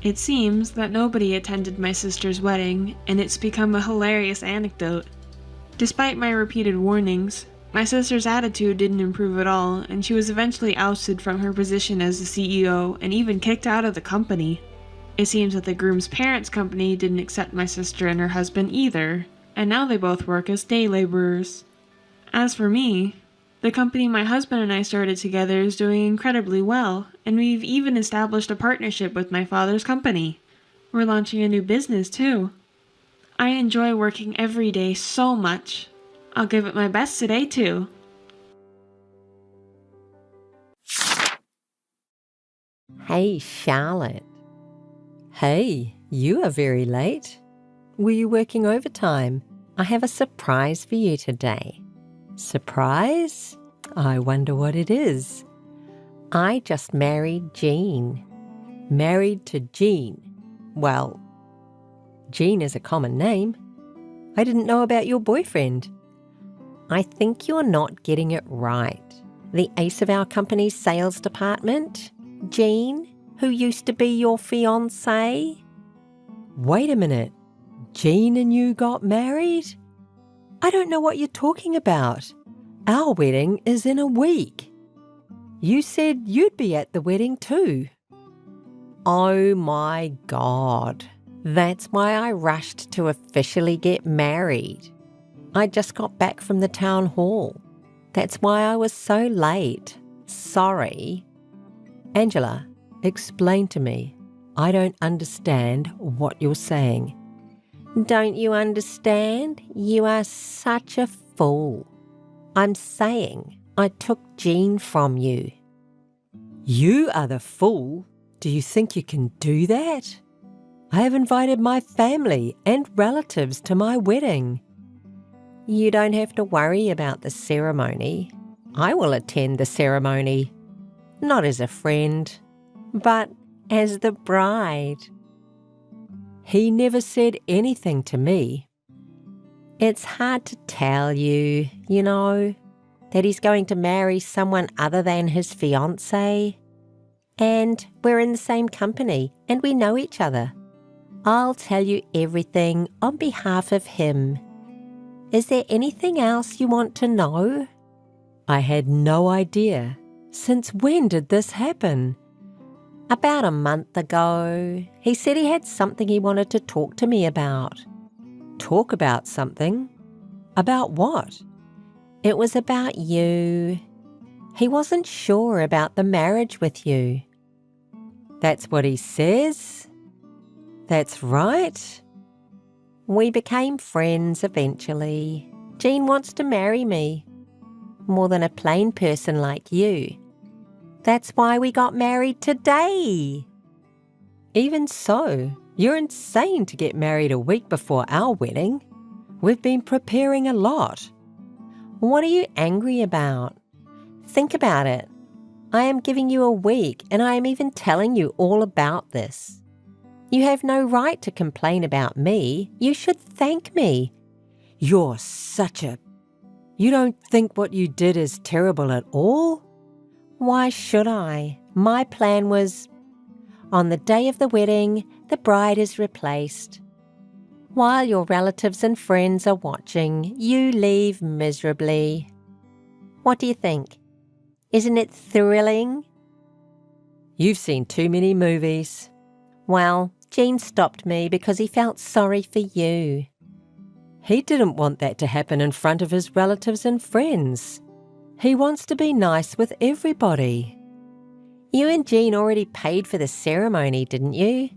It seems that nobody attended my sister's wedding, and it's become a hilarious anecdote. Despite my repeated warnings, my sister's attitude didn't improve at all, and she was eventually ousted from her position as the CEO and even kicked out of the company. It seems that the groom's parents' company didn't accept my sister and her husband either, and now they both work as day laborers. As for me, the company my husband and I started together is doing incredibly well, and we've even established a partnership with my father's company. We're launching a new business too. I enjoy working every day so much. I'll give it my best today too. Hey, Charlotte. Hey, you are very late. Were you working overtime? I have a surprise for you today. Surprise? I wonder what it is. I just married Jean. Married to Jean. Well, Jean is a common name. I didn't know about your boyfriend. I think you're not getting it right. The ace of our company's sales department, Jean, who used to be your fiancé. Wait a minute. Jean and you got married? I don't know what you're talking about. Our wedding is in a week. You said you'd be at the wedding too. Oh my God. That's why I rushed to officially get married. I just got back from the town hall. That's why I was so late. Sorry. Angela, explain to me. I don't understand what you're saying. Don't you understand? You are such a fool. I'm saying I took Jean from you. You are the fool? Do you think you can do that? I have invited my family and relatives to my wedding. You don't have to worry about the ceremony. I will attend the ceremony, not as a friend, but as the bride. He never said anything to me. It's hard to tell you, you know, that he's going to marry someone other than his fiancée. And we're in the same company and we know each other. I'll tell you everything on behalf of him. Is there anything else you want to know? I had no idea. Since when did this happen? About a month ago. He said he had something he wanted to talk to me about. Talk about something? About what? It was about you. He wasn't sure about the marriage with you. That's what he says? That's right. We became friends eventually. Jean wants to marry me. More than a plain person like you. That's why we got married today. Even so, you're insane to get married a week before our wedding. We've been preparing a lot. What are you angry about? Think about it. I am giving you a week and I am even telling you all about this. You have no right to complain about me. You should thank me. You're such a... You don't think what you did is terrible at all? Why should I? My plan was, on the day of the wedding, the bride is replaced. While your relatives and friends are watching, you leave miserably. What do you think? Isn't it thrilling? You've seen too many movies. Well, Jean stopped me because he felt sorry for you. He didn't want that to happen in front of his relatives and friends. He wants to be nice with everybody. You and Jean already paid for the ceremony, didn't you?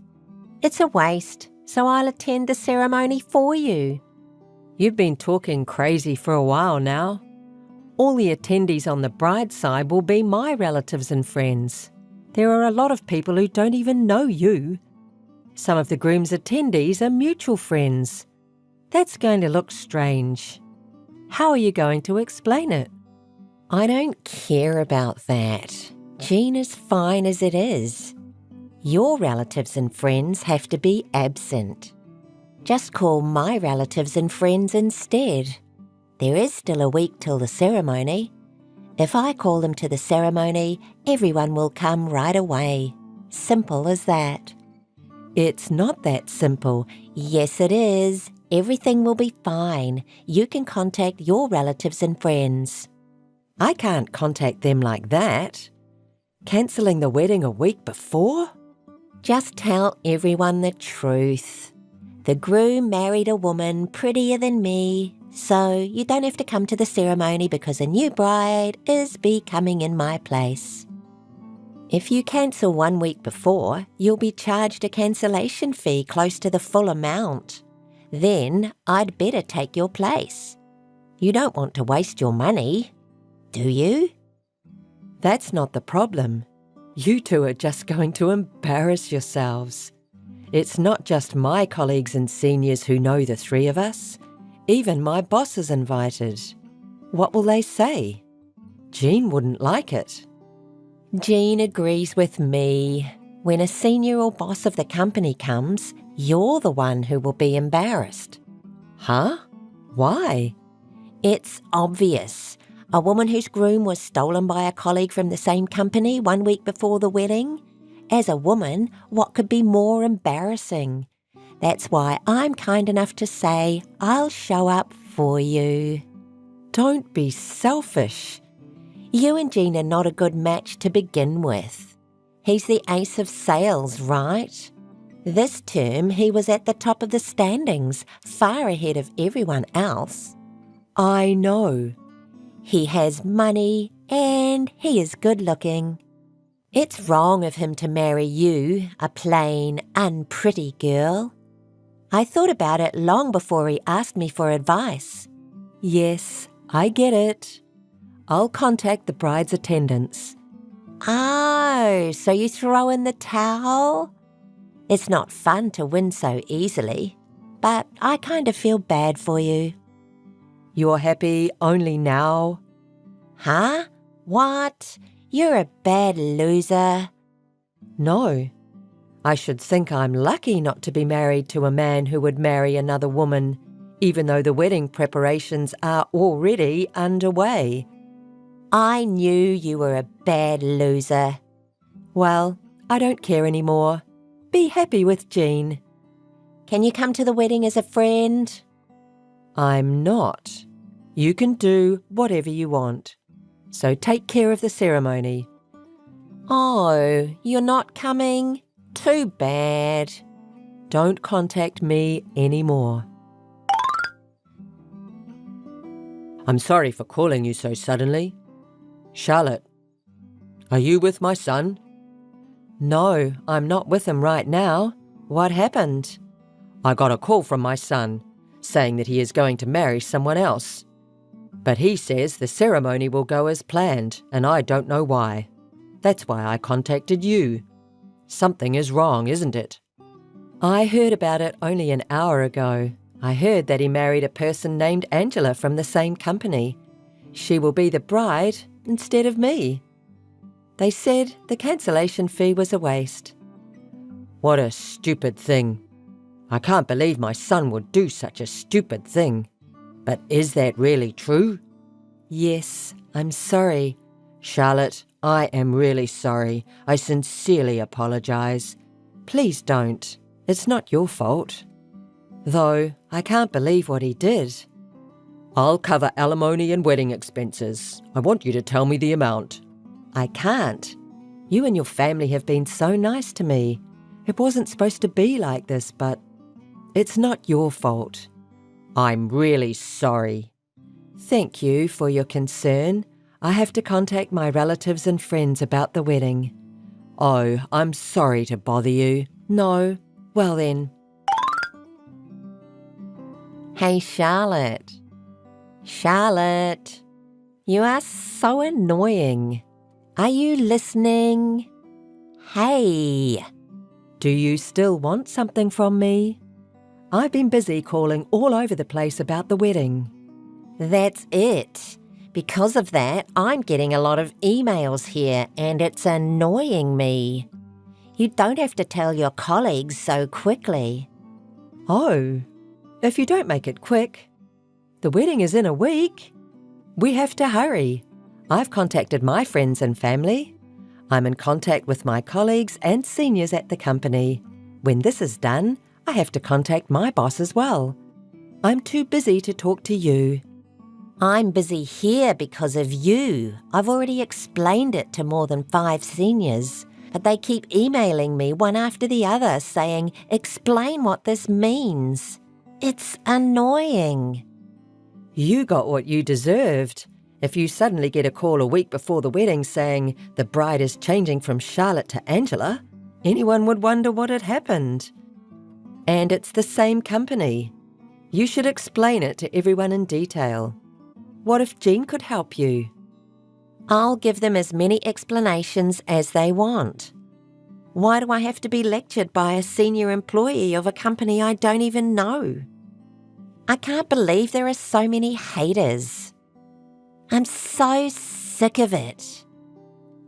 It's a waste, so I'll attend the ceremony for you. You've been talking crazy for a while now. All the attendees on the bride's side will be my relatives and friends. There are a lot of people who don't even know you. Some of the groom's attendees are mutual friends. That's going to look strange. How are you going to explain it? I don't care about that. Jean is fine as it is. Your relatives and friends have to be absent. Just call my relatives and friends instead. There is still a week till the ceremony. If I call them to the ceremony, everyone will come right away. Simple as that. It's not that simple. Yes, it is. Everything will be fine. You can contact your relatives and friends. I can't contact them like that. Cancelling the wedding a week before? Just tell everyone the truth. The groom married a woman prettier than me, so you don't have to come to the ceremony because a new bride is becoming in my place. If you cancel 1 week before, you'll be charged a cancellation fee close to the full amount. Then I'd better take your place. You don't want to waste your money, do you? That's not the problem. You two are just going to embarrass yourselves. It's not just my colleagues and seniors who know the three of us. Even my boss is invited. What will they say? Jean wouldn't like it. Jean agrees with me. When a senior or boss of the company comes, you're the one who will be embarrassed. Huh? Why? It's obvious. A woman whose groom was stolen by a colleague from the same company 1 week before the wedding? As a woman, what could be more embarrassing? That's why I'm kind enough to say I'll show up for you. Don't be selfish. You and Jean are not a good match to begin with. He's the ace of sales, right? This term he was at the top of the standings, far ahead of everyone else. I know. He has money and he is good looking. It's wrong of him to marry you, a plain, unpretty girl. I thought about it long before he asked me for advice. Yes, I get it. I'll contact the bride's attendants. Oh, so you throw in the towel? It's not fun to win so easily, but I kind of feel bad for you. You're happy only now? Huh? What? You're a bad loser. No. I should think I'm lucky not to be married to a man who would marry another woman, even though the wedding preparations are already underway. I knew you were a bad loser. Well, I don't care anymore. Be happy with Jean. Can you come to the wedding as a friend? I'm not. You can do whatever you want. So take care of the ceremony. Oh, you're not coming? Too bad. Don't contact me anymore. I'm sorry for calling you so suddenly. Charlotte, are you with my son? No, I'm not with him right now. What happened? I got a call from my son, saying that he is going to marry someone else. But he says the ceremony will go as planned, and I don't know why. That's why I contacted you. Something is wrong, isn't it? I heard about it only an hour ago. I heard that he married a person named Angela from the same company. She will be the bride instead of me. They said the cancellation fee was a waste. What a stupid thing. I can't believe my son would do such a stupid thing. But is that really true? Yes, I'm sorry. Charlotte, I am really sorry. I sincerely apologize. Please don't. It's not your fault. Though, I can't believe what he did. I'll cover alimony and wedding expenses. I want you to tell me the amount. I can't. You and your family have been so nice to me. It wasn't supposed to be like this, but it's not your fault. I'm really sorry. Thank you for your concern. I have to contact my relatives and friends about the wedding. Oh, I'm sorry to bother you. No. Well then. Hey, Charlotte. Charlotte, you are so annoying. Are you listening? Hey. Do you still want something from me? I've been busy calling all over the place about the wedding. That's it. Because of that, I'm getting a lot of emails here and it's annoying me. You don't have to tell your colleagues so quickly. Oh, if you don't make it quick. The wedding is in a week. We have to hurry. I've contacted my friends and family. I'm in contact with my colleagues and seniors at the company. When this is done, I have to contact my boss as well. I'm too busy to talk to you. I'm busy here because of you. I've already explained it to more than 5 seniors, but they keep emailing me one after the other saying, "Explain what this means." It's annoying. You got what you deserved. If you suddenly get a call a week before the wedding saying the bride is changing from Charlotte to Angela, anyone would wonder what had happened. And it's the same company. You should explain it to everyone in detail. What if Jean could help you? I'll give them as many explanations as they want. Why do I have to be lectured by a senior employee of a company I don't even know? I can't believe there are so many haters. I'm so sick of it.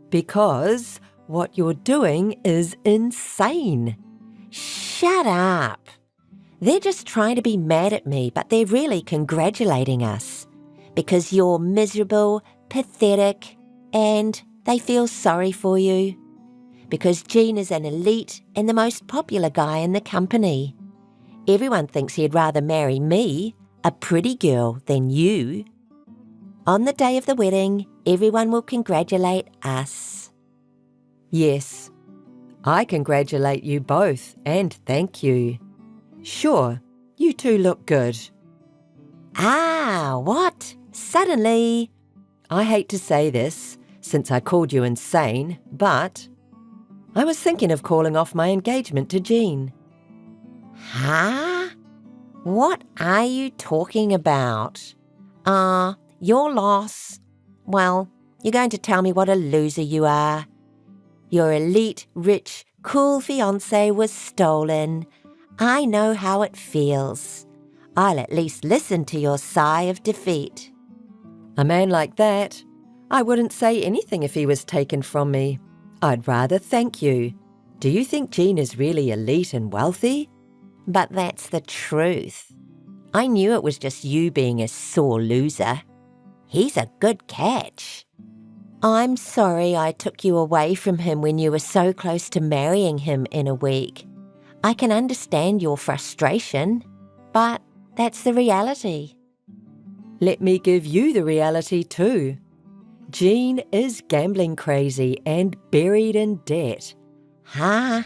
Because what you're doing is insane. Shut up. They're just trying to be mad at me, but they're really congratulating us. Because you're miserable, pathetic, and they feel sorry for you. Because Jean is an elite and the most popular guy in the company. Everyone thinks he'd rather marry me, a pretty girl, than you. On the day of the wedding, everyone will congratulate us. Yes, I congratulate you both and thank you. Sure, you two look good. Ah, what? Suddenly? I hate to say this, since I called you insane, but I was thinking of calling off my engagement to Jean. Huh? What are you talking about? Your loss. Well, you're going to tell me what a loser you are. Your elite, rich, cool fiancé was stolen. I know how it feels. I'll at least listen to your sigh of defeat. A man like that, I wouldn't say anything if he was taken from me. I'd rather thank you. Do you think Jean is really elite and wealthy? But that's the truth. I knew it was just you being a sore loser. He's a good catch. I'm sorry I took you away from him when you were so close to marrying him in a week. I can understand your frustration, but that's the reality. Let me give you the reality too. Jean is gambling crazy and buried in debt. Huh?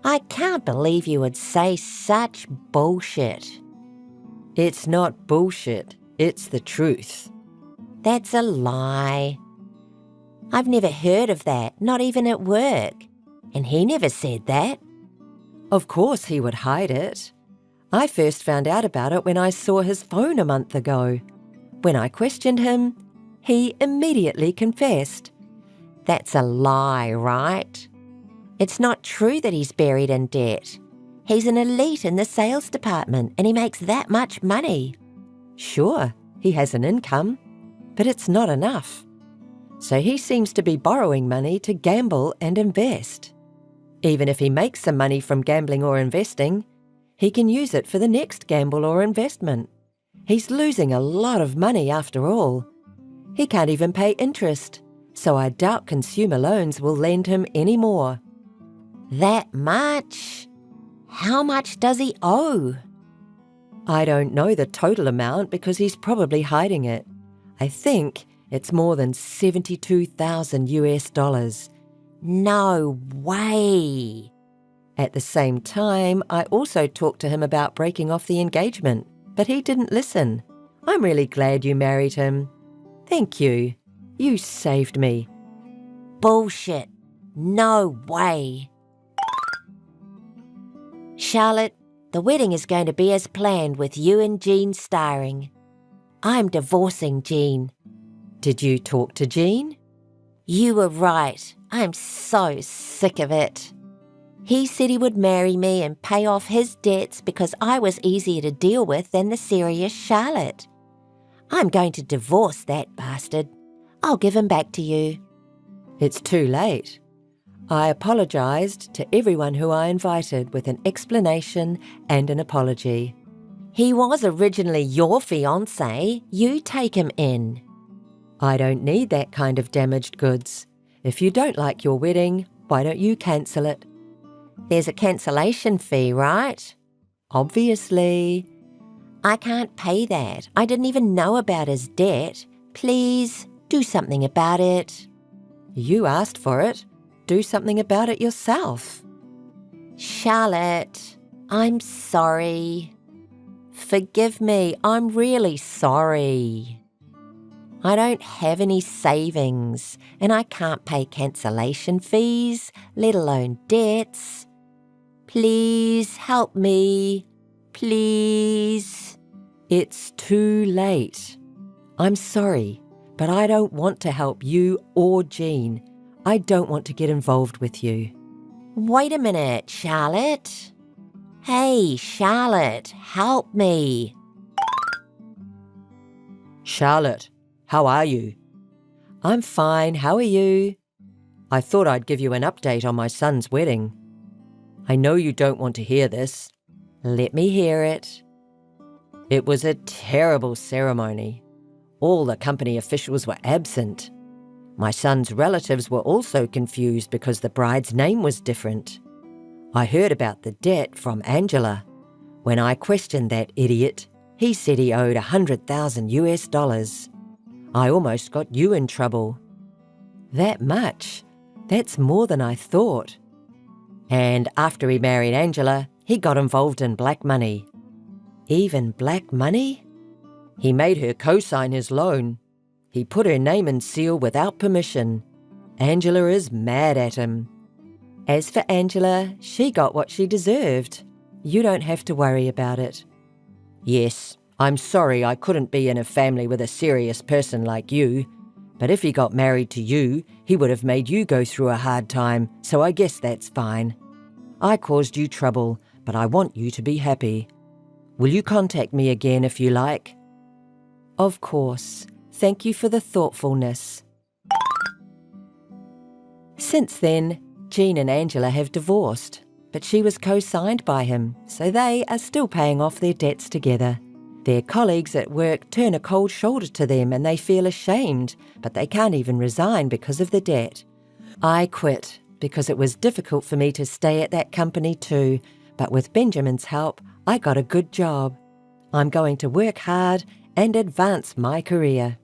I can't believe you would say such bullshit. It's not bullshit, it's the truth. That's a lie. I've never heard of that, not even at work. And he never said that. Of course he would hide it. I first found out about it when I saw his phone a month ago. When I questioned him, he immediately confessed. That's a lie, right? It's not true that he's buried in debt. He's an elite in the sales department and he makes that much money. Sure, he has an income, but it's not enough. So he seems to be borrowing money to gamble and invest. Even if he makes some money from gambling or investing, he can use it for the next gamble or investment. He's losing a lot of money after all. He can't even pay interest, so I doubt consumer loans will lend him any more. That much? How much does he owe? I don't know the total amount because he's probably hiding it. I think it's more than $72,000. No way. At the same time, I also talked to him about breaking off the engagement, but he didn't listen. I'm really glad you married him. Thank you. You saved me. Bullshit. No way. Charlotte, the wedding is going to be as planned with you and Jean starring. I'm divorcing Jean. Did you talk to Jean? You were right. I'm so sick of it. He said he would marry me and pay off his debts because I was easier to deal with than the serious Charlotte. I'm going to divorce that bastard. I'll give him back to you. It's too late. I apologized to everyone who I invited with an explanation and an apology. He was originally your fiancé. You take him in. I don't need that kind of damaged goods. If you don't like your wedding, why don't you cancel it? There's a cancellation fee, right? Obviously. I can't pay that. I didn't even know about his debt. Please, do something about it. You asked for it. Do something about it yourself. Charlotte, I'm sorry. Forgive me, I'm really sorry. I don't have any savings, and I can't pay cancellation fees, let alone debts. Please help me. Please. It's too late. I'm sorry, but I don't want to help you or Jean. I don't want to get involved with you. Wait a minute, Charlotte. Hey, Charlotte, help me. Charlotte, how are you? I'm fine, how are you? I thought I'd give you an update on my son's wedding. I know you don't want to hear this. Let me hear it. It was a terrible ceremony. All the company officials were absent. My son's relatives were also confused because the bride's name was different. I heard about the debt from Angela. When I questioned that idiot, he said he owed $100,000. I almost got you in trouble. That much? That's more than I thought. And after he married Angela, he got involved in black money. Even black money? He made her co-sign his loan. He put her name and seal without permission. Angela is mad at him. As for Angela, she got what she deserved. You don't have to worry about it. Yes, I'm sorry I couldn't be in a family with a serious person like you. But if he got married to you, he would have made you go through a hard time, so I guess that's fine. I caused you trouble, but I want you to be happy. Will you contact me again if you like? Of course. Thank you for the thoughtfulness. Since then, Jean and Angela have divorced, but she was co-signed by him, so they are still paying off their debts together. Their colleagues at work turn a cold shoulder to them and they feel ashamed, but they can't even resign because of the debt. I quit because it was difficult for me to stay at that company too, but with Benjamin's help, I got a good job. I'm going to work hard and advance my career.